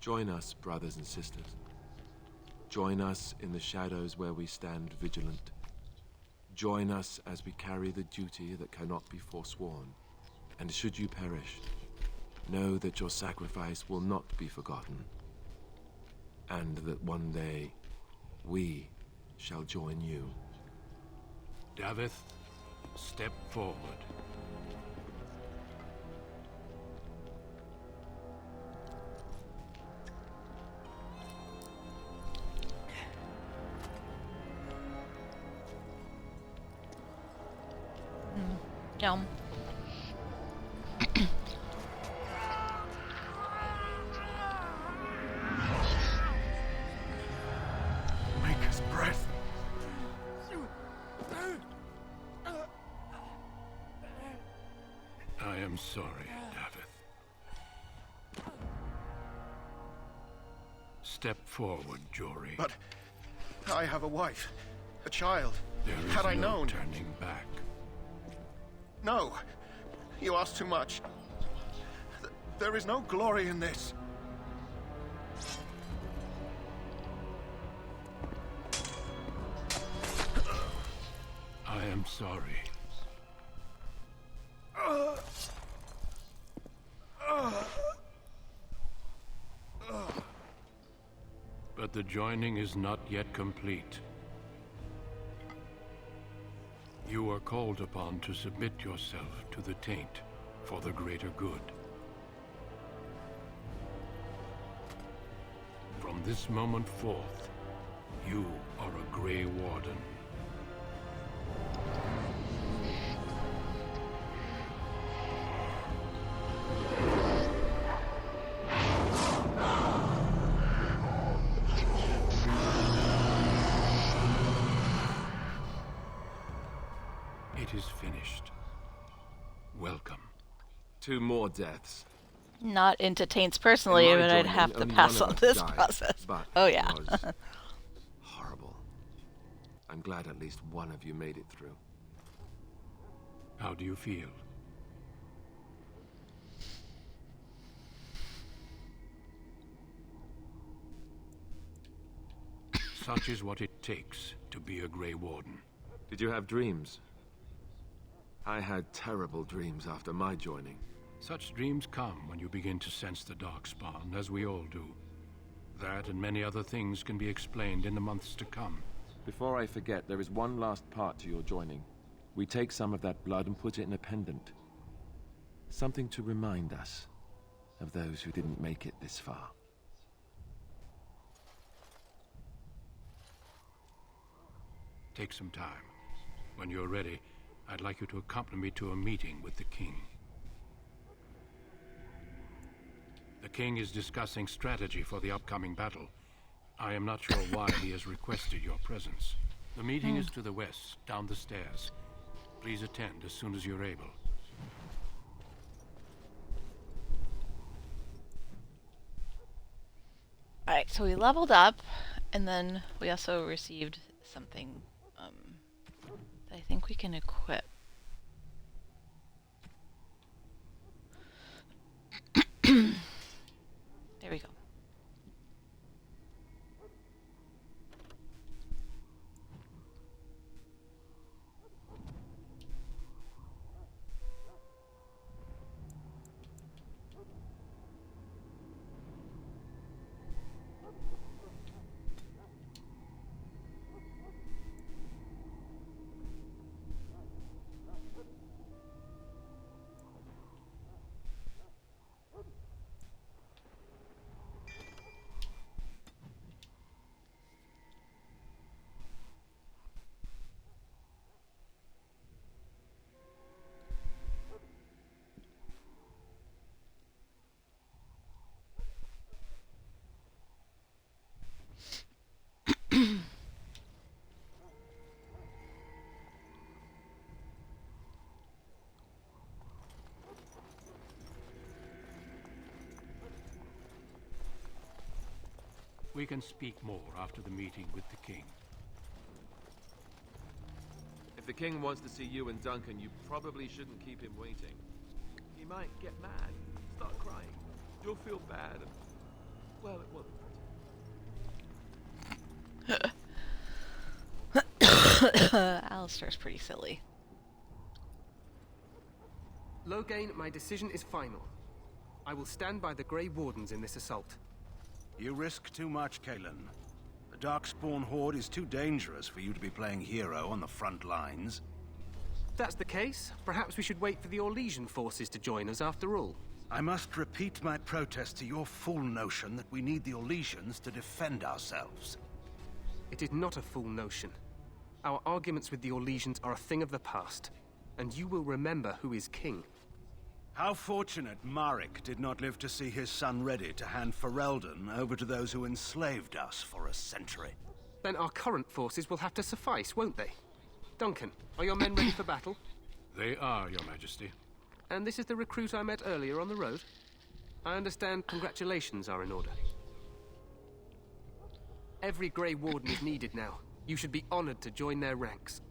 Join us, brothers and sisters. Join us in the shadows where we stand vigilant. Join us as we carry the duty that cannot be forsworn. And should you perish, know that your sacrifice will not be forgotten. And that one day, we shall join you. Davith, step forward. Yum. Maker's breath. I am sorry, Davith. Step forward, Jory. But I have a wife, a child. There is Had I no known. turning back. No, you ask too much. There is no glory in this. I am sorry. But the joining is not yet complete. You are called upon to submit yourself to the taint for the greater good. From this moment forth, you are a Grey Warden. is finished. Welcome. 2 more deaths. Not into taints personally, In my but I'd joining, have to only pass one on of us this died, process. but Oh it yeah. was horrible. I'm glad at least one of you made it through. How do you feel? Such is what it takes to be a Grey Warden. Did you have dreams? I had terrible dreams after my joining. Such dreams come when you begin to sense the Darkspawn, as we all do. That and many other things can be explained in the months to come. Before I forget, there is one last part to your joining. We take some of that blood and put it in a pendant. Something to remind us of those who didn't make it this far. Take some time. When you're ready, I'd like you to accompany me to a meeting with the King. The King is discussing strategy for the upcoming battle. I am not sure why he has requested your presence. The meeting is to the west, down the stairs. Please attend as soon as you're able. Alright, so we leveled up, and then we also received something that I think we can equip. There we go. We can speak more after the meeting with the King. If the King wants to see you and Duncan, you probably shouldn't keep him waiting. He might get mad, start crying. You'll feel bad. And, well, it won't be pretty. Alistair's pretty silly. Loghain, my decision is final. I will stand by the Grey Wardens in this assault. You risk too much, Kalen. The Darkspawn Horde is too dangerous for you to be playing hero on the front lines. If that's the case, perhaps we should wait for the Orlesian forces to join us after all. I must repeat my protest to your fool notion that we need the Orlesians to defend ourselves. It is not a fool notion. Our arguments with the Orlesians are a thing of the past, and you will remember who is king. How fortunate Marek did not live to see his son ready to hand Ferelden over to those who enslaved us for a century. Then our current forces will have to suffice, won't they? Duncan, are your men ready for battle? They are, Your Majesty. And this is the recruit I met earlier on the road? I understand congratulations are in order. Every Grey Warden is needed now. You should be honored to join their ranks.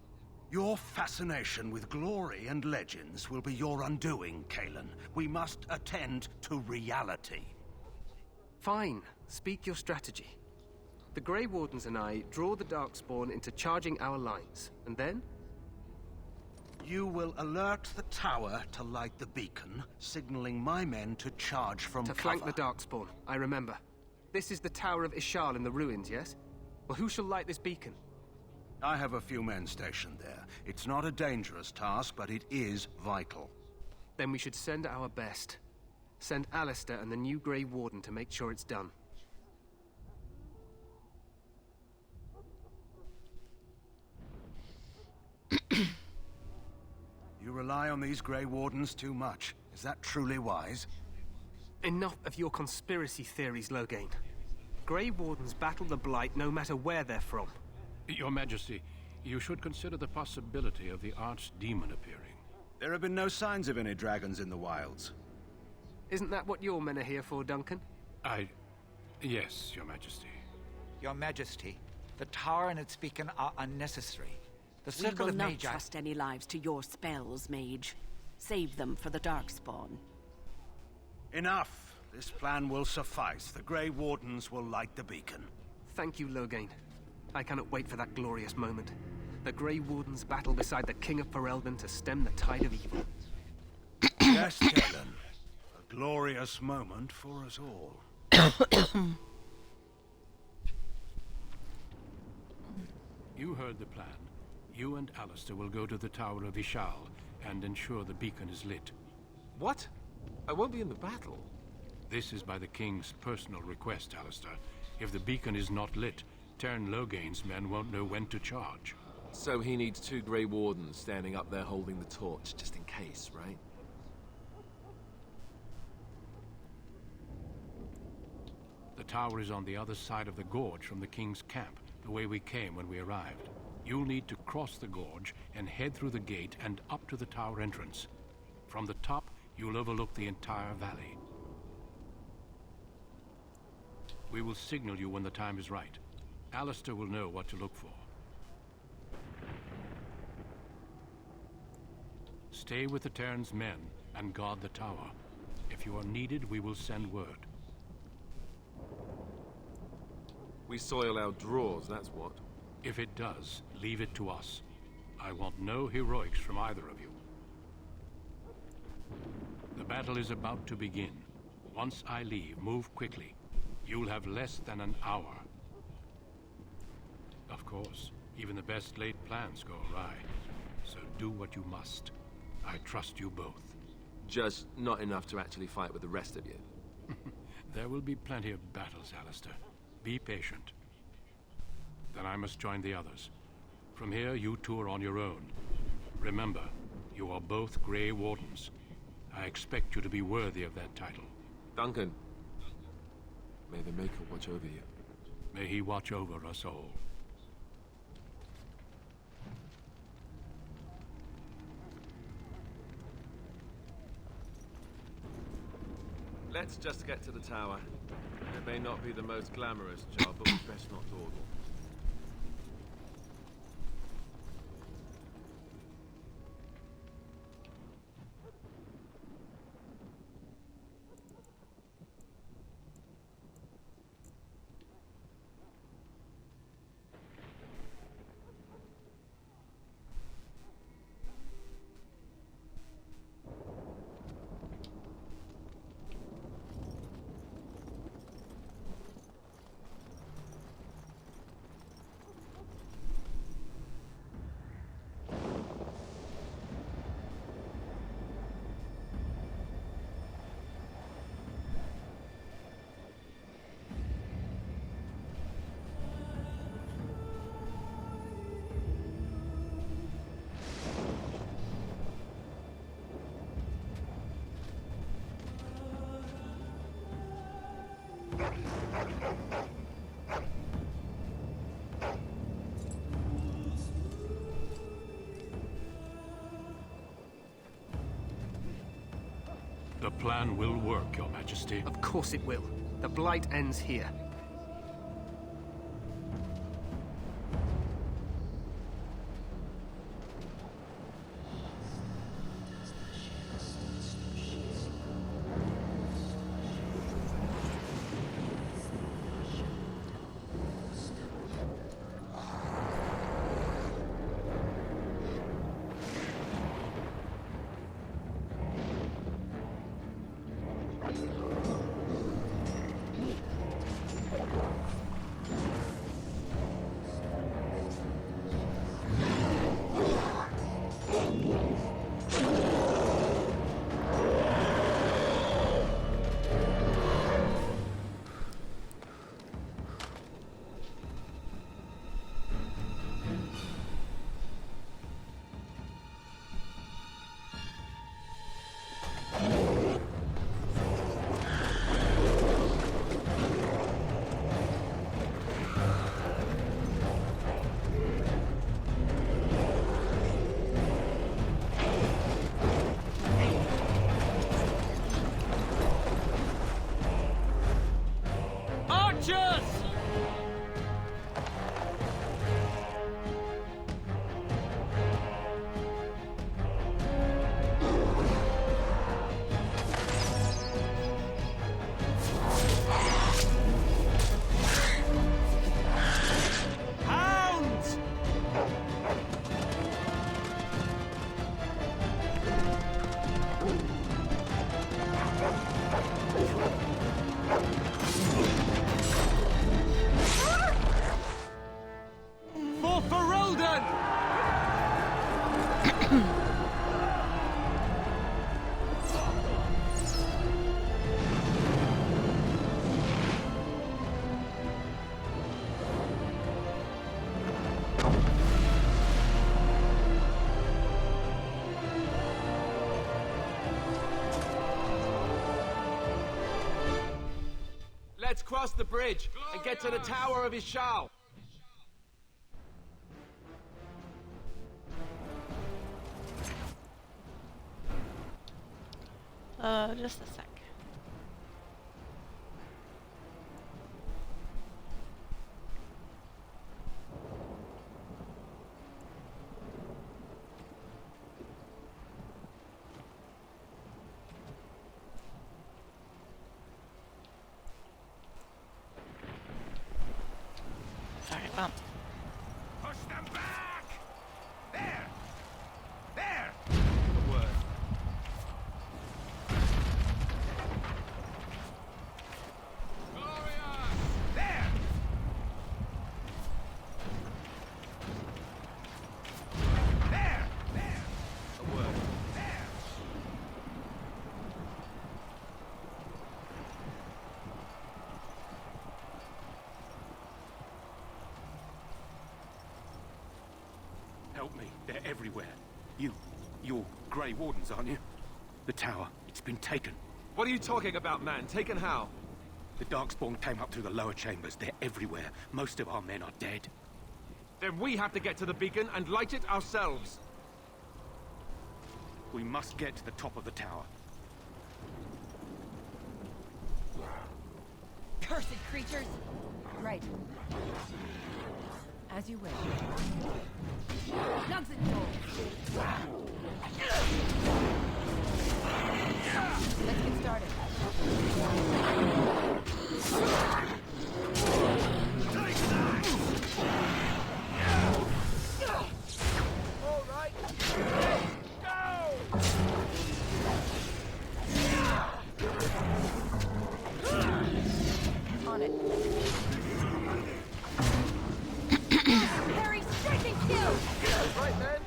Your fascination with glory and legends will be your undoing, Kalen. We must attend to reality. Fine. Speak your strategy. The Grey Wardens and I draw the Darkspawn into charging our lines, and then? You will alert the tower to light the beacon, signaling my men to charge from cover. To flank the Darkspawn, I remember. This is the Tower of Ishal in the ruins, yes? Well, who shall light this beacon? I have a few men stationed there. It's not a dangerous task, but it is vital. Then we should send our best. Send Alistair and the new Grey Warden to make sure it's done. You rely on these Grey Wardens too much. Is that truly wise? Enough of your conspiracy theories, Loghain. Grey Wardens battle the Blight no matter where they're from. Your Majesty, You should consider the possibility of the archdemon appearing. There have been no signs of any dragons in the wilds. Isn't that what your men are here for, Duncan? Yes, Your Majesty. Your Majesty, the tower and its beacon are unnecessary. The We circle will of not Magi... trust any lives to your spells, mage. Save them for the Darkspawn. Enough. This plan will suffice. The Grey Wardens will light the beacon. Thank you, Loghain. I cannot wait for that glorious moment. The Grey Wardens battle beside the King of Ferelden to stem the tide of evil. Yes, Galen. A glorious moment for us all. You heard the plan. You and Alistair will go to the Tower of Ishal and ensure the beacon is lit. What? I won't be in the battle. This is by the King's personal request, Alistair. If the beacon is not lit, Tern Loghain's men won't know when to charge. So he needs 2 Grey Wardens standing up there holding the torch, just in case, right? The tower is on the other side of the gorge from the King's camp, the way we came when we arrived. You'll need to cross the gorge and head through the gate and up to the tower entrance. From the top, you'll overlook the entire valley. We will signal you when the time is right. Alistair will know what to look for. Stay with the Terran's men and guard the tower. If you are needed, we will send word. We soil our drawers, that's what. If it does, leave it to us. I want no heroics from either of you. The battle is about to begin. Once I leave, move quickly. You'll have less than an hour. Of course, even the best laid plans go awry. So do what you must. I trust you both. Just not enough to actually fight with the rest of you. There will be plenty of battles, Alistair. Be patient. Then I must join the others. From here, you two are on your own. Remember, you are both Grey Wardens. I expect you to be worthy of that title. Duncan, may the Maker watch over you. May he watch over us all. Let's just get to the tower. It may not be the most glamorous job, but we'd best not dawdle. The plan will work, Your Majesty. Of course it will. The blight ends here. Let's cross the bridge and get to the Tower of Ishal. Just a sec. Alright, well. Push them back! There! There! The word. There! There! There! The word. There! Help me. They're everywhere. You're Grey Wardens, aren't you? The tower. It's been taken. What are you talking about, man? Taken how? The Darkspawn came up through the lower chambers. They're everywhere. Most of our men are dead. Then we have to get to the beacon and light it ourselves. We must get to the top of the tower. Cursed creatures! Right. As you wish. Nugs and doors. Let's get started. All right. Let's go! On it. Very striking kill! That's right, man.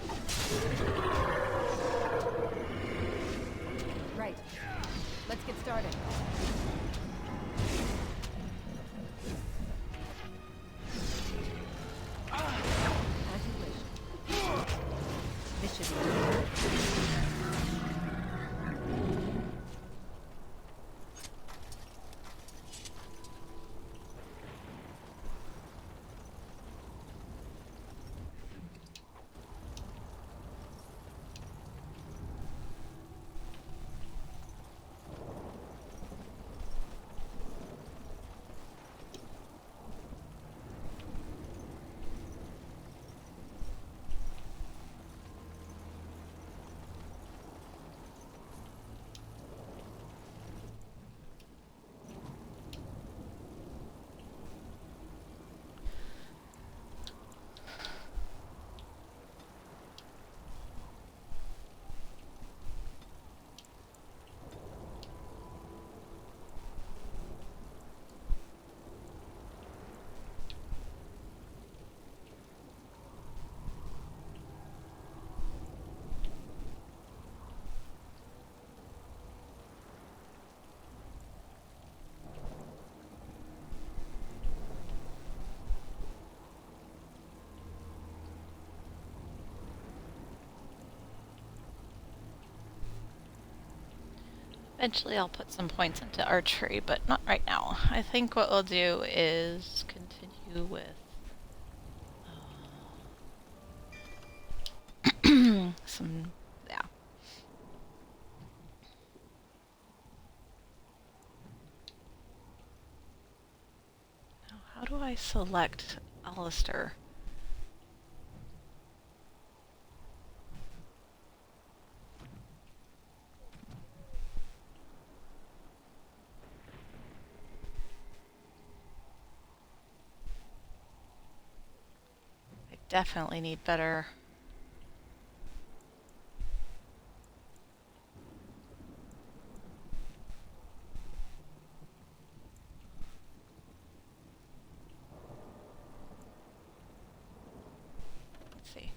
Right. Let's get started. As you wish. This should be Eventually I'll put some points into archery, but not right now. I think what we'll do is continue with some, yeah. Now, how do I select Alistair? Definitely need better. Let's see.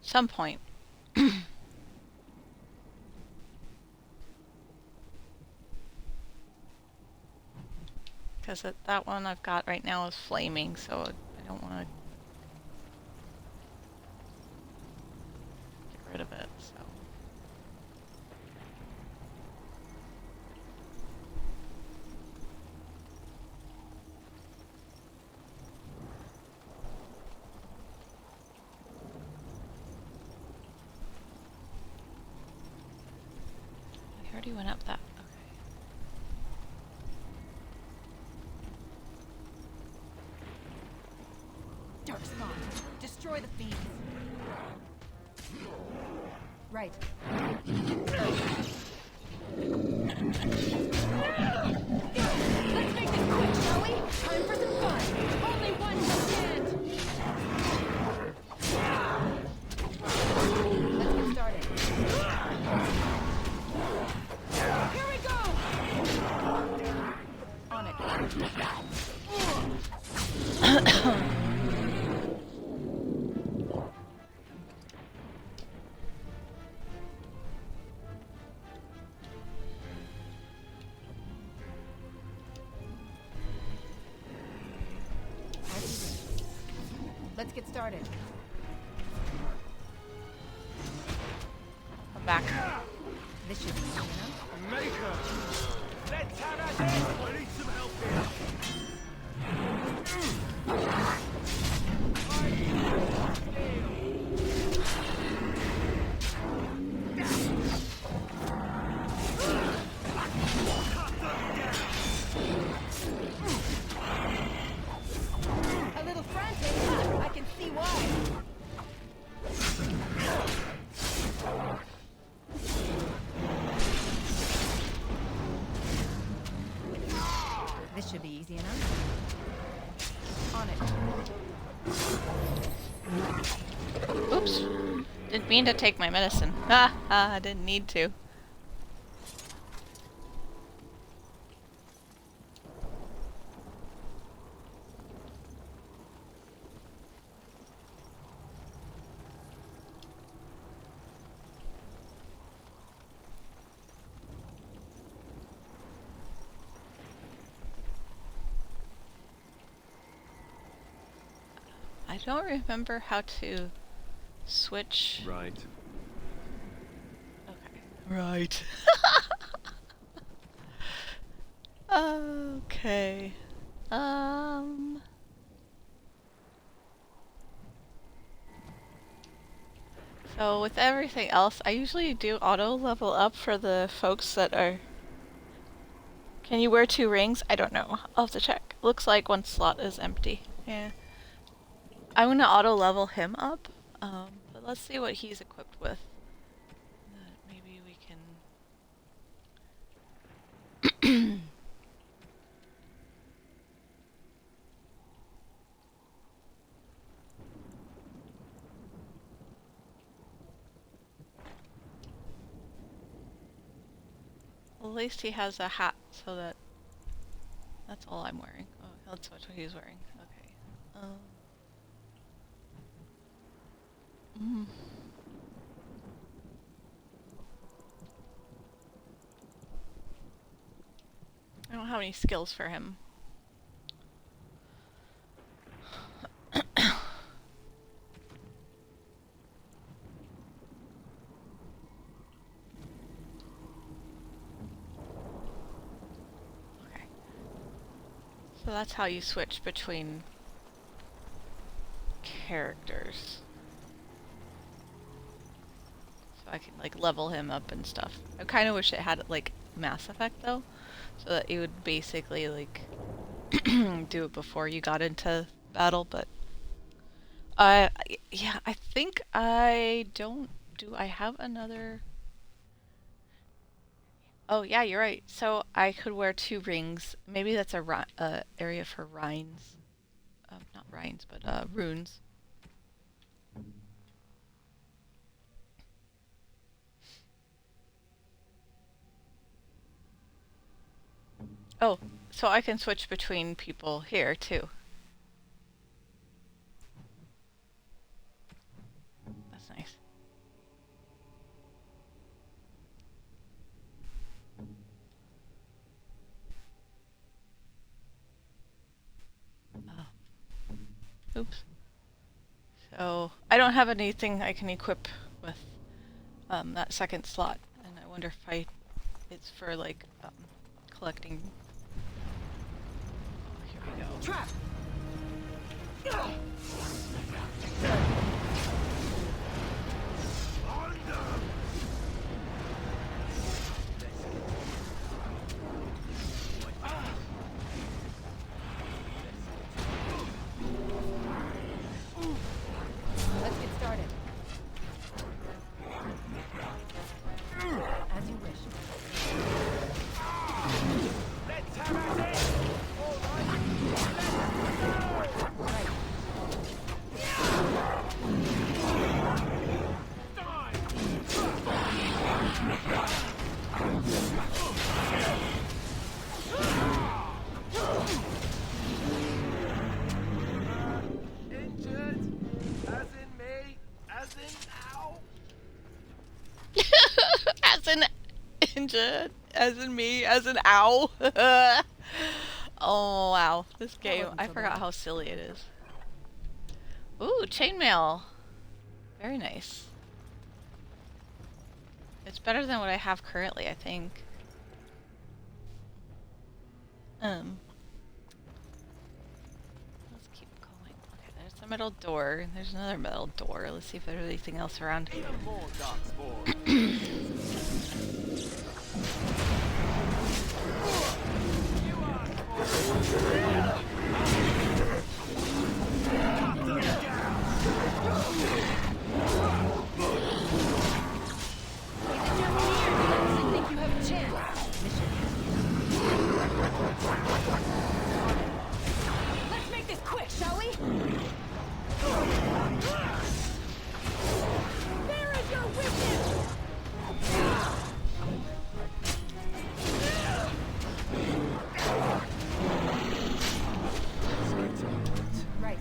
Some point. because that one I've got right now is flaming, so I don't want to get rid of it. So. I already went up that. Dark spot. Destroy the fiends. Right. Let's make this quick, shall we? Time for some fun. Only one can stand. Let's get started. Here we go. On it. Let's get started. I'm back. This should be easy enough. Maker! Let's have a day! I need some help here! A little frantic. I can see why. This should be easy enough. On it. Oops. Didn't mean to take my medicine. Ha ha, I didn't need to. I don't remember how to switch. Right. Okay. Right. Okay. So with everything else, I usually do auto level up for the folks that are... Can you wear 2 rings? I don't know. I'll have to check. Looks like one slot is empty. Yeah. I'm gonna auto level him up, but let's see what he's equipped with. Maybe we can... Well, at least he has a hat, so that's all I'm wearing. Oh, that's what he's wearing. Okay. I don't have any skills for him. Okay. So that's how you switch between characters. So I can like level him up and stuff. I kind of wish it had like Mass Effect though, so that you would basically like do it before you got into battle, but yeah, I think I don't. Do I have another? Oh yeah, you're right. So I could wear 2 rings. Maybe that's a area for Rhines. Not Rhines, but runes. Oh, so I can switch between people here too. That's nice. So I don't have anything I can equip with that second slot, and I wonder if it's for like collecting. Oh, here we go. Trap. Let's get started. As you wish. Let's have at it! All right. Injured, as in me, as in now. As in injured, as in me, as in ow. Oh wow, this game, I forgot how silly it is. Ooh, chainmail. Very nice. It's better than what I have currently, I think. Let's keep going. Okay, there's the middle door. There's another middle door. Let's see if there's anything else around here. Even more darkspawn. Let's make this quick, shall we? There is your weakness! Right.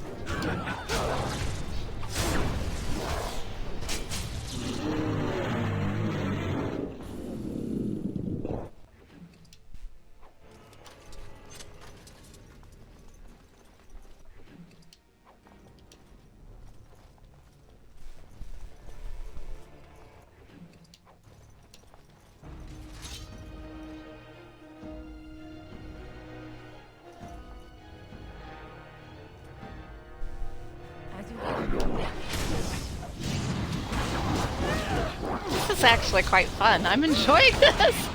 This is actually quite fun. I'm enjoying this.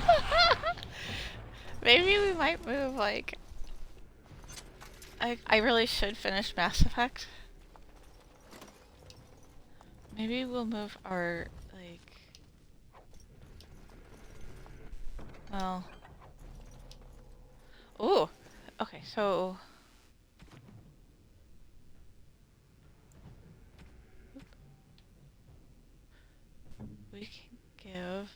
Maybe we might move like... I really should finish Mass Effect. Maybe we'll move our, like... Well... Ooh! Okay, so... We can give...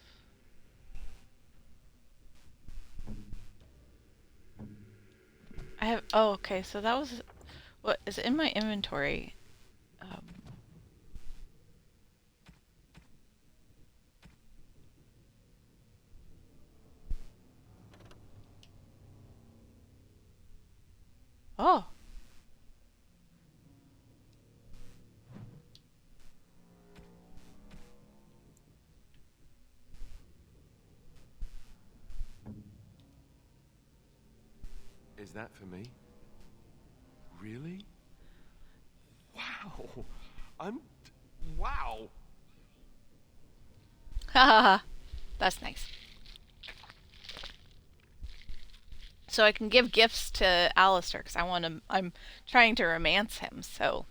I have... Oh, okay, so that was... What is in my inventory? Oh! Is that for me? Really? Wow! Wow! Haha, that's nice. So I can give gifts to Alistair because I'm trying to romance him. So,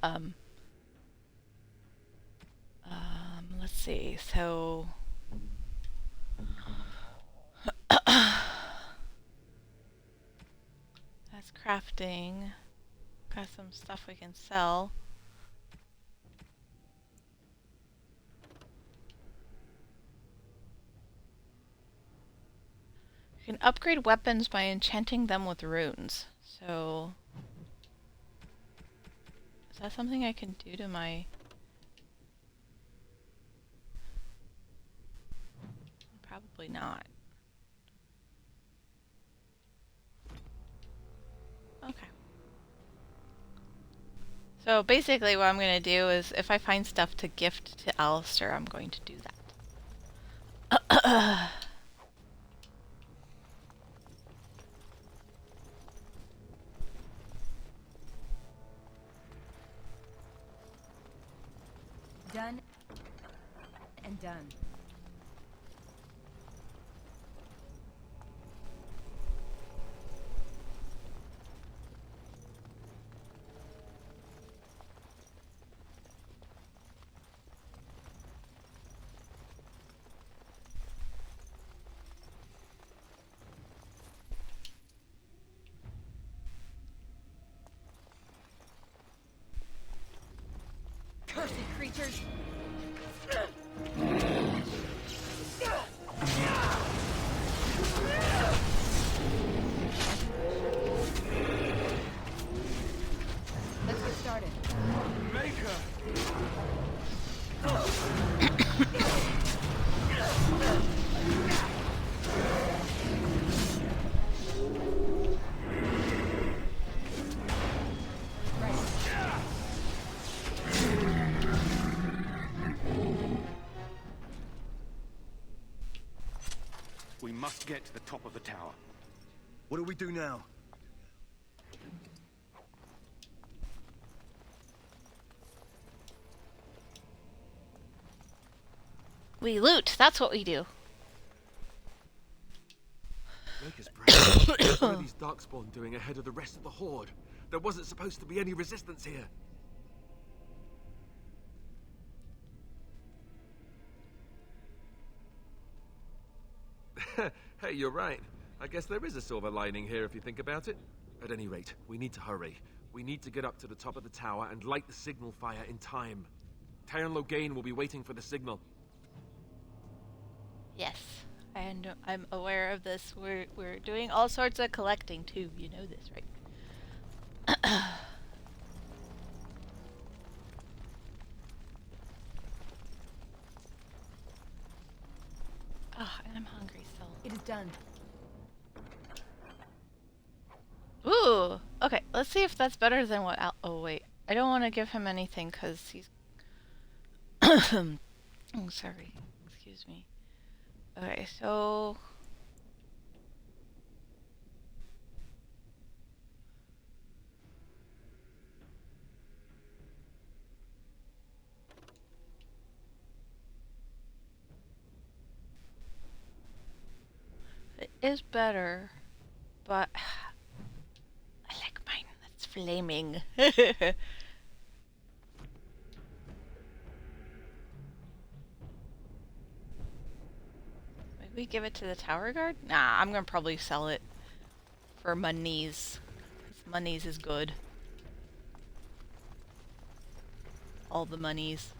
let's see. So, that's crafting. Got some stuff we can sell. You can upgrade weapons by enchanting them with runes. So, is that something I can do to my... Probably not. Okay. So basically what I'm going to do is if I find stuff to gift to Alistair, I'm going to do that. Done and done. Cursed creatures! Let's get started. We must get to the top of the tower. What do we do now? We loot, that's what we do. Make us brave. What are these Darkspawn doing ahead of the rest of the Horde? There wasn't supposed to be any resistance here. Hey, you're right. I guess there is a silver lining here if you think about it. At any rate, we need to hurry. We need to get up to the top of the tower and light the signal fire in time. Taron Loghain will be waiting for the signal. Yes, and I'm aware of this. We're doing all sorts of collecting too. You know this, right? Ah, I'm hungry still. It is done. Ooh, okay. Let's see if that's better than what. Oh wait, I don't want to give him anything because he's. Oh, sorry. Excuse me. Okay, so. It is better, but I like mine that's flaming. Maybe we give it to the tower guard? Nah, I'm gonna probably sell it for monies. Monies is good. All the monies.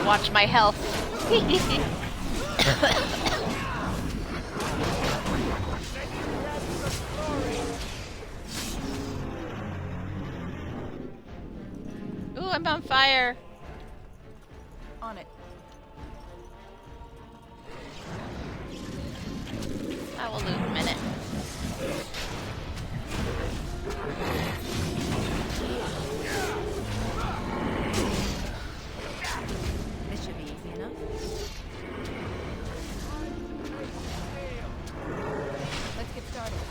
Watch my health. Ooh, I'm on fire. On it. I will loot in a minute. This should be easy enough. Let's get started.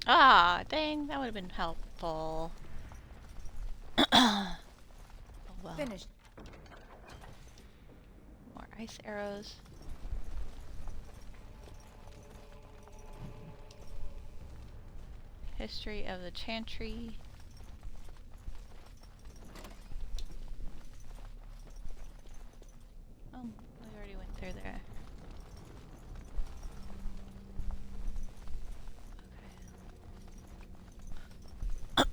Ah, dang, that would have been helpful. Oh, well. Finished. More ice arrows. History of the Chantry. Oh, we already went through there. Okay.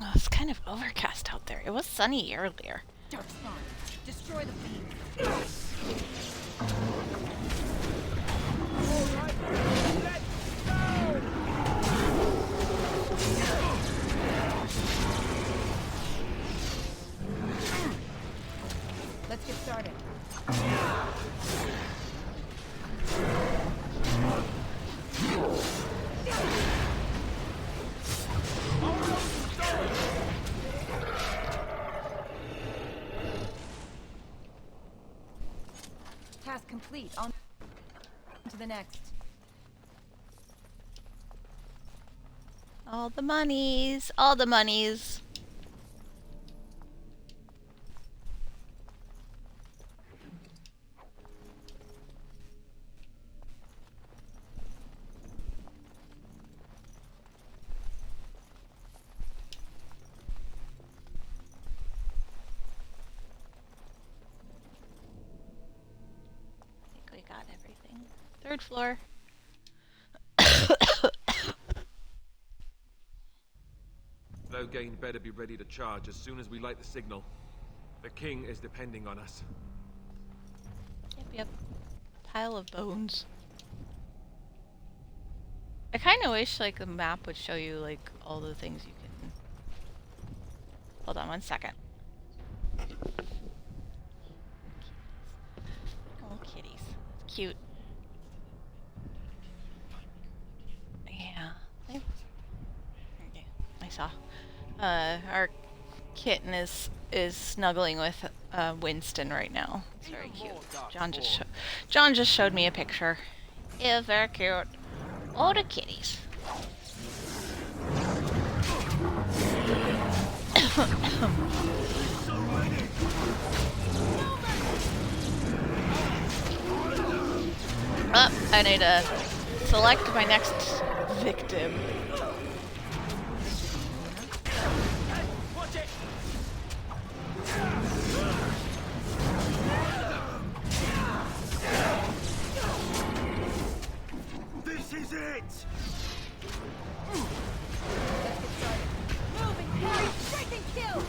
Oh, it's kind of overcast out there. It was sunny earlier. Darkspawn, destroy the beam. Let's get started. Task complete. On to the next. All the monies. All the monies. Got everything. Third floor. Logain better be ready to charge as soon as we light the signal. The king is depending on us. Yep. Pile of bones. I kind of wish like the map would show you like all the things you can. Hold on 1 second. Oh, kitties. Cute. Yeah. I saw. Our kitten is snuggling with Winston right now. It's very cute. John just showed me a picture. Yeah, very cute. All the kitties. I need to select my next victim. This is it! Moving, parry, striking kill!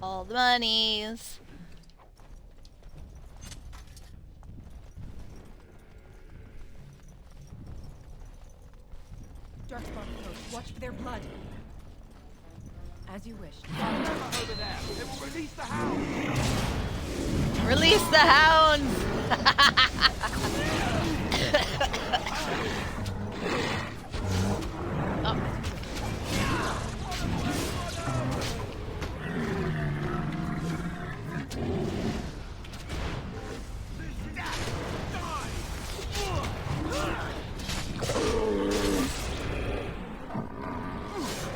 All the monies. Darkspawn close. Watch for their blood. As you wish. Over there. It will release the hound. Release the hounds! Oh.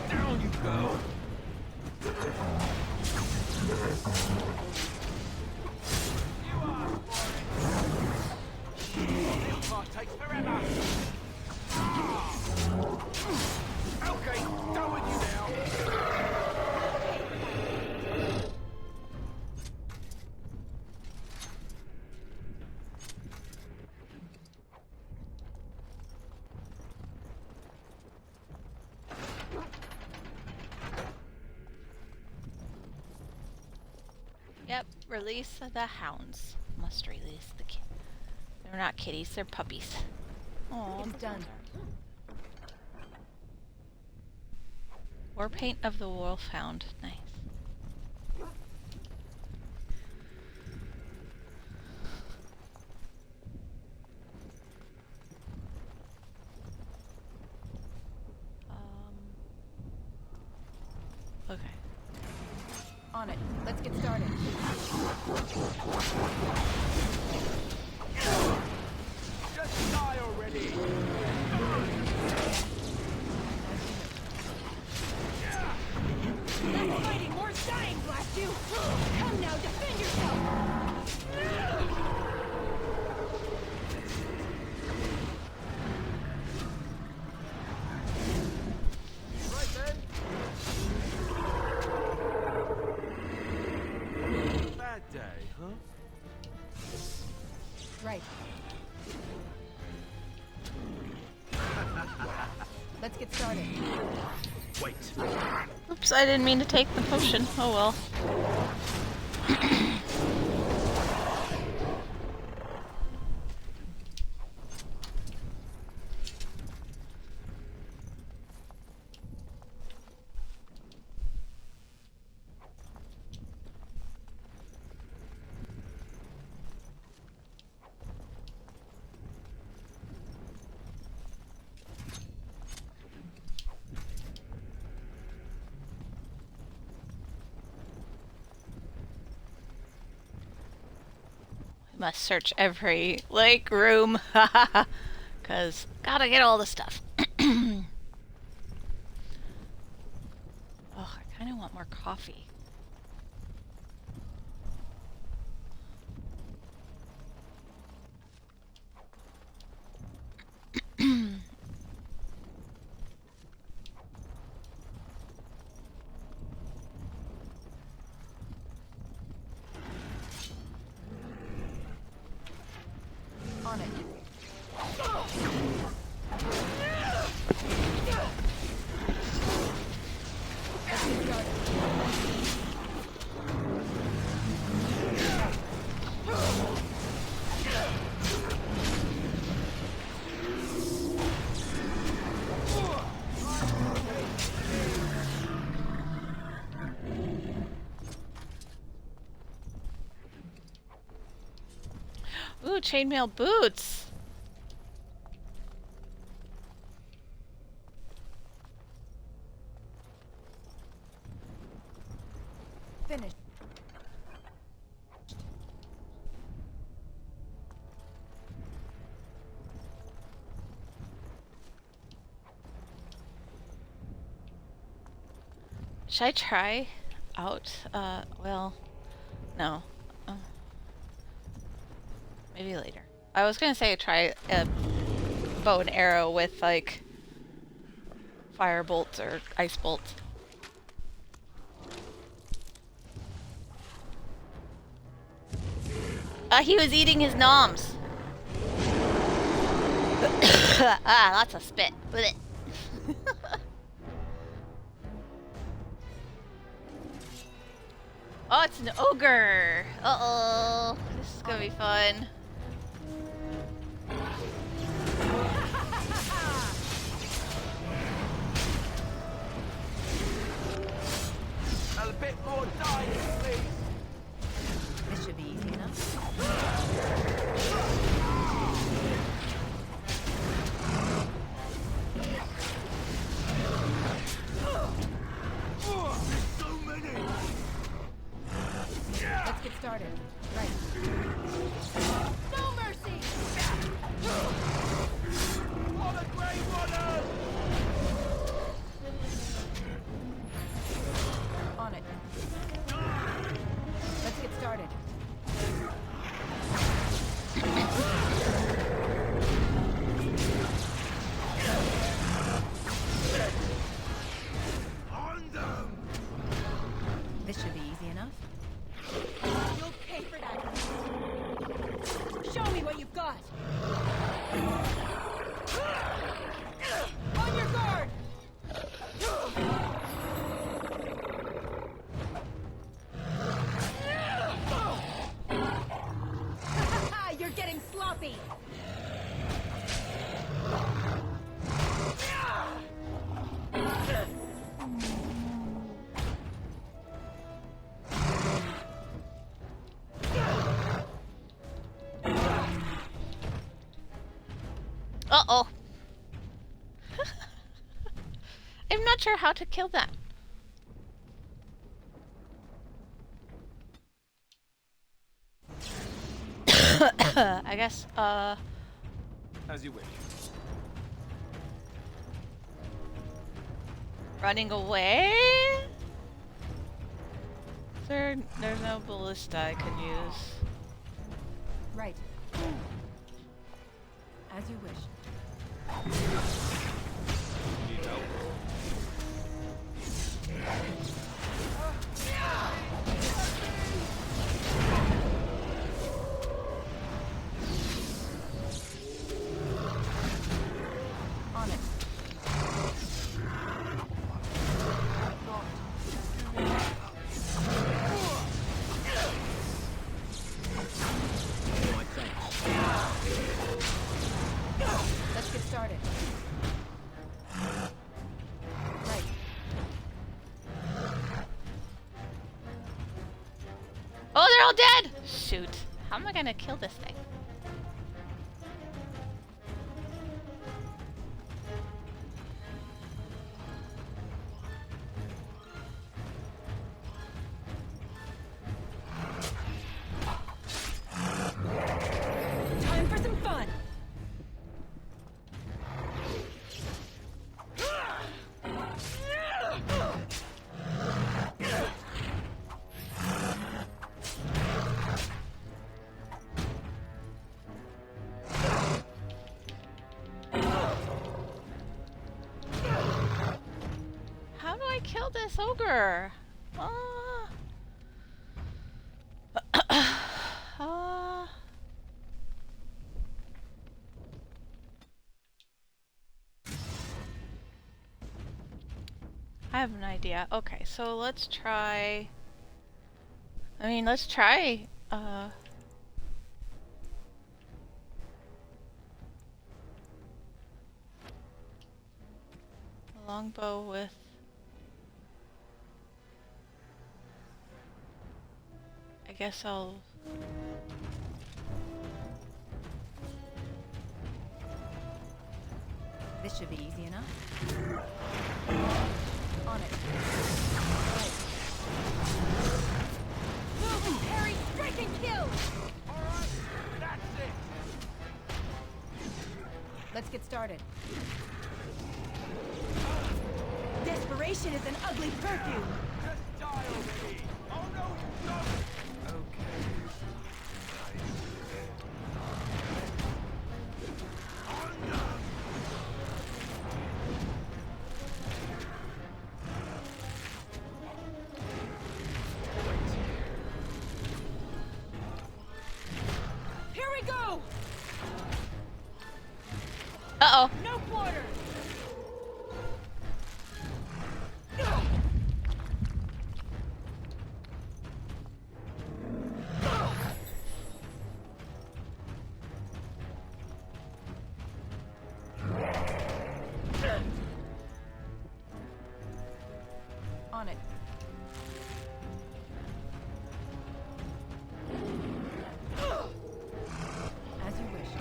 Down you go. This part takes forever. Okay, done with you now. Yep, release the hounds. Must release the kid. They're not kitties, they're puppies. Oh, it's done. War paint of the wolfhound. Nice. Okay. On it. Let's get started. Just die already! Less fighting, more dying, blast you! Come now, defend yourself! Right then. Bad day, huh? Right. Let's get started. Wait. Oops, I didn't mean to take the potion. Oh well. Must search every, like, room. Because gotta get all the stuff. Oh, I kind of want more coffee. On it. Let's get started. Ooh, chainmail boots. Finish. Should I try out, well, no. Maybe later. I was gonna say try a bow and arrow with, like, fire bolts or ice bolts. He was eating his noms. Ah, lots of spit. Blech. Oh, it's an ogre. Uh-oh. This is gonna be fun. A bit more dying, please. This should be easy enough. So many. Let's get started. Right. No mercy! What a great runner! On it. Let's get started. On them! This should be easy enough. You'll pay for that. Show me what you've got. On your guard! You're getting sloppy. Uh-oh. I'm not sure how to kill that. I guess, As you wish. running away? There's no ballista I could use. Right. As you wish. Need help? On it. Let's get started. Right. Oh, they're all dead! Shoot. How am I gonna kill this thing? Time for some fun. How do I kill this ogre? I have an idea. Okay, so let's try... let's try, a longbow with... I guess I'll... This should be easy enough. On it. Right. Move, Harry! Strike and kill! Alright, that's it! Let's get started. Desperation is an ugly perfume! Just die already! Oh no, you don't! Here we go! Uh-oh. No quarter! On it. As you wish.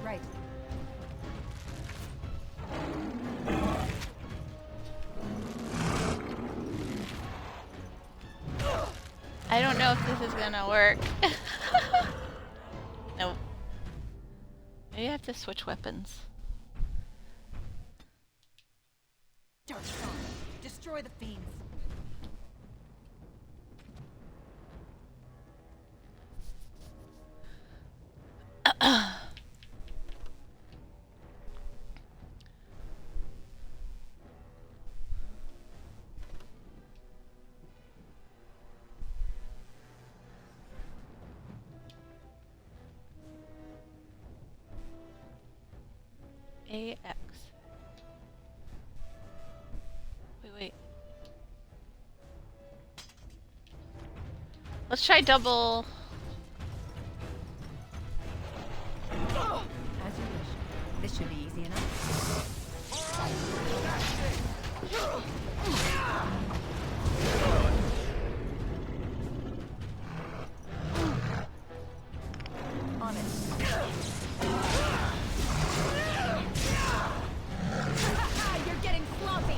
Right. I don't know if this is gonna work. Nope. Maybe I have to switch weapons. Dark Song. Destroy the fiends. AX. Wait. Let's try double. As you wish. This should be easy enough. On it. You're getting slumped!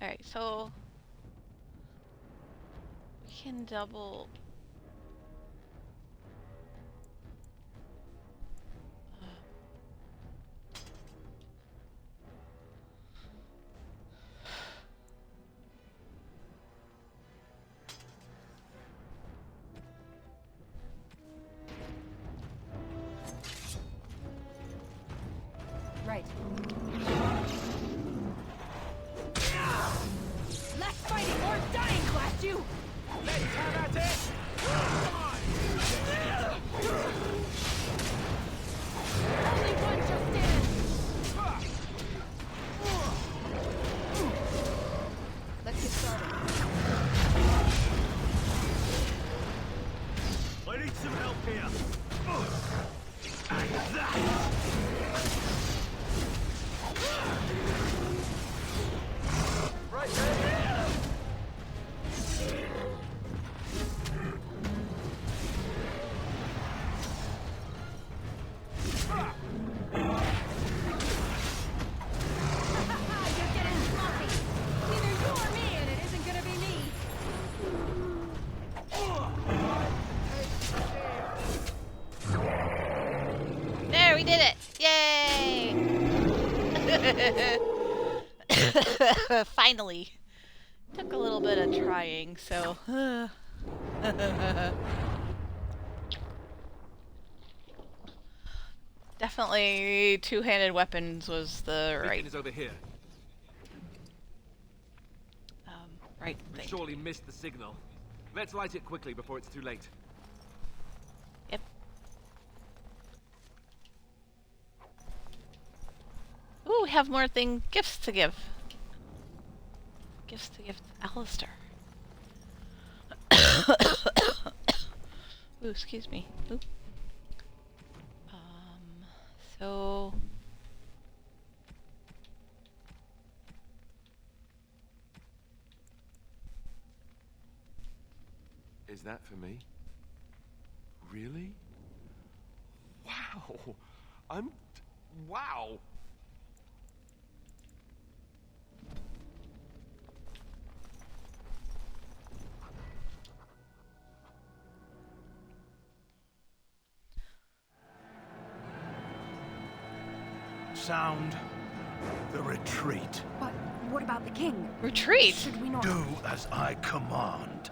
Alright, so we can double. Right. Less fighting, more dying, class you! Let's have at it! Only one shall stand! Let's get started. I need some help here. And that! Right there! You're getting sloppy! Either you or me, and it isn't gonna be me! There, we did it! Yay! Finally. Took a little bit of trying, so. Definitely two-handed weapons was the right. Beacon is over here. Right We thing. surely missed the signal. Let's light it quickly before it's too late. Yep. Ooh, we have more gifts to give. Gifts to give to Alistair. Ooh, excuse me. Ooh. So Is that for me? Really? Wow. Wow. Sound the retreat. But what about the king? Retreat? Should we not? Do as I command.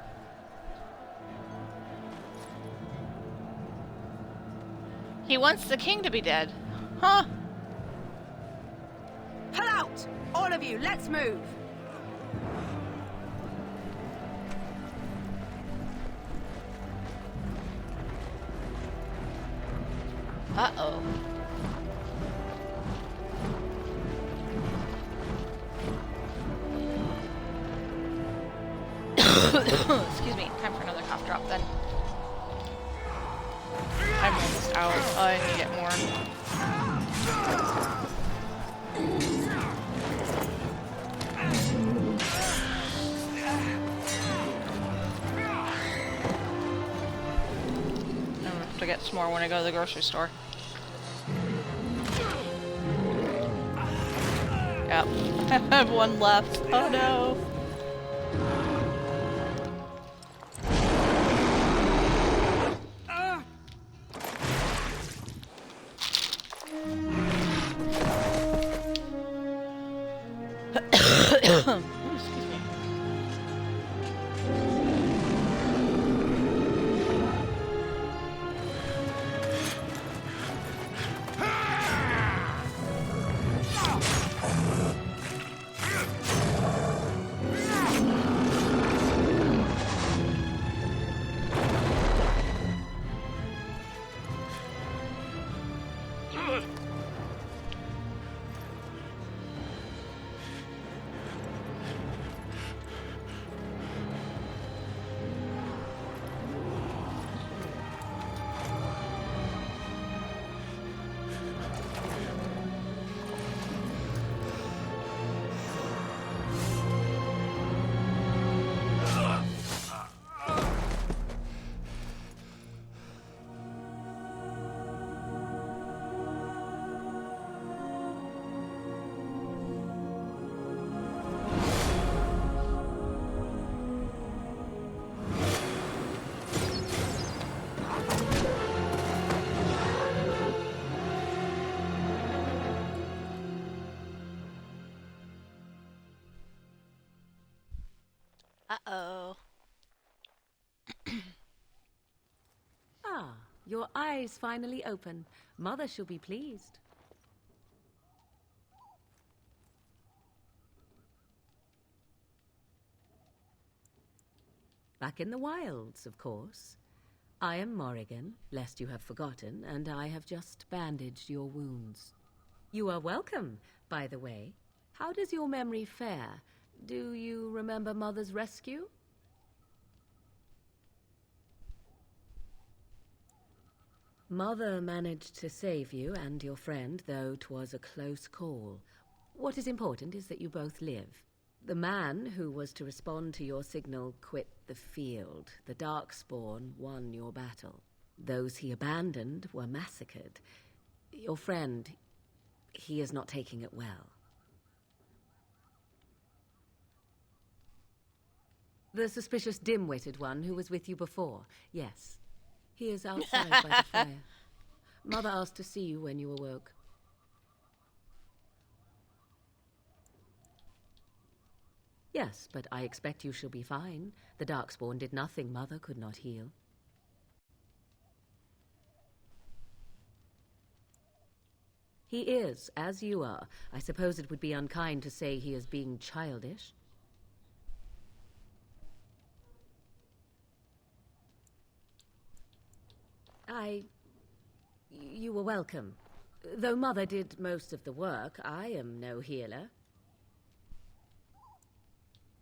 he wants the king to be dead. Huh? Pull out! All of you, let's move! Uh-oh. Excuse me. Time for another cough drop then. I'm almost out. I need to get more. I'm gonna have to get some more when I go to the grocery store. Yep. I have one left. Oh no. Uh-oh. Ah, your eyes finally open. Mother shall be pleased. Back in the wilds, of course. I am Morrigan, lest you have forgotten, and I have just bandaged your wounds. You are welcome, by the way. How does your memory fare? Do you remember Mother's rescue? Mother managed to save you and your friend, though 'twas a close call. What is important is that you both live. The man who was to respond to your signal quit the field. The Darkspawn won your battle. Those he abandoned were massacred. Your friend, he is not taking it well. The suspicious dim-witted one who was with you before, yes. He is outside by the fire. Mother asked to see you when you awoke. Yes, but I expect you shall be fine. The Darkspawn did nothing Mother could not heal. He is, as you are. I suppose it would be unkind to say he is being childish. You were welcome. Though Mother did most of the work, I am no healer.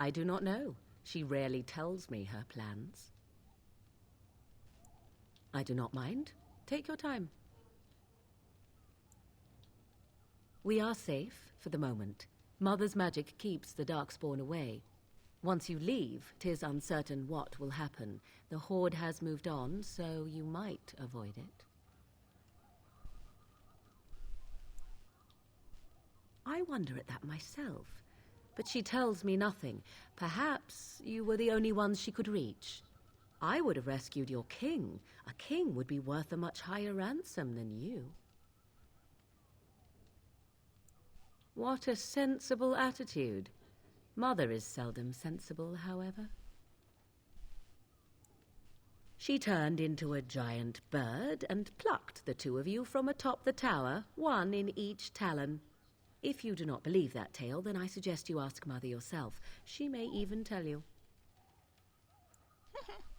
I do not know. She rarely tells me her plans. I do not mind. Take your time. We are safe for the moment. Mother's magic keeps the Darkspawn away. Once you leave, 'tis uncertain what will happen. The Horde has moved on, so you might avoid it. I wonder at that myself. But she tells me nothing. Perhaps you were the only ones she could reach. I would have rescued your king. A king would be worth a much higher ransom than you. What a sensible attitude. Mother is seldom sensible, however. She turned into a giant bird and plucked the two of you from atop the tower, one in each talon. If you do not believe that tale, then I suggest you ask Mother yourself. She may even tell you.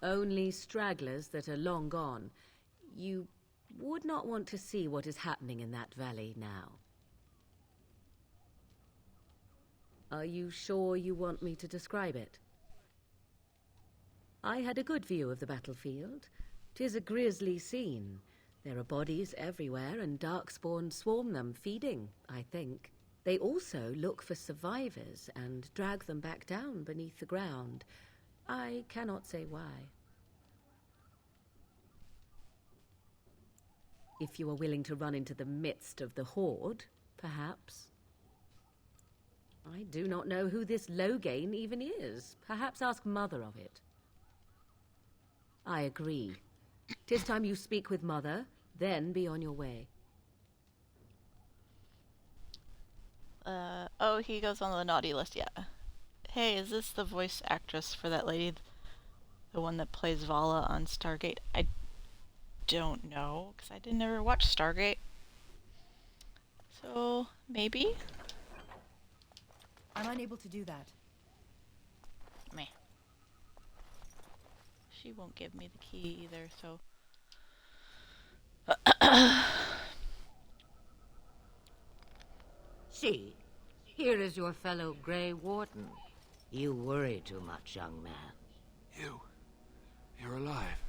Only stragglers that are long gone. You would not want to see what is happening in that valley now. Are you sure you want me to describe it? I had a good view of the battlefield. 'Tis a grisly scene. There are bodies everywhere, and Darkspawn swarm them, feeding, I think. They also look for survivors and drag them back down beneath the ground. I cannot say why. If you are willing to run into the midst of the Horde, perhaps. I do not know who this Loghain even is. Perhaps ask Mother of it. I agree. 'Tis time you speak with Mother, then be on your way. Oh, he goes on the naughty list, yeah. Hey, is this the voice actress for that lady? The one that plays Vala on Stargate? I don't know, because I didn't ever watch Stargate. So, maybe? I'm unable to do that. Meh. She won't give me the key either, so... See, here is your fellow Grey Warden. You worry too much, young man. You're alive.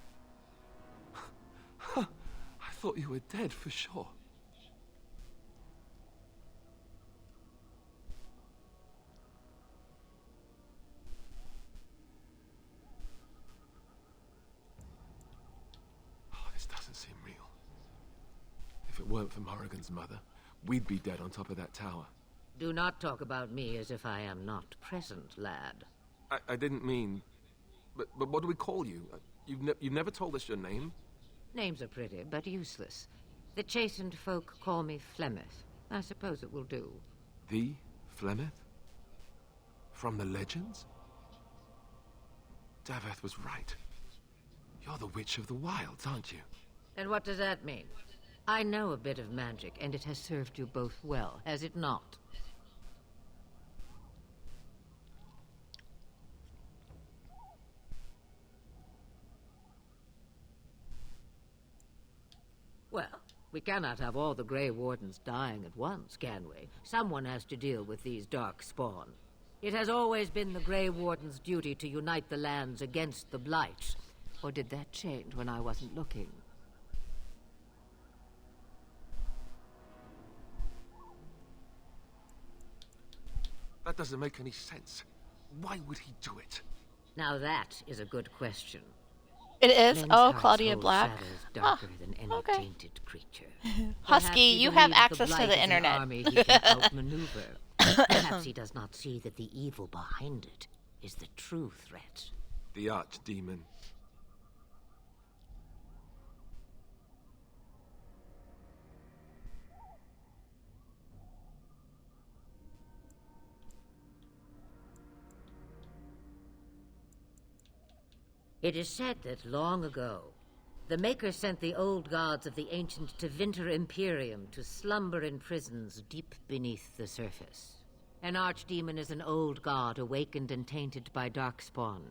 I thought you were dead for sure. Oh, this doesn't seem real. If it weren't for Morrigan's mother, we'd be dead on top of that tower. Do not talk about me as if I am not present, lad. I didn't mean... But what do we call you? You've never told us your name? Names are pretty, but useless. The chastened folk call me Flemeth. I suppose it will do. The Flemeth? From the legends? Daveth was right. You're the Witch of the Wilds, aren't you? And what does that mean? I know a bit of magic, and it has served you both well, has it not? Well, we cannot have all the Grey Wardens dying at once, can we? Someone has to deal with these dark spawn. It has always been the Grey Warden's duty to unite the lands against the Blights. Or did that change when I wasn't looking? That doesn't make any sense. Why would he do it? Now that is a good question. It is? Men's Oh, hearts Claudia hold Black. shadows darker than any okay. tainted creature. Husky, Perhaps he you have believes access to Blight the is an internet. army he can outmaneuver. Perhaps he does not see that the evil behind it is the true threat. The archdemon. It is said that long ago, the Maker sent the old gods of the ancient Tevinter Imperium to slumber in prisons deep beneath the surface. An archdemon is an old god awakened and tainted by darkspawn.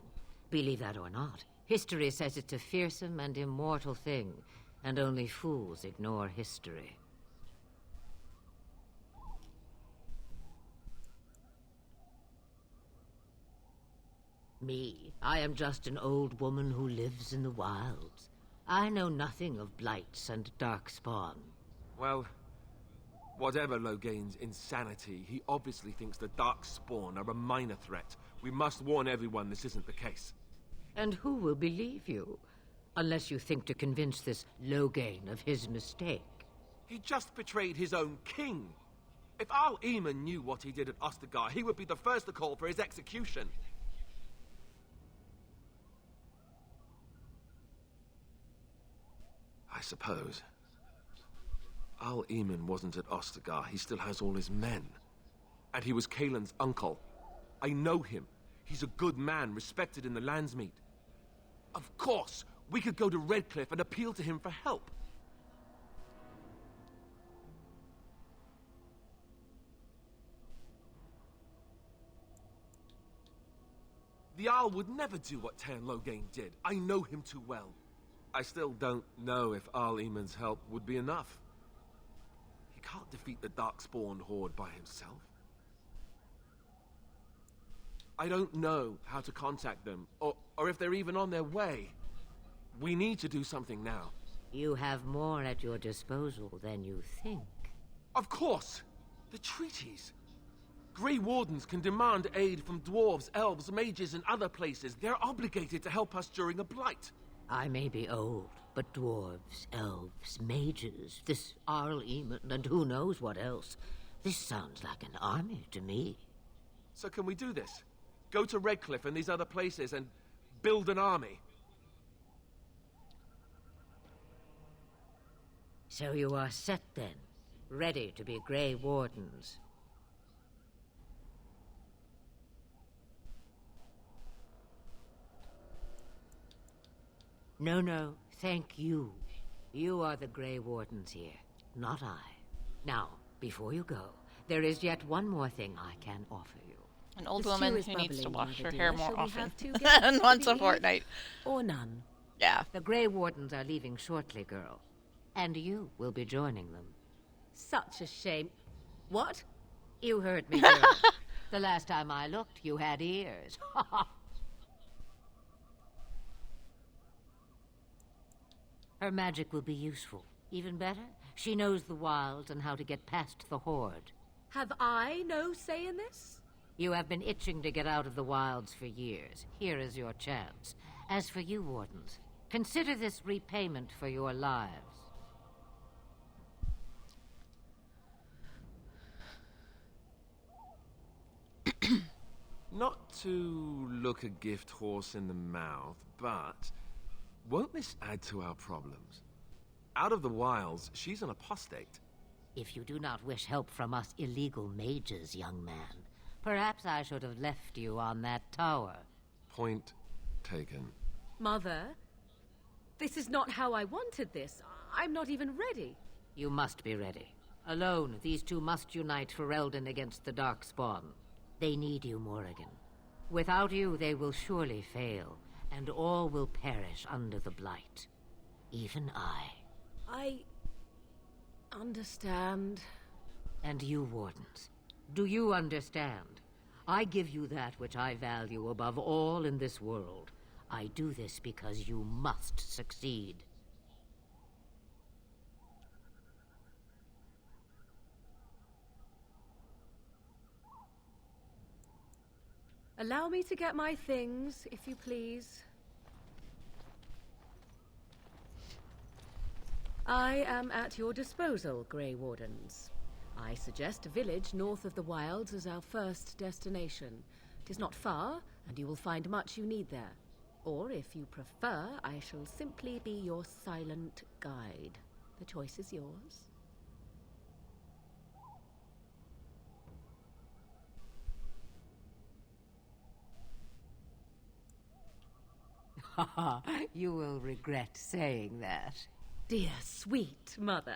Believe that or not, history says it's a fearsome and immortal thing, and only fools ignore history. Me, I am just an old woman who lives in the wilds. I know nothing of blights and darkspawn. Well, whatever Logain's insanity, he obviously thinks the Darkspawn are a minor threat. We must warn everyone this isn't the case. And who will believe you? Unless you think to convince this Logain of his mistake. He just betrayed his own king. If Al Eamon knew what he did at Ostagar, he would be the first to call for his execution. I suppose. Al Eamon wasn't at Ostagar. He still has all his men. And he was Kaelin's uncle. I know him. He's a good man, respected in the Landsmeet. Of course, we could go to Redcliffe and appeal to him for help. The Owl would never do what Tairn Logain did. I know him too well. I still don't know if Al Eamon's help would be enough. He can't defeat the Darkspawn horde by himself. I don't know how to contact them, or if they're even on their way. We need to do something now. You have more at your disposal than you think. Of course! The treaties! Grey Wardens can demand aid from dwarves, elves, mages, and other places. They're obligated to help us during a blight. I may be old, but dwarves, elves, mages, this Arl Eamon, and who knows what else. This sounds like an army to me. So can we do this? Go to Redcliffe and these other places and build an army? So you are set then, ready to be Grey Wardens. No, thank you. You are the Grey Wardens here, not I. Now, before you go, there is yet one more thing I can offer you. An old The woman stew who is needs to bubbling, wash Mother her dear. hair more Shall we often have two guests than for once the a evening? fortnight. Or none. Yeah. The Grey Wardens are leaving shortly, girl. And you will be joining them. Such a shame. What? You heard me, girl. The last time I looked, you had ears. Her magic will be useful. Even better, she knows the wilds and how to get past the horde. Have I no say in this? You have been itching to get out of the wilds for years. Here is your chance. As for you, Wardens, consider this repayment for your lives. Not to look a gift horse in the mouth, but won't this add to our problems? Out of the wilds, she's an apostate. If you do not wish help from us illegal mages, young man, perhaps I should have left you on that tower. Point taken. Mother, this is not how I wanted this. I'm not even ready. You must be ready. Alone, these two must unite for Eldon against the Darkspawn. They need you, Morrigan. Without you, they will surely fail, and all will perish under the Blight. Even I. I understand. And you, Wardens. Do you understand? I give you that which I value above all in this world. I do this because you must succeed. Allow me to get my things, if you please. I am at your disposal, Grey Wardens. I suggest a village north of the wilds as our first destination. It is not far, and you will find much you need there. Or, if you prefer, I shall simply be your silent guide. The choice is yours. You will regret saying that. Dear, sweet mother,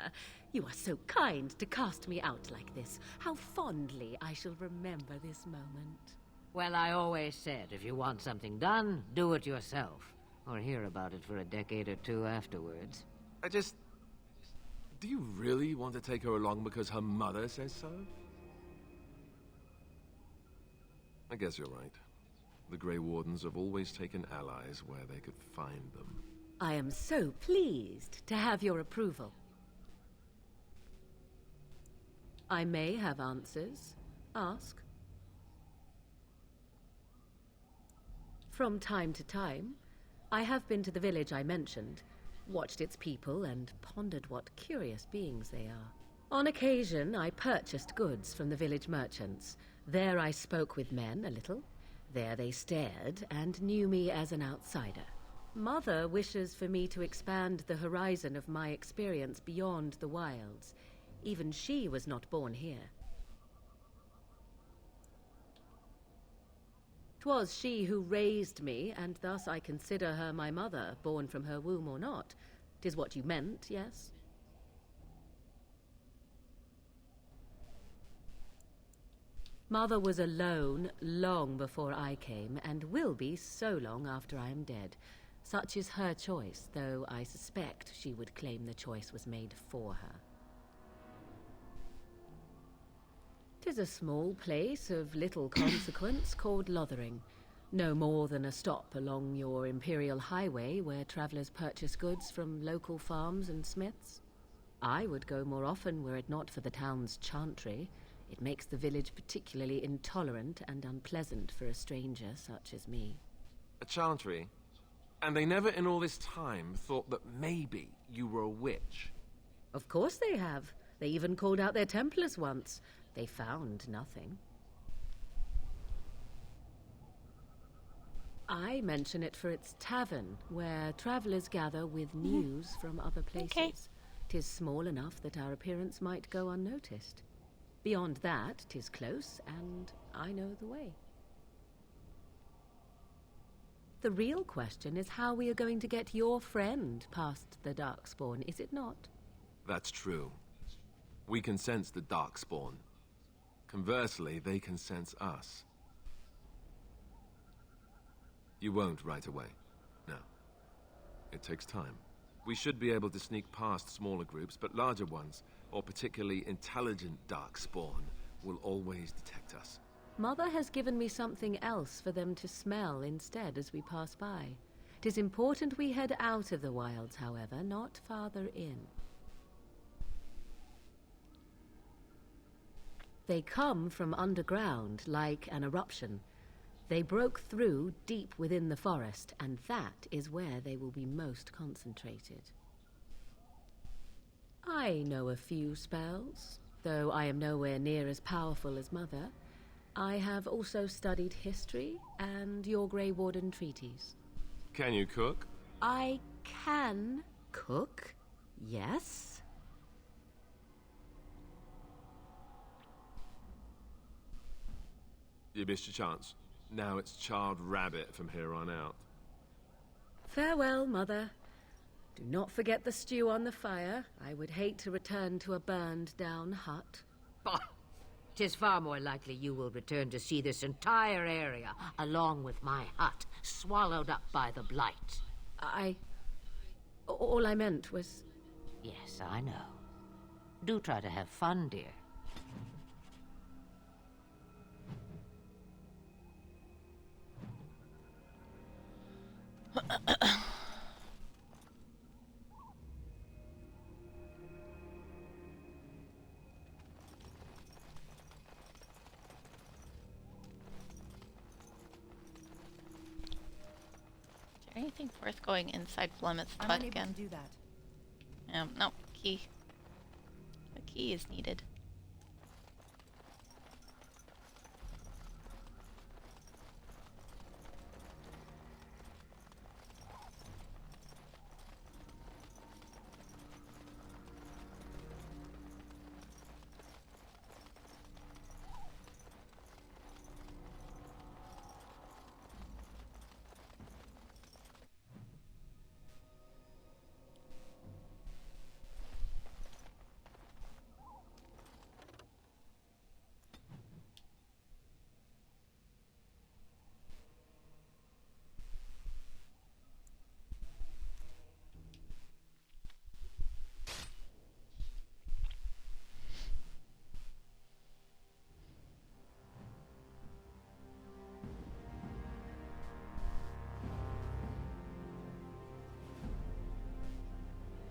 you are so kind to cast me out like this. How fondly I shall remember this moment. Well, I always said, if you want something done, do it yourself. Or hear about it for a decade or two afterwards. Do you really want to take her along because her mother says so? I guess you're right. The Grey Wardens have always taken allies where they could find them. I am so pleased to have your approval. I may have answers. Ask. From time to time, I have been to the village I mentioned, watched its people, and pondered what curious beings they are. On occasion, I purchased goods from the village merchants. There I spoke with men a little. There they stared and knew me as an outsider. Mother wishes for me to expand the horizon of my experience beyond the wilds. Even she was not born here. 'Twas she who raised me, and thus I consider her my mother, born from her womb or not. 'Tis what you meant, yes? Mother was alone long before I came, and will be so long after I am dead. Such is her choice, though I suspect she would claim the choice was made for her. 'Tis a small place of little consequence called Lothering. No more than a stop along your Imperial Highway where travelers purchase goods from local farms and smiths. I would go more often were it not for the town's chantry. It makes the village particularly intolerant and unpleasant for a stranger such as me. A chantry? And they never in all this time thought that maybe you were a witch? Of course they have. They even called out their Templars once. They found nothing. I mention it for its tavern, where travelers gather with news from other places. Okay. 'Tis small enough that our appearance might go unnoticed. Beyond that, 'tis close, and I know the way. The real question is how we are going to get your friend past the Darkspawn, is it not? That's true. We can sense the Darkspawn. Conversely, they can sense us. You won't right away. No. It takes time. We should be able to sneak past smaller groups, but larger ones, or particularly intelligent Darkspawn, will always detect us. Mother has given me something else for them to smell instead as we pass by. 'Tis important we head out of the wilds, however, not farther in. They come from underground, like an eruption. They broke through deep within the forest, and that is where they will be most concentrated. I know a few spells, though I am nowhere near as powerful as Mother. I have also studied history and your Grey Warden treaties. Can you cook? I can cook, yes. You missed your chance. Now it's charred rabbit from here on out. Farewell, Mother. Do not forget the stew on the fire. I would hate to return to a burned-down hut. Bah! 'Tis far more likely you will return to see this entire area, along with my hut, swallowed up by the blight. All I meant was... Yes, I know. Do try to have fun, dear. Anything worth going inside Flemeth's I'm hut unable again? to do that. No, key. A key is needed.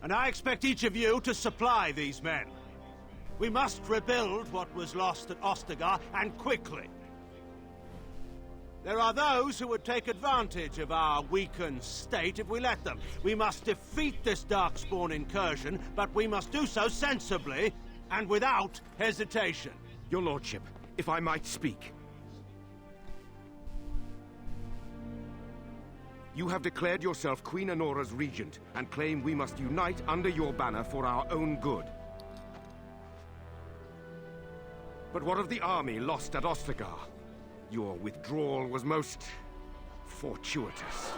And I expect each of you to supply these men. We must rebuild what was lost at Ostagar, and quickly. There are those who would take advantage of our weakened state if we let them. We must defeat this Darkspawn incursion, but we must do so sensibly and without hesitation. Your Lordship, if I might speak. You have declared yourself Queen Honora's regent, and claim we must unite under your banner for our own good. But what of the army lost at Ostagar? Your withdrawal was most fortuitous.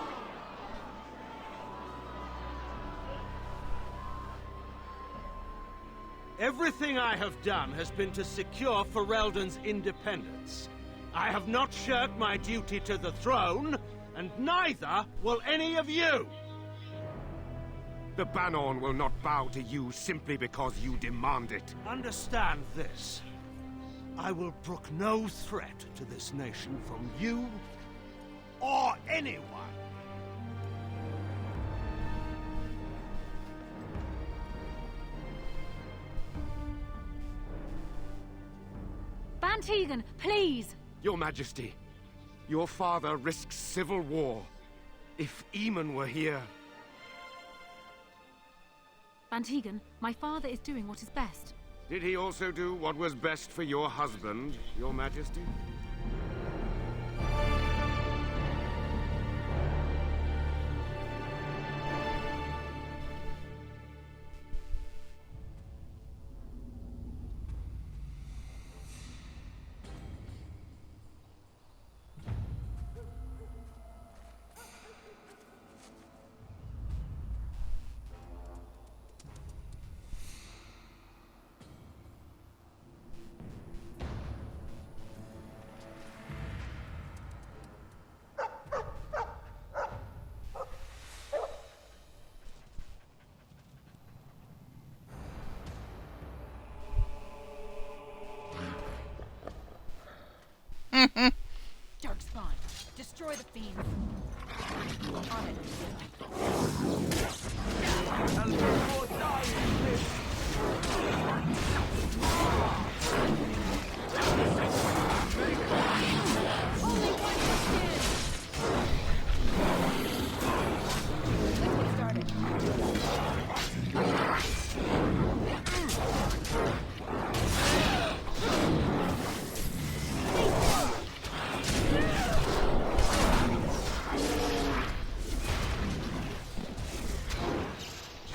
Everything I have done has been to secure Ferelden's independence. I have not shirked my duty to the throne, and neither will any of you! The Banon will not bow to you simply because you demand it. Understand this. I will brook no threat to this nation from you or anyone. Van Tegan, please! Your Majesty, your father risks civil war. If Eamon were here... Van Tegan, my father is doing what is best. Did he also do what was best for your husband, Your Majesty? Darkspawn, destroy the fiend. On it.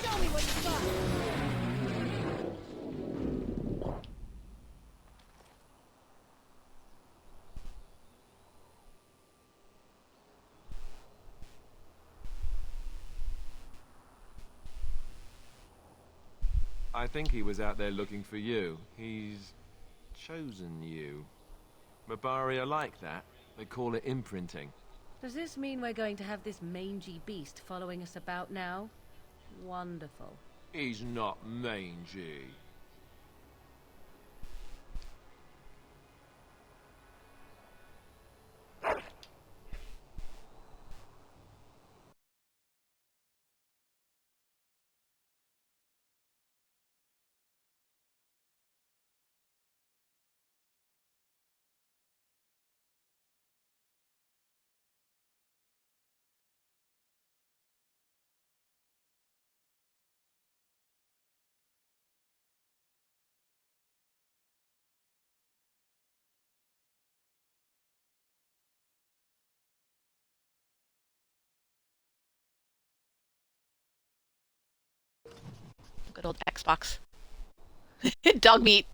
Show me what I think he was out there looking for you. He's chosen you. Mabari are like that. They call it imprinting. Does this mean we're going to have this mangy beast following us about now? Wonderful. He's not mangy. Good old Xbox. Dog meat.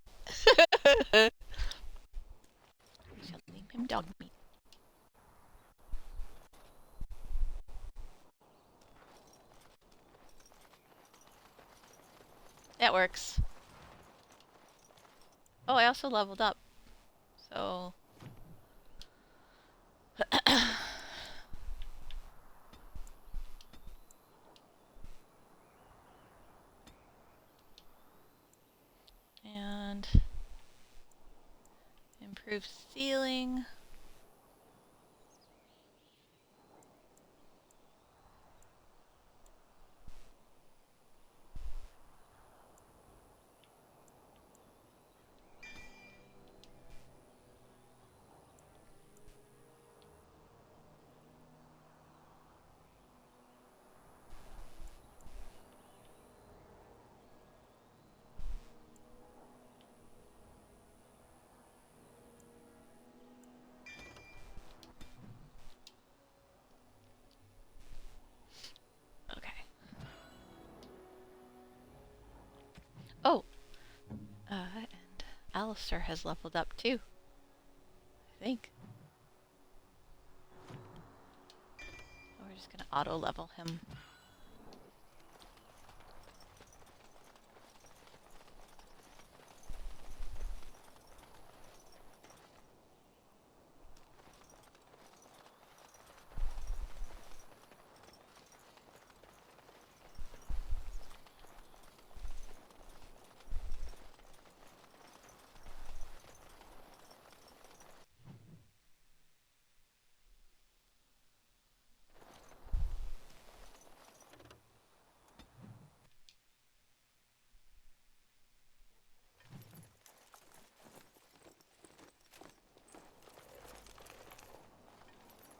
Shall name him dog meat. That works. Oh, I also leveled up. So... and... improve ceiling. Oh! And Alistair has leveled up too. I think. We're just gonna auto-level him.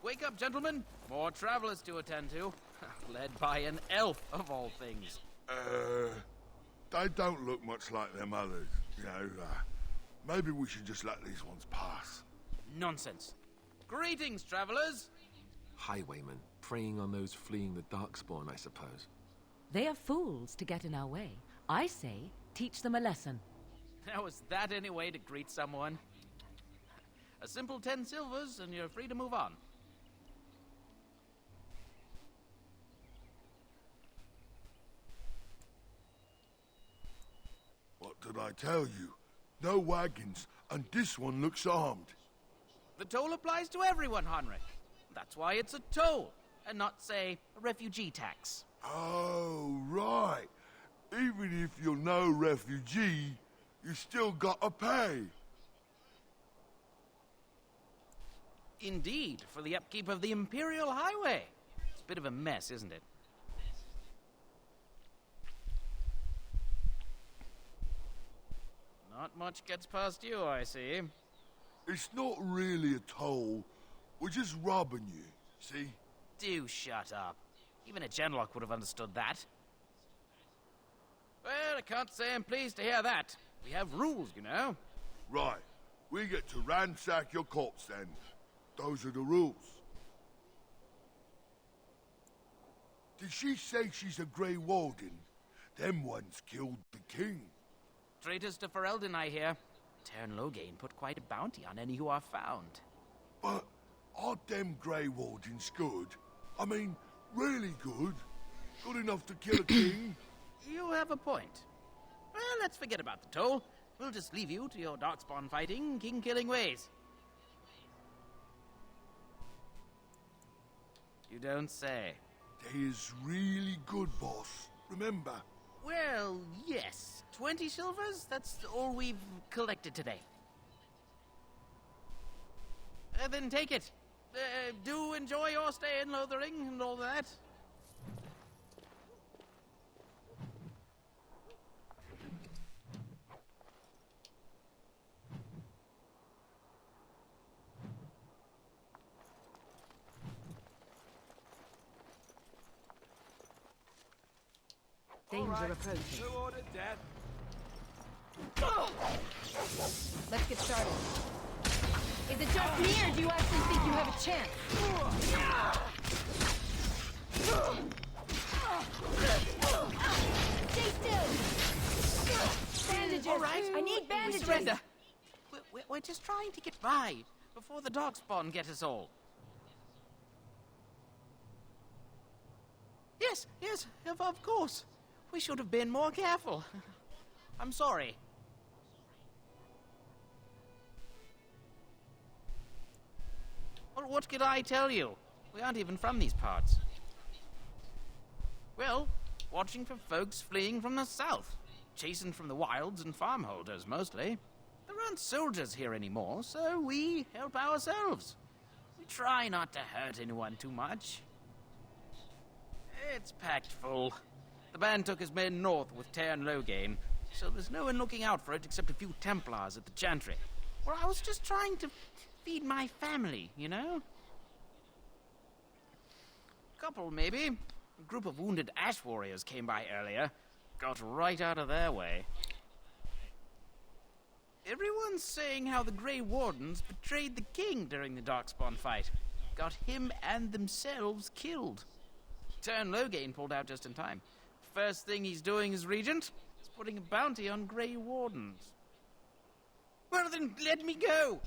Wake up, gentlemen! More travelers to attend to. Led by an elf, of all things. They don't look much like them others, you know. Maybe we should just let these ones pass. Nonsense. Greetings, travelers! Highwaymen, preying on those fleeing the Darkspawn, I suppose. They are fools to get in our way. I say, teach them a lesson. Now, is that any way to greet someone? A simple 10 silvers, and you're free to move on. What did I tell you? No wagons, and this one looks armed. The toll applies to everyone, Heinrich. That's why it's a toll, and not, say, a refugee tax. Oh, right. Even if you're no refugee, you still gotta pay. Indeed, for the upkeep of the Imperial Highway. It's a bit of a mess, isn't it? Not much gets past you, I see. It's not really a toll. We're just robbing you, see? Do shut up. Even a Genlock would have understood that. Well, I can't say I'm pleased to hear that. We have rules, you know. Right. We get to ransack your corpse then. Those are the rules. Did she say she's a Grey Warden? Them ones killed the king. Traitors to Ferelden, I hear. Tern Loghain put quite a bounty on any who are found. But aren't them Grey Wardens good? I mean, really good? Good enough to kill a king? You have a point. Well, let's forget about the toll. We'll just leave you to your darkspawn fighting, king-killing ways. You don't say. They is really good, boss. Remember? Well, yes. 20 silvers? That's all we've collected today. Then take it. Do enjoy your stay in Lothering and all that. Danger approaching. Who ordered death? Let's get started. Is it just me, or do you actually think you have a chance? Stay still! Bandages! All right. I need bandages! We surrender. We're just trying to get by before the darkspawn get us all. Yes, of course. We should have been more careful. I'm sorry. Well, what could I tell you? We aren't even from these parts. Well, watching for folks fleeing from the south. Chasing from the wilds and farmholders, mostly. There aren't soldiers here anymore, so we help ourselves. We try not to hurt anyone too much. It's packed full. The band took his men north with Tairn Loghain, so there's no one looking out for it except a few Templars at the Chantry. Well, I was just trying to feed my family, you know? Couple, maybe. A group of wounded ash warriors came by earlier. Got right out of their way. Everyone's saying how the Grey Wardens betrayed the king during the Darkspawn fight. Got him and themselves killed. Tairn Loghain pulled out just in time. First thing he's doing as regent is putting a bounty on Grey Wardens. Well then, let me go!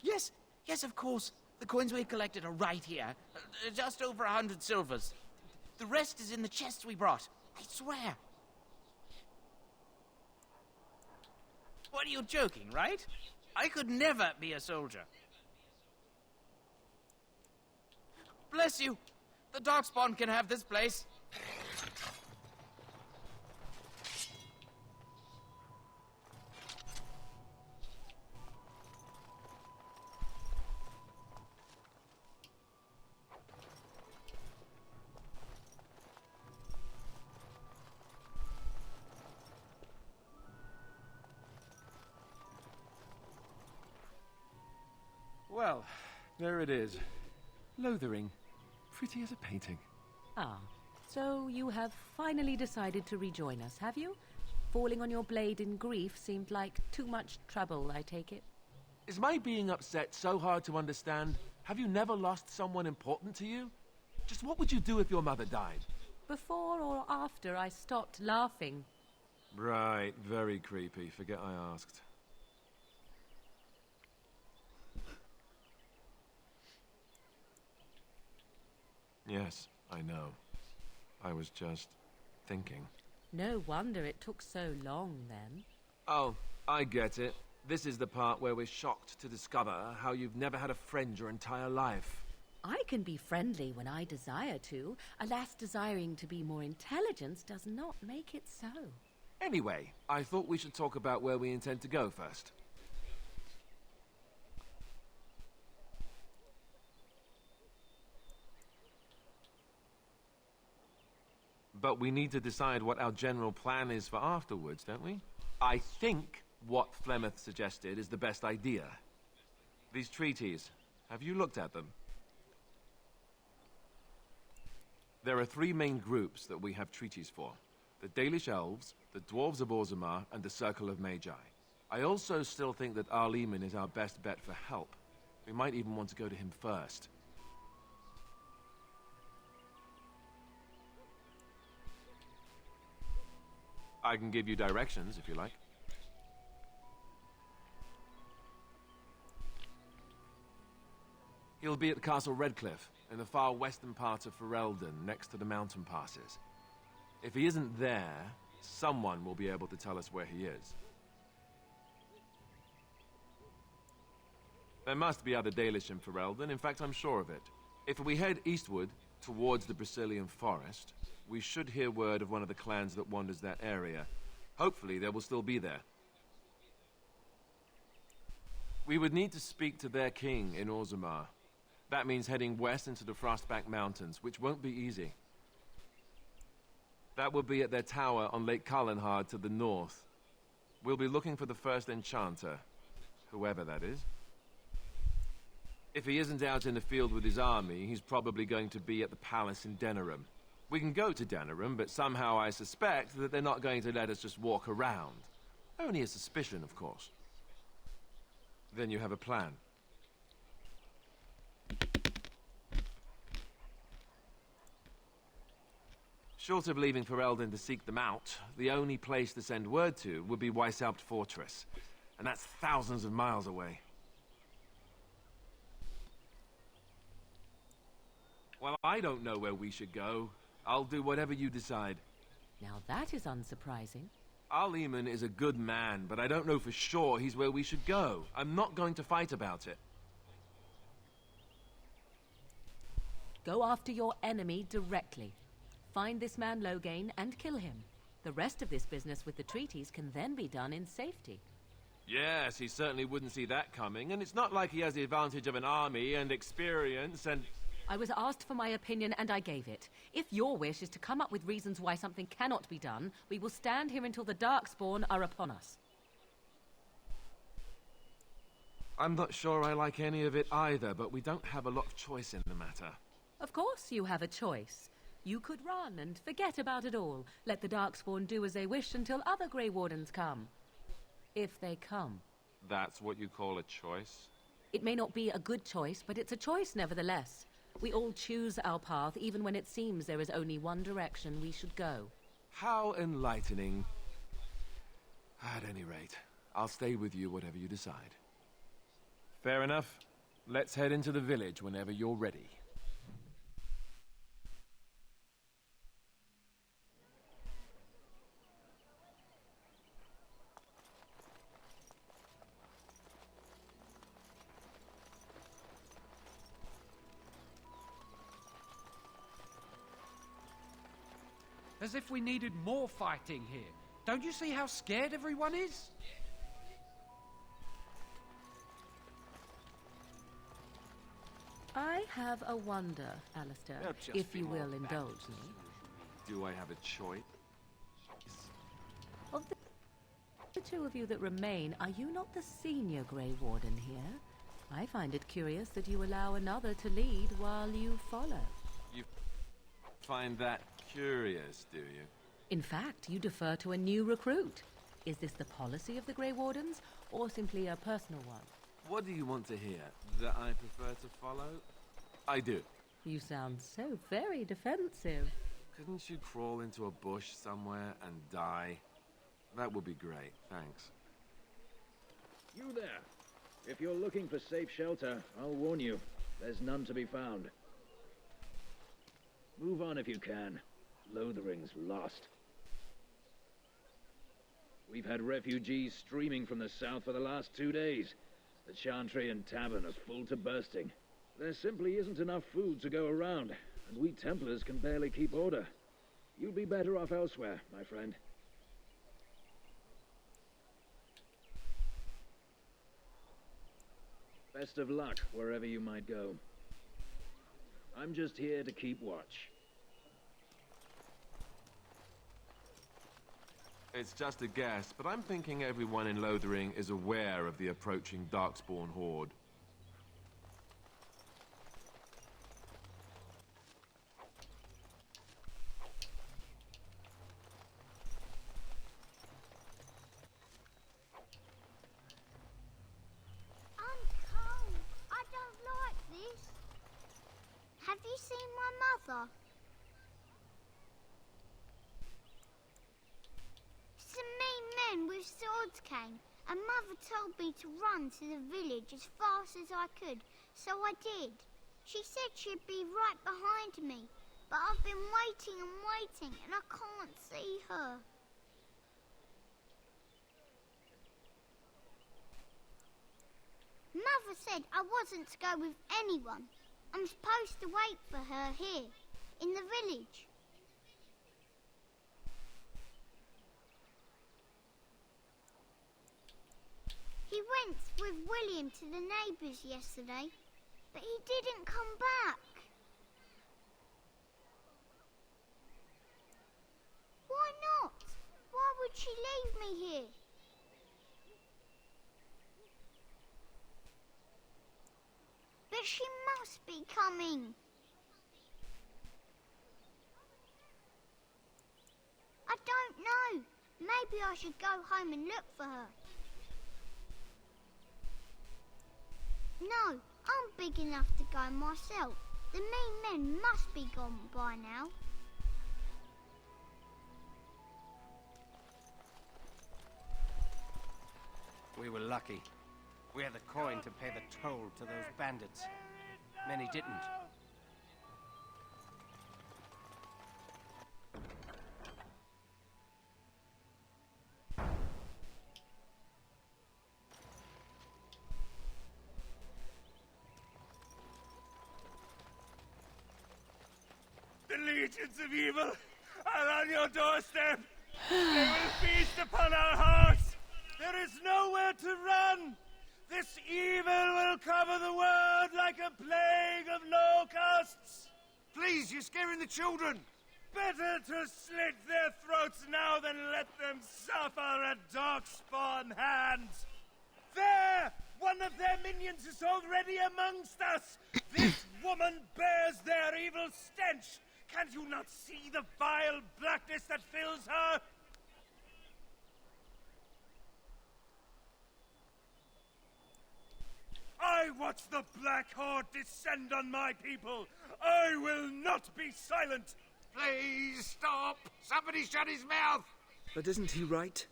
Yes, of course. The coins we collected are right here. Just over 100 silvers. The rest is in the chests we brought. I swear. What, are you joking, right? I could never be a soldier. Bless you. The Darkspawn can have this place. Well, there it is. Lothering. Pretty as a painting. Ah, so you have finally decided to rejoin us, have you? Falling on your blade in grief seemed like too much trouble, I take it. Is my being upset so hard to understand? Have you never lost someone important to you? Just what would you do if your mother died? Before or after I stopped laughing. Right, very creepy. Forget I asked. Yes, I know. I was just thinking. No wonder it took so long, then. Oh, I get it. This is the part where we're shocked to discover how you've never had a friend your entire life. I can be friendly when I desire to. Alas, desiring to be more intelligent does not make it so. Anyway, I thought we should talk about where we intend to go first. But we need to decide what our general plan is for afterwards, don't we? I think what Flemeth suggested is the best idea. These treaties, have you looked at them? There are three main groups that we have treaties for. The Dalish Elves, the Dwarves of Orzammar, and the Circle of Magi. I also still think that Arleman is our best bet for help. We might even want to go to him first. I can give you directions, if you like. He'll be at Castle Redcliffe, in the far western part of Ferelden, next to the mountain passes. If he isn't there, someone will be able to tell us where he is. There must be other Dalish in Ferelden, in fact I'm sure of it. If we head eastward, towards the Brazilian forest, we should hear word of one of the clans that wanders that area. Hopefully they will still be there. We would need to speak to their king in Orzammar. That means heading west into the Frostback Mountains, which won't be easy. That will be at their tower on Lake Kallenhard to the north. We'll be looking for the first enchanter, whoever that is. If he isn't out in the field with his army, he's probably going to be at the palace in Denerim. We can go to Denerim, but somehow I suspect that they're not going to let us just walk around. Only a suspicion, of course. Then you have a plan. Short of leaving Ferelden to seek them out, the only place to send word to would be Weishaupt Fortress. And that's thousands of miles away. Well, I don't know where we should go. I'll do whatever you decide. Now that is unsurprising. Al-Eamon is a good man, but I don't know for sure he's where we should go. I'm not going to fight about it. Go after your enemy directly. Find this man Loghain and kill him. The rest of this business with the treaties can then be done in safety. Yes, he certainly wouldn't see that coming, and it's not like he has the advantage of an army and experience and... I was asked for my opinion and I gave it. If your wish is to come up with reasons why something cannot be done, we will stand here until the Darkspawn are upon us. I'm not sure I like any of it either, but we don't have a lot of choice in the matter. Of course you have a choice. You could run and forget about it all. Let the Darkspawn do as they wish until other Grey Wardens come. If they come. That's what you call a choice? It may not be a good choice, but it's a choice nevertheless. We all choose our path, even when it seems there is only one direction we should go. How enlightening. At any rate, I'll stay with you whatever you decide. Fair enough. Let's head into the village whenever you're ready. As if we needed more fighting here. Don't you see how scared everyone is? I have a wonder, Alistair, if you will indulge me. Do I have a choice? Of the two of you that remain, are you not the senior Grey Warden here? I find it curious that you allow another to lead while you follow. You find that curious, do you? In fact, you defer to a new recruit. Is this the policy of the Grey Wardens, or simply a personal one? What do you want to hear? That I prefer to follow? I do. You sound so very defensive. Couldn't you crawl into a bush somewhere and die? That would be great, thanks. You there. If you're looking for safe shelter, I'll warn you, there's none to be found. Move on if you can. Lothering's lost. We've had refugees streaming from the south for the last 2 days. The Chantry and Tavern are full to bursting. There simply isn't enough food to go around, and we Templars can barely keep order. You'd be better off elsewhere, my friend. Best of luck wherever you might go. I'm just here to keep watch. It's just a guess, but I'm thinking everyone in Lothering is aware of the approaching Darkspawn horde. I'm cold. I don't like this. Have you seen my mother? Some mean men with swords came, and Mother told me to run to the village as fast as I could, so I did. She said she'd be right behind me, but I've been waiting and waiting, and I can't see her. Mother said I wasn't to go with anyone. I'm supposed to wait for her here, in the village. He went with William to the neighbours yesterday, but he didn't come back. Why not? Why would she leave me here? But she must be coming. I don't know. Maybe I should go home and look for her. No, I'm big enough to go myself. The mean men must be gone by now. We were lucky. We had the coin to pay the toll to those bandits. Many didn't. The legions of evil are on your doorstep. They will feast upon our hearts. There is nowhere to run. This evil will cover the world like a plague of locusts. Please, you're scaring the children. Better to slit their throats now than let them suffer at Darkspawn hands. There! One of their minions is already amongst us. This woman bears their evil stench. Can't you not see the vile blackness that fills her? I watch the Black Horde descend on my people. I will not be silent. Please stop! Somebody shut his mouth! But isn't he right?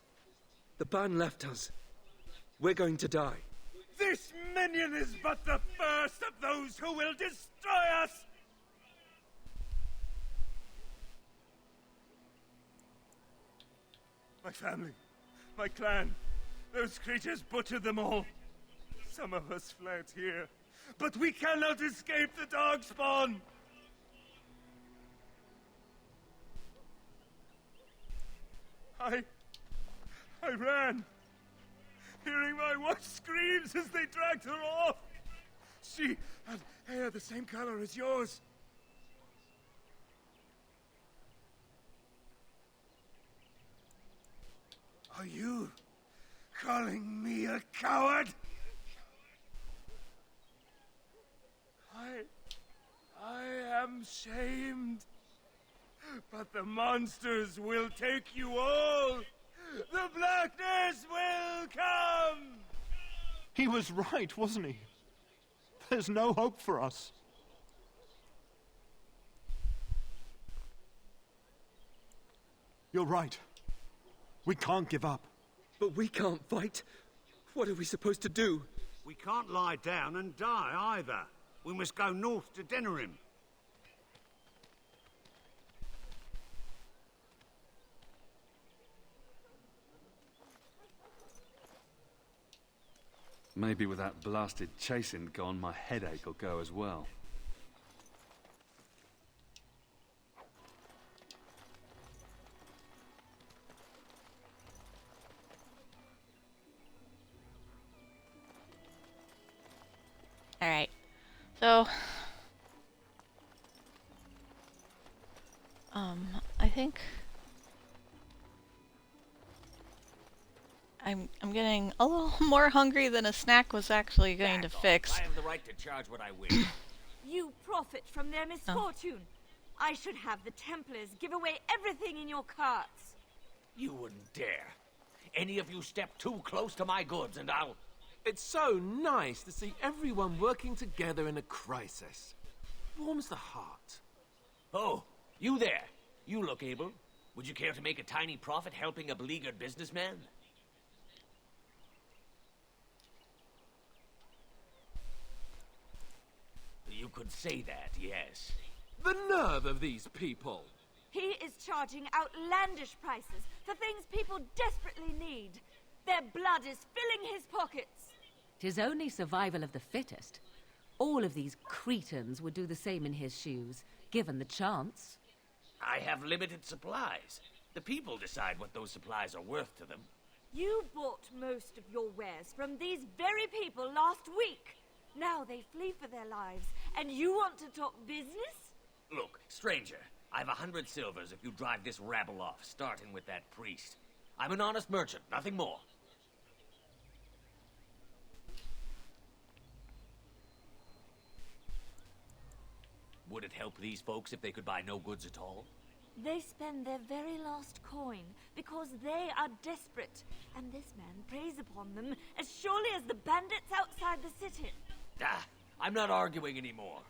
The ban left us. We're going to die. This minion is but the first of those who will destroy us! My family, my clan, those creatures butchered them all. Some of us fled here, but we cannot escape the Darkspawn! I ran, hearing my wife's screams as they dragged her off. She had hair the same color as yours. Are you calling me a coward? I am shamed. But the monsters will take you all. The blackness will come. He was right, wasn't he? There's no hope for us. You're right. We can't give up. But we can't fight. What are we supposed to do? We can't lie down and die either. We must go north to Denerim. Maybe with that blasted chasing gone, my headache will go as well. Alright. So... I think... I'm getting a little more hungry than a snack was actually going to fix. I have the right to charge what I wish. You profit from their misfortune. I should have the Templars give away everything in your carts. You wouldn't dare. Any of you step too close to my goods and I'll... It's so nice to see everyone working together in a crisis. Warms the heart. Oh, you there. You look able. Would you care to make a tiny profit helping a beleaguered businessman? You could say that, yes. The nerve of these people! He is charging outlandish prices for things people desperately need. Their blood is filling his pockets. 'Tis only survival of the fittest. All of these cretins would do the same in his shoes, given the chance. I have limited supplies. The people decide what those supplies are worth to them. You bought most of your wares from these very people last week. Now they flee for their lives, and you want to talk business? Look, stranger, I've 100 silvers if you drive this rabble off, starting with that priest. I'm an honest merchant, nothing more. Would it help these folks if they could buy no goods at all? They spend their very last coin because they are desperate, and this man preys upon them as surely as the bandits outside the city. Ah, I'm not arguing anymore.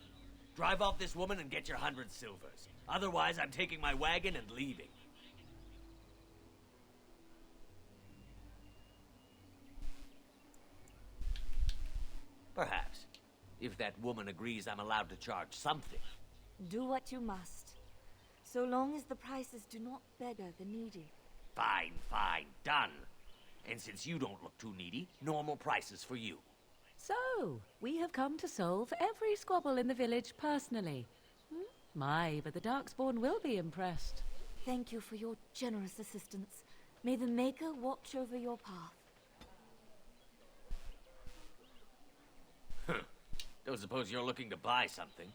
Drive off this woman and get your 100 silvers. Otherwise, I'm taking my wagon and leaving. Perhaps. If that woman agrees I'm allowed to charge something. Do what you must, so long as the prices do not beggar the needy. Fine, fine, done. And since you don't look too needy, normal prices for you. So, we have come to solve every squabble in the village personally. My, but the Darkspawn will be impressed. Thank you for your generous assistance. May the Maker watch over your path. Don't suppose you're looking to buy something?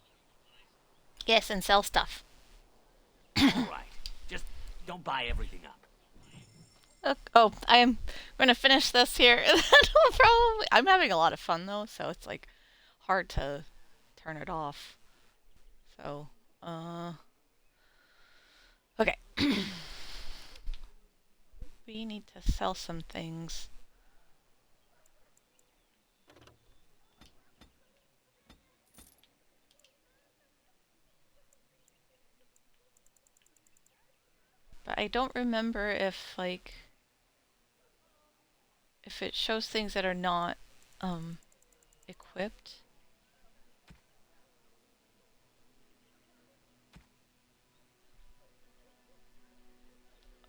Yes, and sell stuff. Alright, just don't buy everything up. Oh, I'm going to finish this here. Probably. I'm having a lot of fun though, so it's like hard to turn it off. So, okay. We need to sell some things. But I don't remember if, like, if it shows things that are not, equipped.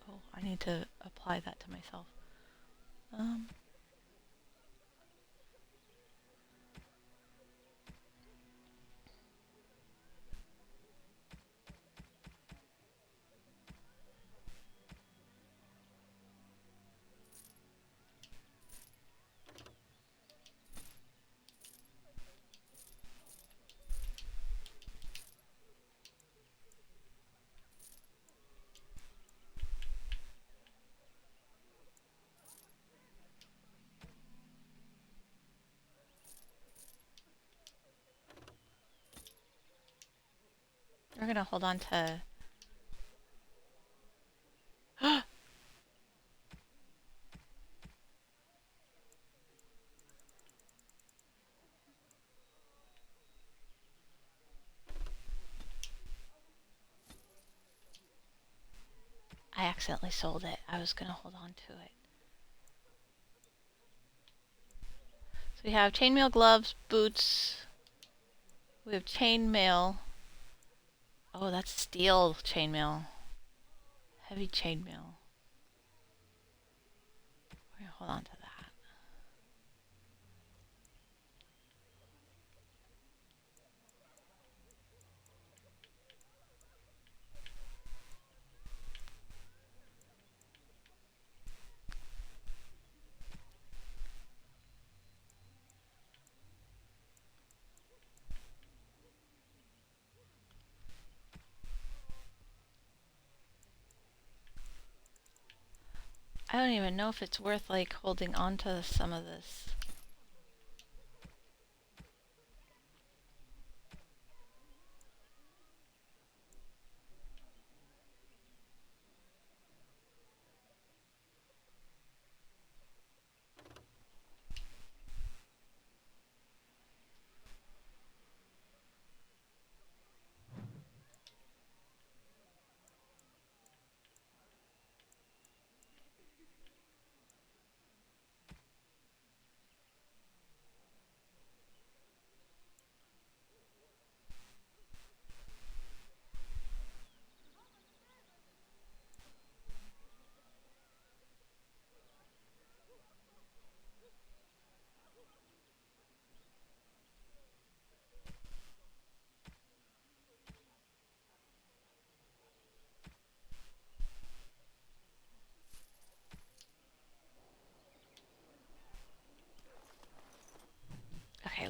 Oh, I need to apply that to myself. We're gonna hold on to... I accidentally sold it. I was gonna hold on to it. So we have chainmail gloves, boots. We have chainmail. Oh, that's steel chainmail. Heavy chainmail. We're gonna hold on to that. I don't even know if it's worth like holding on to some of this.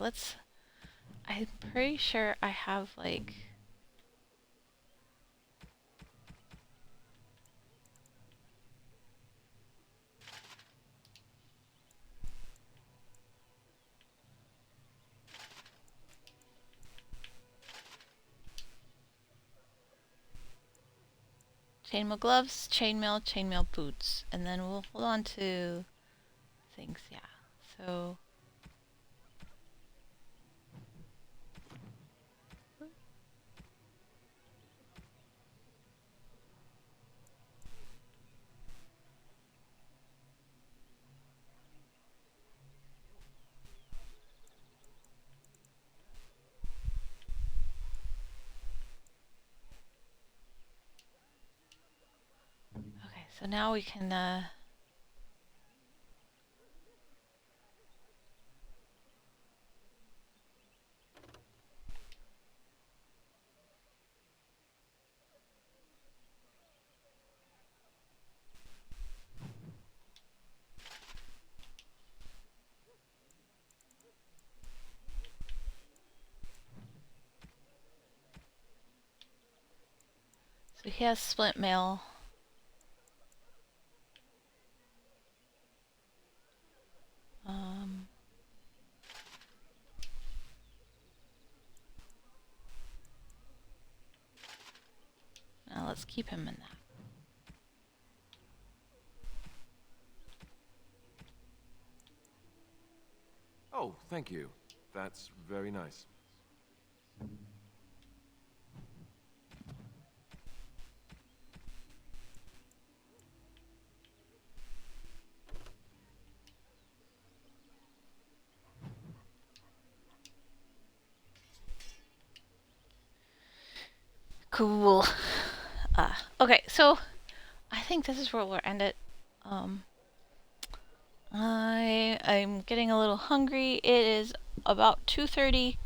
let's... I'm pretty sure I have, like... chainmail gloves, chainmail boots, and then we'll hold on to things, yeah. So... Okay, so now we can, so he has splint mail. Now let's keep him in that. Oh, thank you. That's very nice. Cool. Okay, so I think this is where we'll end it. I'm getting a little hungry. It is about 2:30,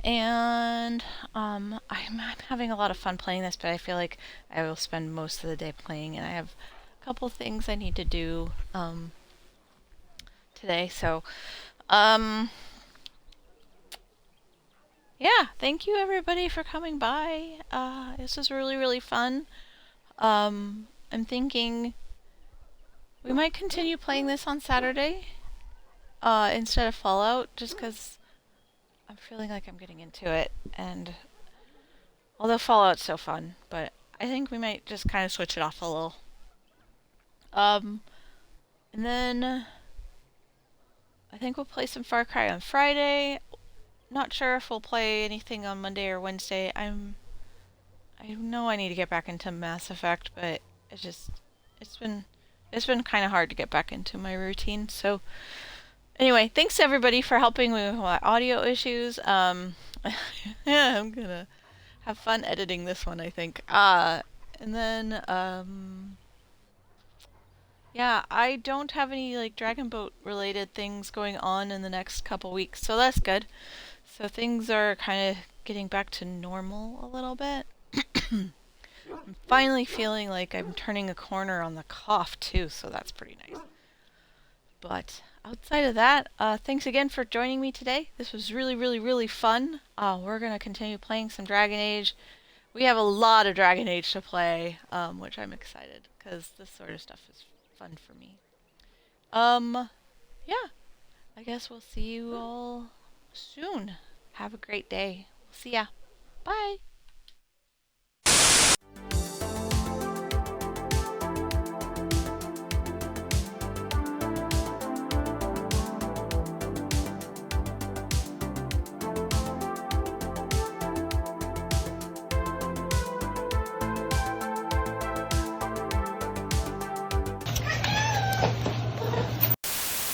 and I'm having a lot of fun playing this, but I feel like I will spend most of the day playing, and I have a couple things I need to do today. So, yeah, thank you everybody for coming by. This was really, really fun. I'm thinking we might continue playing this on Saturday instead of Fallout, just because I'm feeling like I'm getting into it. And although Fallout's so fun, but I think we might just kind of switch it off a little. And then I think we'll play some Far Cry on Friday. Not sure if we'll play anything on Monday or Wednesday. I know I need to get back into Mass Effect, but it's been kind of hard to get back into my routine. So anyway, thanks everybody for helping me with my audio issues. Yeah, I'm gonna have fun editing this one, I think. And then yeah, I don't have any like Dragon Boat related things going on in the next couple weeks, so that's good. So things are kind of getting back to normal a little bit. I'm finally feeling like I'm turning a corner on the cough too, so that's pretty nice. But outside of that, thanks again for joining me today. This was really, really, really fun. We're going to continue playing some DragonAge. We have a lot of DragonAge to play, which I'm excited, because this sort of stuff is fun for me. Yeah, I guess we'll see you all soon. Have a great day. See ya. Bye.